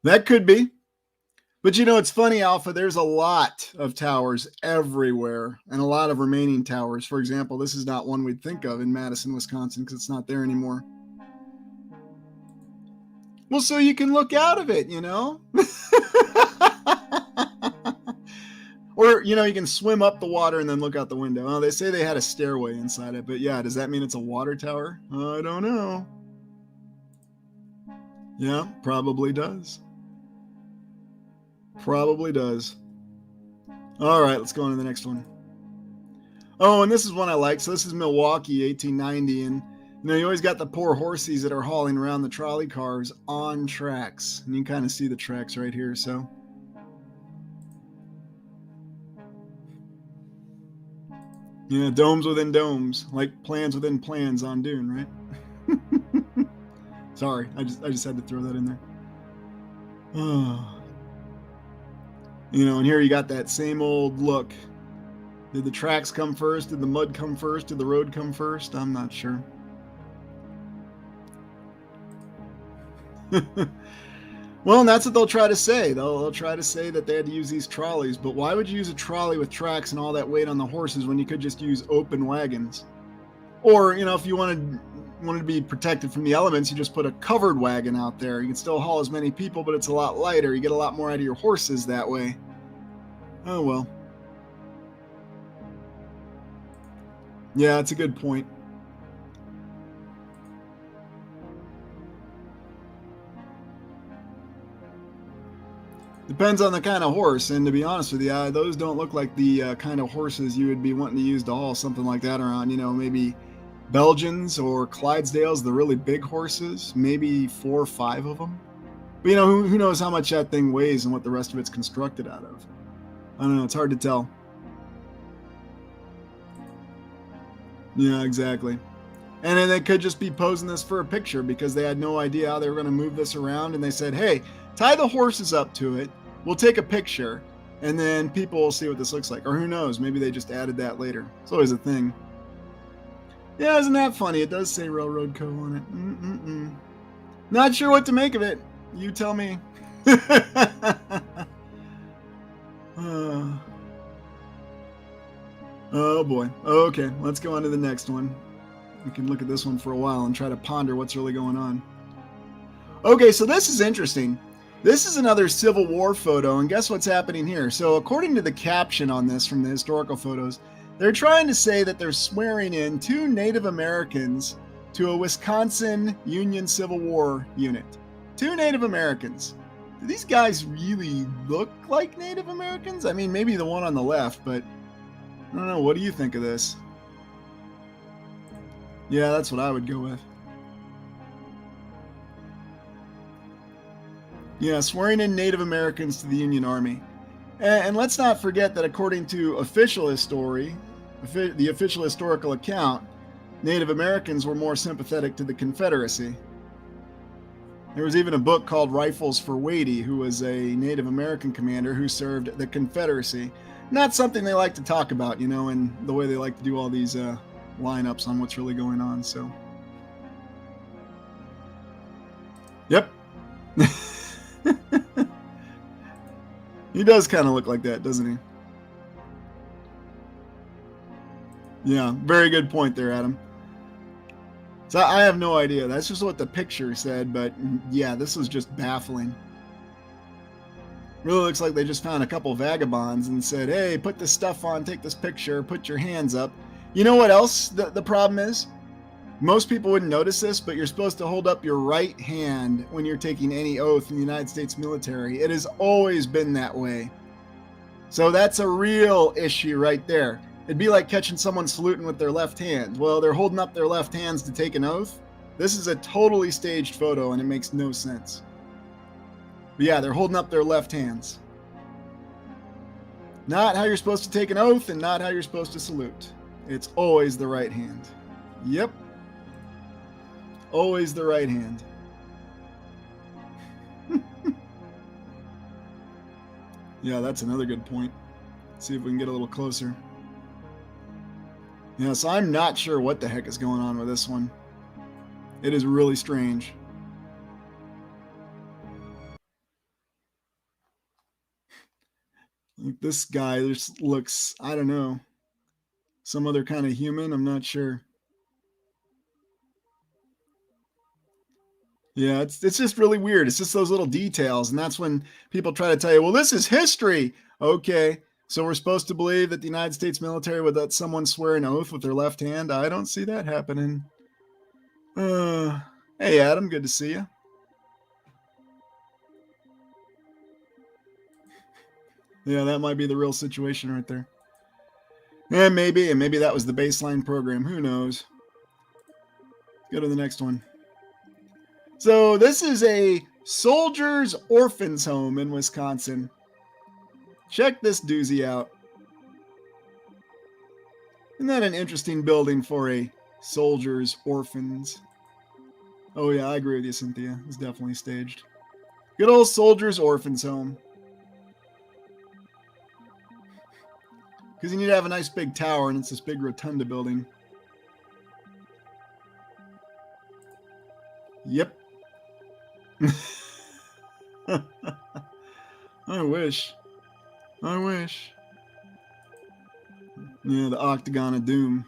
Speaker 1: That could be. But you know, it's funny, Alpha. There's a lot of towers everywhere and a lot of remaining towers. For example, this is not one we'd think of in Madison, Wisconsin, because it's not there anymore. Well, so you can look out of it, you know? Or, you know, you can swim up the water and then look out the window. Oh, they say they had a stairway inside it, but yeah, does that mean it's a water tower? I don't know. Yeah, probably does. Probably does. All right, let's go on to the next one. Oh, and this is one I like. So this is Milwaukee, 1890, and you know, you always got the poor horsies that are hauling around the trolley cars on tracks. And you can kind of see the tracks right here, so. Yeah, domes within domes, like plans within plans on Dune, right? Sorry, I just had to throw that in there. Oh. You know, and here you got that same old look. Did the tracks come first? Did the mud come first? Did the road come first? I'm not sure. Well, and that's what they'll try to say. They'll try to say that they had to use these trolleys, but why would you use a trolley with tracks and all that weight on the horses when you could just use open wagons? Or, if you wanted to be protected from the elements, you just put a covered wagon out there. You can still haul as many people, but it's a lot lighter. You get a lot more out of your horses that way. Oh, well. Yeah, that's a good point. Depends on the kind of horse, and to be honest with you, those don't look like the kind of horses you would be wanting to use to haul something like that around. Maybe Belgians or Clydesdales, the really big horses, maybe 4 or 5 of them. But who knows how much that thing weighs and what the rest of it's constructed out of. I don't know, it's hard to tell. Yeah, exactly. And then they could just be posing this for a picture because they had no idea how they were going to move this around, and they said, hey, tie the horses up to it, we'll take a picture, and then people will see what this looks like. Or who knows, maybe they just added that later. It's always a thing. Yeah, isn't that funny? It does say Railroad Co. on it. Not sure what to make of it. You tell me. Oh boy. Okay, let's go on to the next one. We can look at this one for a while and try to ponder what's really going on. Okay, so this is interesting. This is another Civil War photo, and guess what's happening here? So according to the caption on this from the historical photos, they're trying to say that they're swearing in 2 Native Americans to a Wisconsin Union Civil War unit. 2 Native Americans. Do these guys really look like Native Americans? I mean, maybe the one on the left, but I don't know. What do you think of this? Yeah, that's what I would go with. Yeah, swearing in Native Americans to the Union Army. And let's not forget that according to the official historical account, Native Americans were more sympathetic to the Confederacy. There was even a book called Rifles for Wadey, who was a Native American commander who served the Confederacy. Not something they like to talk about, and the way they like to do all these lineups on what's really going on, so. Yep. He does kind of look like that, doesn't he? Yeah, very good point there, Adam. So I have no idea. That's just what the picture said, but yeah, this was just baffling. Really looks like they just found a couple vagabonds and said, hey, put this stuff on, take this picture, put your hands up. You know what else the problem is? Most people wouldn't notice this, but you're supposed to hold up your right hand when you're taking any oath in the United States military. It has always been that way. So that's a real issue right there. It'd be like catching someone saluting with their left hand. Well, they're holding up their left hands to take an oath. This is a totally staged photo, and it makes no sense. But yeah, they're holding up their left hands. Not how you're supposed to take an oath, and not how you're supposed to salute. It's always the right hand. Yep. Always the right hand. Yeah, that's another good point. Let's see if we can get a little closer. Yeah, so I'm not sure what the heck is going on with this one. It is really strange. This guy just looks, I don't know, some other kind of human. I'm not sure. Yeah, it's just really weird. It's just those little details, and that's when people try to tell you, well, this is history. Okay, so we're supposed to believe that the United States military would let someone swear an oath with their left hand? I don't see that happening. Hey, Adam, good to see you. Yeah, that might be the real situation right there. Yeah, maybe, and maybe that was the baseline program. Who knows? Go to the next one. So this is a soldiers' orphans home in Wisconsin. Check this doozy out. Isn't that an interesting building for a soldiers' orphans? Oh yeah, I agree with you, Cynthia. It's definitely staged. Good old soldiers' orphans home. Because you need to have a nice big tower, and it's this big rotunda building. Yep. I wish. I wish. Yeah, the Octagon of Doom.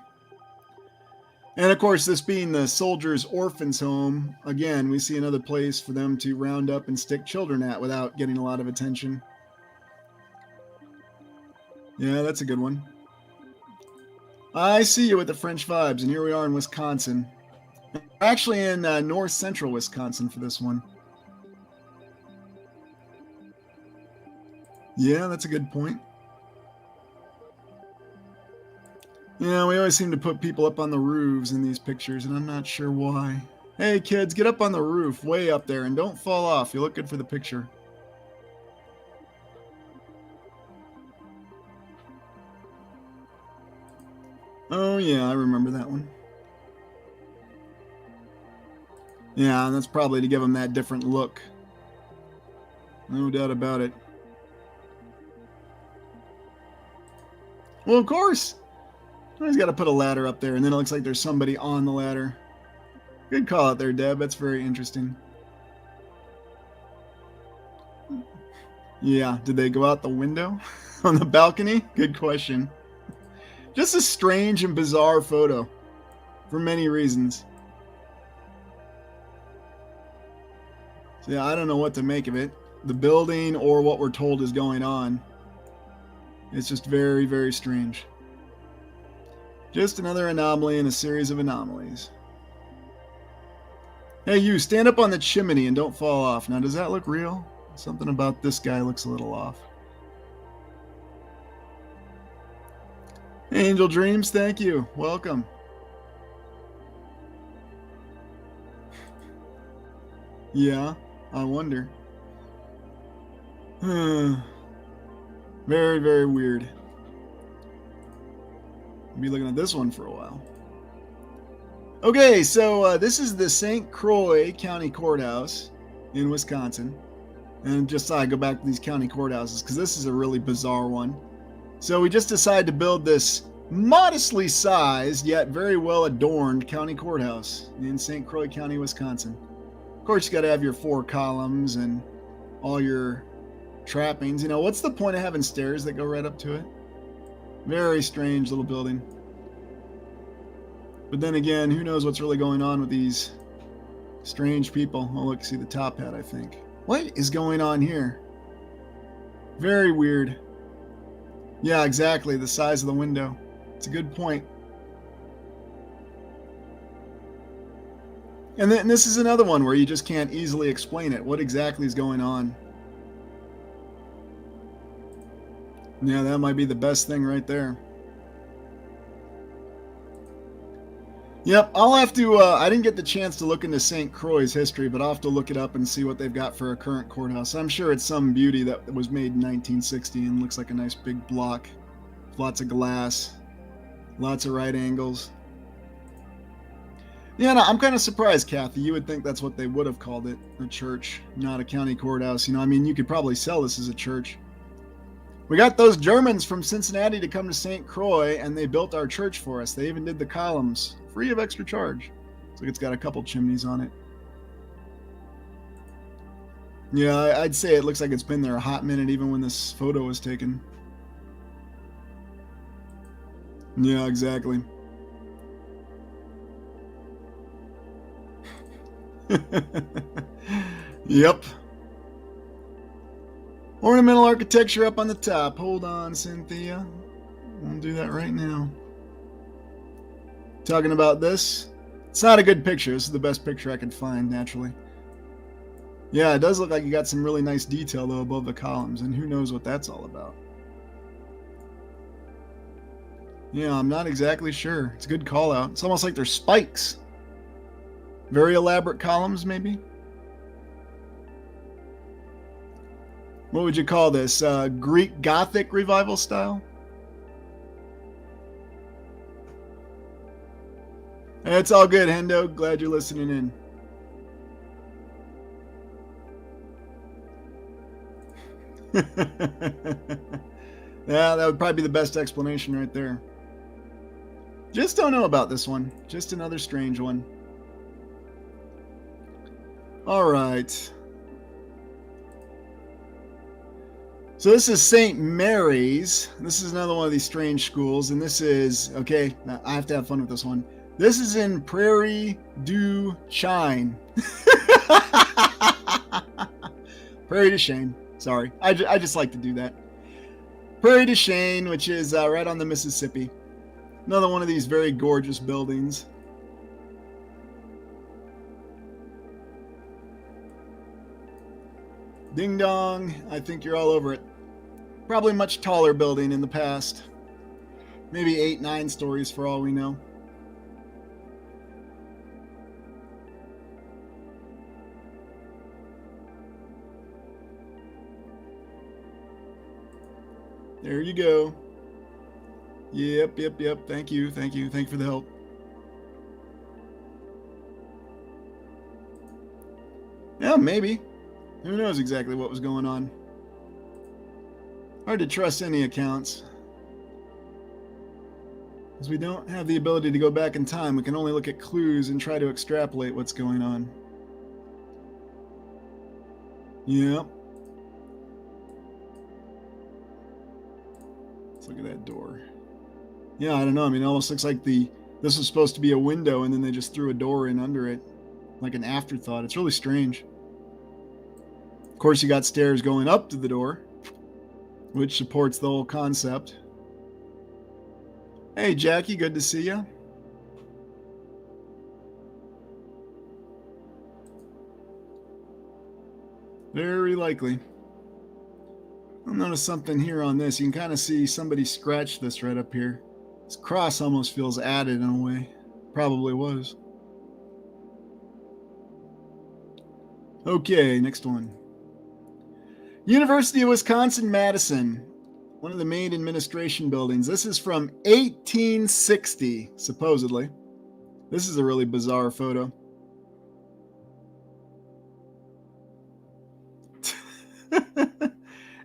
Speaker 1: And of course, this being the Soldiers' Orphans Home, again, we see another place for them to round up and stick children at without getting a lot of attention. Yeah, that's a good one. I see you with the French vibes, and here we are in Wisconsin. We're actually in north central Wisconsin for this one. Yeah, that's a good point. Yeah, we always seem to put people up on the roofs in these pictures, and I'm not sure why. Hey, kids, get up on the roof, way up there, and don't fall off. You look good for the picture. Oh, yeah, I remember that one. Yeah, and that's probably to give them that different look. No doubt about it. Well, of course. He's got to put a ladder up there, and then it looks like there's somebody on the ladder. Good call out there, Deb. That's very interesting. Yeah, did they go out the window on the balcony? Good question. Just a strange and bizarre photo for many reasons. So yeah, I don't know what to make of it. The building or what we're told is going on. It's just very, very strange. Just another anomaly in a series of anomalies. Hey, you, stand up on the chimney and don't fall off. Now, does that look real? Something about this guy looks a little off. Angel Dreams, thank you. Welcome. Yeah, I wonder. Very, very weird. I'll be looking at this one for a while. Okay, so this is the St. Croix County Courthouse in Wisconsin. And just thought I'd go back to these county courthouses because this is a really bizarre one. So we just decided to build this modestly sized yet very well adorned county courthouse in St. Croix County, Wisconsin. Of course, you got to have your 4 columns and all your trappings. You know, what's the point of having stairs that go right up to it? Very strange little building. But then again, who knows what's really going on with these strange people. Oh, look, see the top hat, I think. What is going on here? Very weird. Yeah, exactly. The size of the window. It's a good point. And then this is another one where you just can't easily explain it. What exactly is going on? Yeah, that might be the best thing right there. Yep, I'll have to, I didn't get the chance to look into St. Croix's history, but I'll have to look it up and see what they've got for a current courthouse. I'm sure it's some beauty that was made in 1960 and looks like a nice big block. Lots of glass, lots of right angles. Yeah, no, I'm kind of surprised, Kathy. You would think that's what they would have called it, a church, not a county courthouse. You know, I mean, you could probably sell this as a church. We got those Germans from Cincinnati to come to St. Croix, and they built our church for us. They even did the columns, free of extra charge. Looks like it's got a couple chimneys on it. Yeah, I'd say it looks like it's been there a hot minute, even when this photo was taken. Yeah, exactly. Yep. Ornamental architecture up on the top. Hold on, Cynthia. I'll do that right now. Talking about this. It's not a good picture. This is the best picture I could find, naturally. Yeah, it does look like you got some really nice detail, though, above the columns, and who knows what that's all about. Yeah, I'm not exactly sure. It's a good call out. It's almost like they're spikes. Very elaborate columns, maybe? What would you call this? Greek Gothic revival style? It's all good, Hendo. Glad you're listening in. Yeah, that would probably be the best explanation right there. Just don't know about this one. Just another strange one. All right. So this is St. Mary's. This is another one of these strange schools, and this is, okay, I have to have fun with this one. This is in Prairie du Chien. Prairie du Chien. Sorry, I just like to do that. Prairie du Chien, which is right on the Mississippi. Another one of these very gorgeous buildings. Ding dong, I think you're all over it. Probably much taller building in the past. Maybe 8, 9 stories for all we know. There you go. Yep. Thank you for the help. Yeah, maybe. Who knows exactly what was going on. Hard to trust any accounts. Because we don't have the ability to go back in time. We can only look at clues and try to extrapolate what's going on. Yep. Let's look at that door. Yeah, I don't know. I mean, it almost looks like this was supposed to be a window and then they just threw a door in under it. Like an afterthought. It's really strange. Of course, you got stairs going up to the door, which supports the whole concept. Hey, Jackie, good to see you. Very likely. I'll notice something here on this. You can kind of see somebody scratched this right up here. This cross almost feels added in a way. Probably was. Okay, next one. University of Wisconsin-Madison. One of the main administration buildings. This is from 1860, supposedly. This is a really bizarre photo.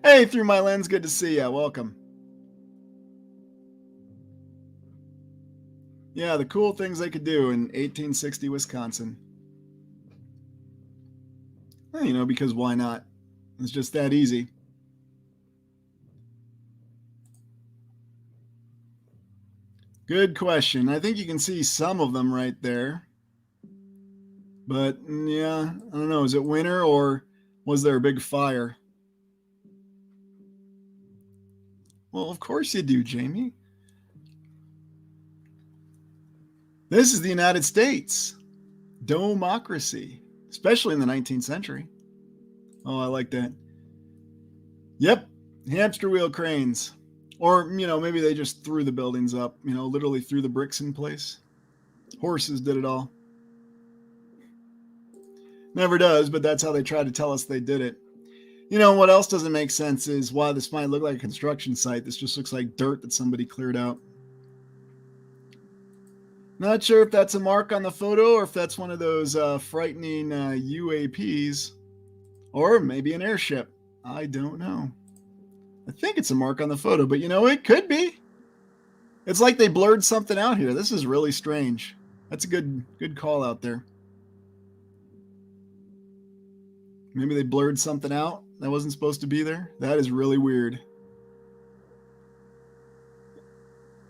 Speaker 1: Hey, through my lens, good to see ya. Welcome. Yeah, the cool things they could do in 1860 Wisconsin. Well, you know, because why not? It's just that easy. Good question. I think you can see some of them right there. But, yeah, I don't know. Is it winter or was there a big fire? Well, of course you do, Jamie. This is the United States. Democracy, especially in the 19th century. Oh, I like that. Yep, hamster wheel cranes. Or, you know, maybe they just threw the buildings up, you know, literally threw the bricks in place. Horses did it all. Never does, but that's how they try to tell us they did it. You know, what else doesn't make sense is why this might look like a construction site. This just looks like dirt that somebody cleared out. Not sure if that's a mark on the photo or if that's one of those frightening UAPs. Or maybe an airship. I don't know. I think it's a mark on the photo, but you know, it could be. It's like they blurred something out here. This is really strange. That's a good call out there. Maybe they blurred something out that wasn't supposed to be there. That is really weird.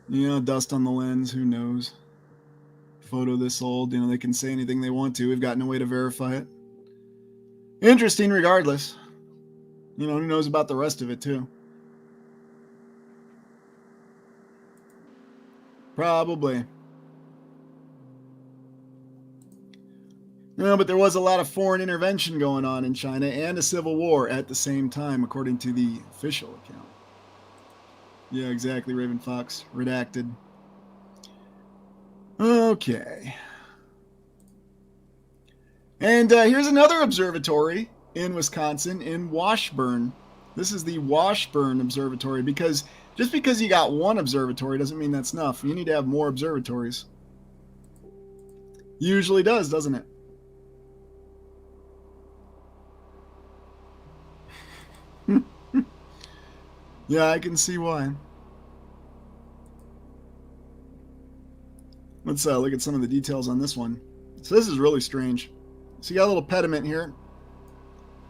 Speaker 1: You know, dust on the lens, who knows? Photo this old, you know, they can say anything they want to. We've got no way to verify it. Interesting regardless. You know, who knows about the rest of it too? Probably. No, but there was a lot of foreign intervention going on in China and a civil war at the same time, according to the official account. Yeah, exactly, Raven Fox. Redacted. Okay. And here's another observatory in Wisconsin, in Washburn. This is the Washburn Observatory, because just because you got one observatory doesn't mean that's enough. You need to have more observatories. Usually does, doesn't it? Yeah, I can see why. Let's look at some of the details on this one. So this is really strange. So you got a little pediment here.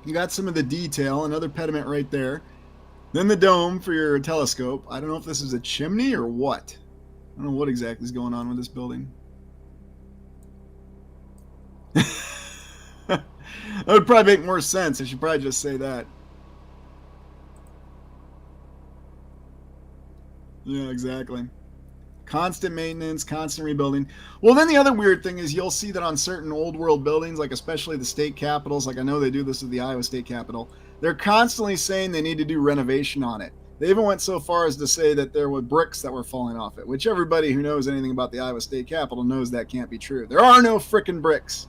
Speaker 1: You got some of the detail, another pediment right there. Then the dome for your telescope. I don't know if this is a chimney or what. I don't know what exactly is going on with this building. That would probably make more sense. I should probably just say that. Yeah, exactly. Constant maintenance, constant rebuilding. Well, then the other weird thing is you'll see that on certain old world buildings, like especially the state capitals, like I know they do this with the Iowa State Capitol, they're constantly saying they need to do renovation on it. They even went so far as to say that there were bricks that were falling off it, which everybody who knows anything about the Iowa State Capitol knows that can't be true. There are no frickin' bricks.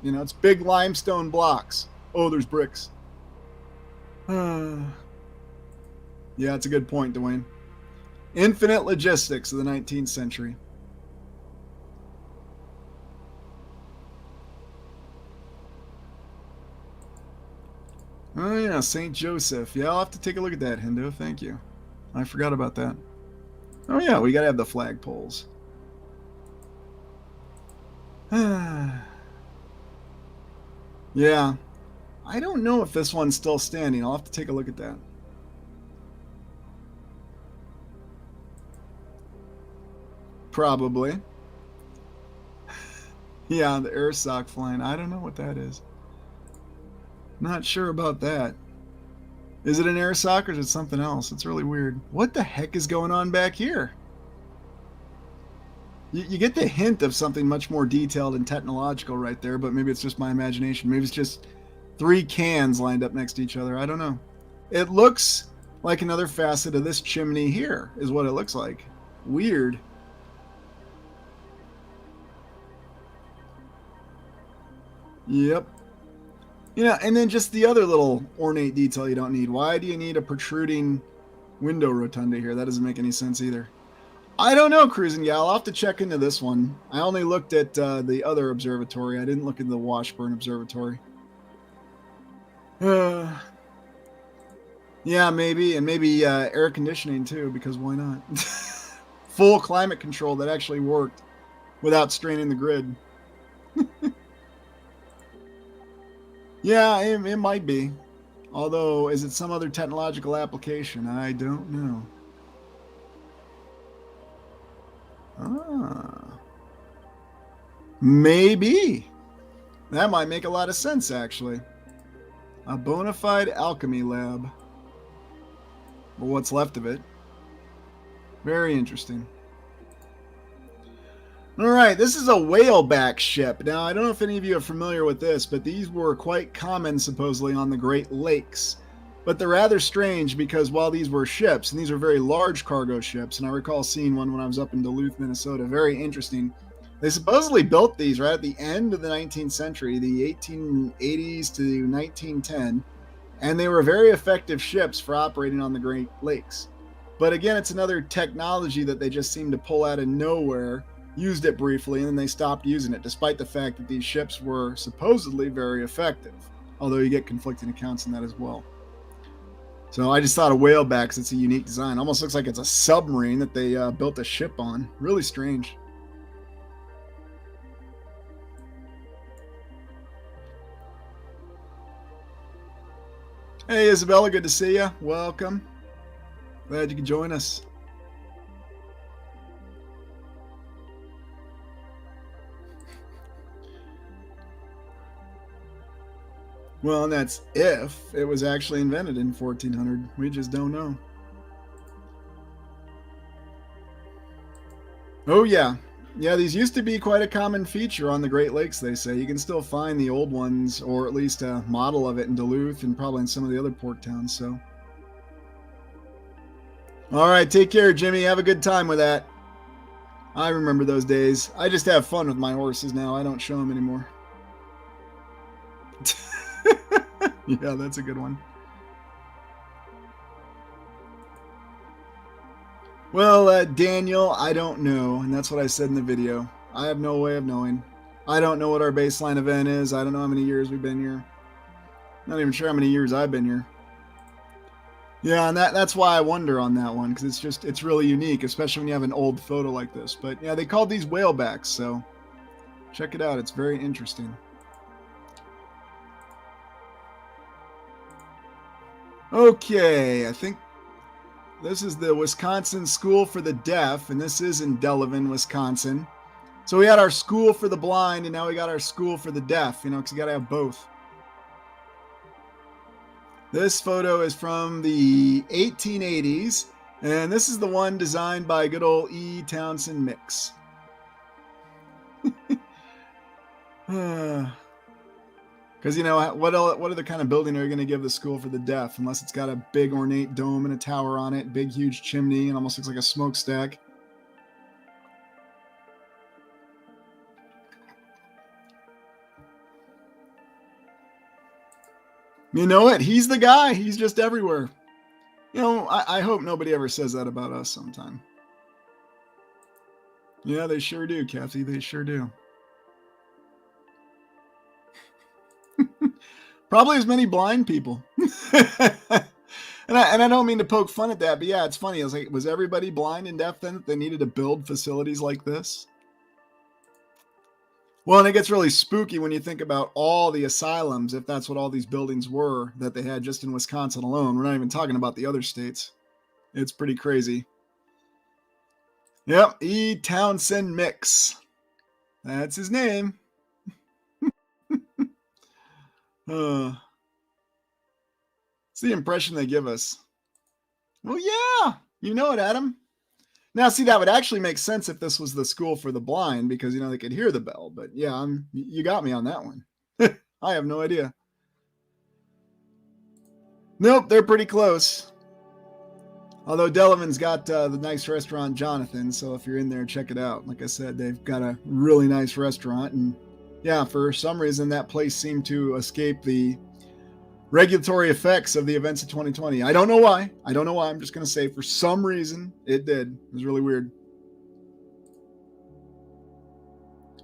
Speaker 1: You know, it's big limestone blocks. Oh, there's bricks. Yeah, that's a good point, Dwayne. Infinite logistics of the 19th century. Oh, yeah, St. Joseph. Yeah, I'll have to take a look at that, Hendo. Thank you. I forgot about that. Oh, yeah, we got to have the flagpoles. Yeah. I don't know if this one's still standing. I'll have to take a look at that. Probably. Yeah, the air sock flying. I don't know what that is. Not sure about that. Is it an air sock or is it something else? It's really weird. What the heck is going on back here? You get the hint of something much more detailed and technological right there, but maybe it's just my imagination. Maybe it's just 3 cans lined up next to each other. I don't know. It looks like another facet of this chimney here, is what it looks like. Weird. Yep. Yeah, and then just the other little ornate detail you don't need. Why do you need a protruding window rotunda here? That doesn't make any sense either. I don't know, Cruising Gal. I'll have to check into this one. I only looked at the other observatory. I didn't look at the Washburn Observatory. Yeah, maybe. And maybe air conditioning, too, because why not? Full climate control that actually worked without straining the grid. Yeah, it might be. Although, is it some other technological application? I don't know. Maybe. That might make a lot of sense, actually. A bona fide alchemy lab. Or what's left of it. Very interesting. Alright, this is a whaleback ship. Now, I don't know if any of you are familiar with this, but these were quite common, supposedly, on the Great Lakes. But they're rather strange because while these were ships, and these are very large cargo ships, and I recall seeing one when I was up in Duluth, Minnesota, very interesting. They supposedly built these right at the end of the 19th century, the 1880s to 1910, and they were very effective ships for operating on the Great Lakes. But again, it's another technology that they just seemed to pull out of nowhere, used it briefly, and then they stopped using it, despite the fact that these ships were supposedly very effective, although you get conflicting accounts in that as well. So I just thought of whaleback because it's a unique design. Almost looks like it's a submarine that they built a ship on. Really strange. Hey, Isabella, good to see you. Welcome. Glad you could join us. Well, and that's if it was actually invented in 1400. We just don't know. Oh, yeah. Yeah, these used to be quite a common feature on the Great Lakes, they say. You can still find the old ones, or at least a model of it in Duluth and probably in some of the other port towns, so. All right, take care, Jimmy. Have a good time with that. I remember those days. I just have fun with my horses now. I don't show them anymore. Yeah, that's a good one. Well, Daniel, I don't know, and that's what I said in the video. I have no way of knowing. I don't know what our baseline event is. I don't know how many years we've been here. Not even sure how many years I've been here. Yeah, and that's why I wonder on that one, because it's really unique, especially when you have an old photo like this. But yeah, they called these whalebacks, so check it out. It's very interesting. Okay, I think this is the Wisconsin School for the Deaf, and this is in Delavan, Wisconsin. So we had our school for the blind, and now we got our school for the deaf, because you got to have both. This photo is from the 1880s, and this is the one designed by good old E. Townsend Mix. Because, what other kind of building are you going to give the school for the deaf, unless it's got a big ornate dome and a tower on it, big huge chimney, and almost looks like a smokestack. You know what? He's the guy. He's just everywhere. I hope nobody ever says that about us sometime. Yeah, they sure do, Kathy. They sure do. Probably as many blind people. And I don't mean to poke fun at that, but yeah, it's funny. I was like, was everybody blind and deaf then that they needed to build facilities like this? Well, and it gets really spooky when you think about all the asylums, if that's what all these buildings were that they had just in Wisconsin alone. We're not even talking about the other states. It's pretty crazy. Yep, E. Townsend Mix. That's his name. It's the impression they give us. Well, yeah, you know it, Adam. Now, see, that would actually make sense if this was the school for the blind, because, they could hear the bell. But yeah, you got me on that one. I have no idea. Nope, they're pretty close. Although Delavan's got the nice restaurant Jonathan, so if you're in there, check it out. Like I said, they've got a really nice restaurant. And yeah, for some reason, that place seemed to escape the regulatory effects of the events of 2020. I don't know why. I'm just going to say for some reason it did. It was really weird.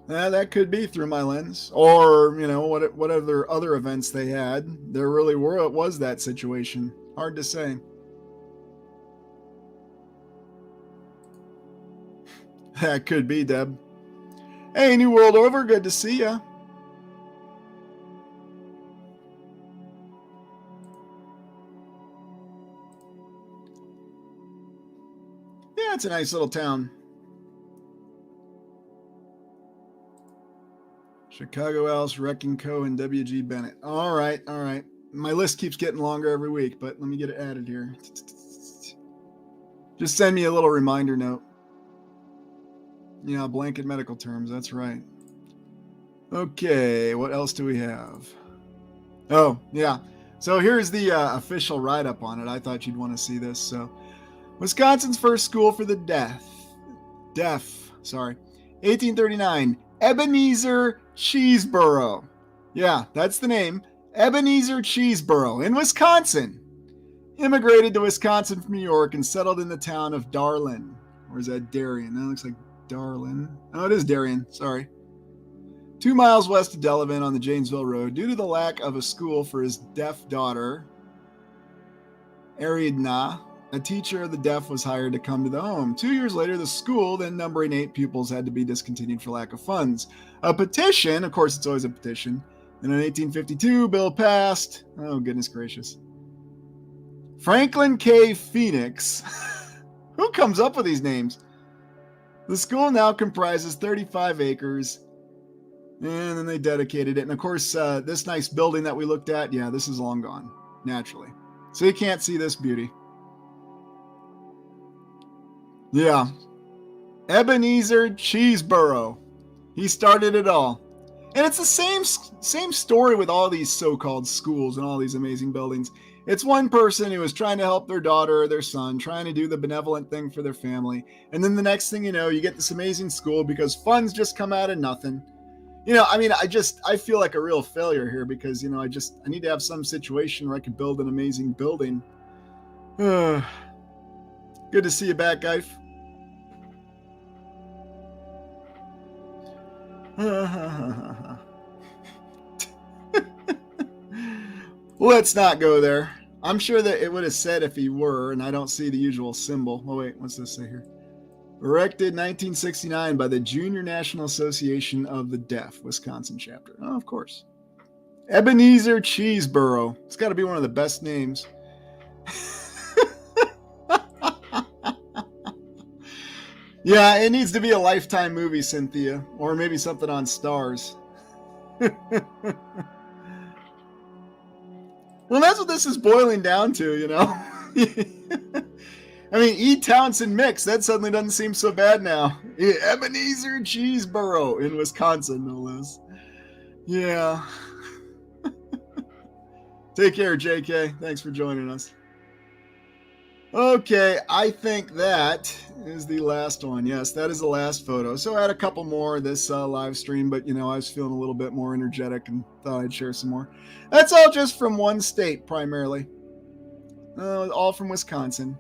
Speaker 1: That could be through my lens, or what other events they had. There really was that situation. Hard to say. That could be, Deb. Hey, New World Over, good to see ya. Yeah, it's a nice little town. Chicago House, Wrecking Co. and W.G. Bennett. All right. My list keeps getting longer every week, but let me get it added here. Just send me a little reminder note. Yeah, blanket medical terms. That's right. Okay, what else do we have? Oh, yeah. So here's the official write-up on it. I thought you'd want to see this. So, Wisconsin's first school for the deaf. 1839. Ebenezer Cheeseboro. Yeah, that's the name. Ebenezer Cheeseboro in Wisconsin. Immigrated to Wisconsin from New York and settled in the town of Darlin. Or is that Darien? That looks like Darlin. Oh, it is Darien. Sorry. 2 miles west of Delavan on the Janesville Road. Due to the lack of a school for his deaf daughter, Ariadna, a teacher of the deaf was hired to come to the home. 2 years later, the school, then numbering 8 pupils, had to be discontinued for lack of funds. A petition, of course it's always a petition, and in 1852, bill passed. Oh, goodness gracious. Franklin K. Phoenix. Who comes up with these names? The school now comprises 35 acres, and then they dedicated it. And of course, this nice building that we looked at, yeah, this is long gone, naturally. So you can't see this beauty. Yeah. Ebenezer Cheeseboro. He started it all. And it's the same story with all these so-called schools and all these amazing buildings. It's one person who is trying to help their daughter or their son, trying to do the benevolent thing for their family. And then the next thing you know, you get this amazing school because funds just come out of nothing. I feel like a real failure here because, I need to have some situation where I can build an amazing building. Good to see you back, Geif. Let's not go there. I'm sure that it would have said if he were, and I don't see the usual symbol. Oh, wait, what's this say here? Erected 1969 by the Junior National Association of the Deaf, Wisconsin chapter. Oh, of course. Ebenezer Cheeseboro. It's got to be one of the best names. Yeah, it needs to be a Lifetime movie, Cynthia. Or maybe something on Stars. Well, that's what this is boiling down to, you know? I mean, E. Townsend Mix, that suddenly doesn't seem so bad now. Ebenezer Cheeseboro in Wisconsin, no less. Yeah. Take care, JK. Thanks for joining us. Okay, I think that is the last one. Yes, that is the last photo. So I had a couple more of this live stream, but I was feeling a little bit more energetic and thought I'd share some more. That's all just from one state, primarily. All from Wisconsin.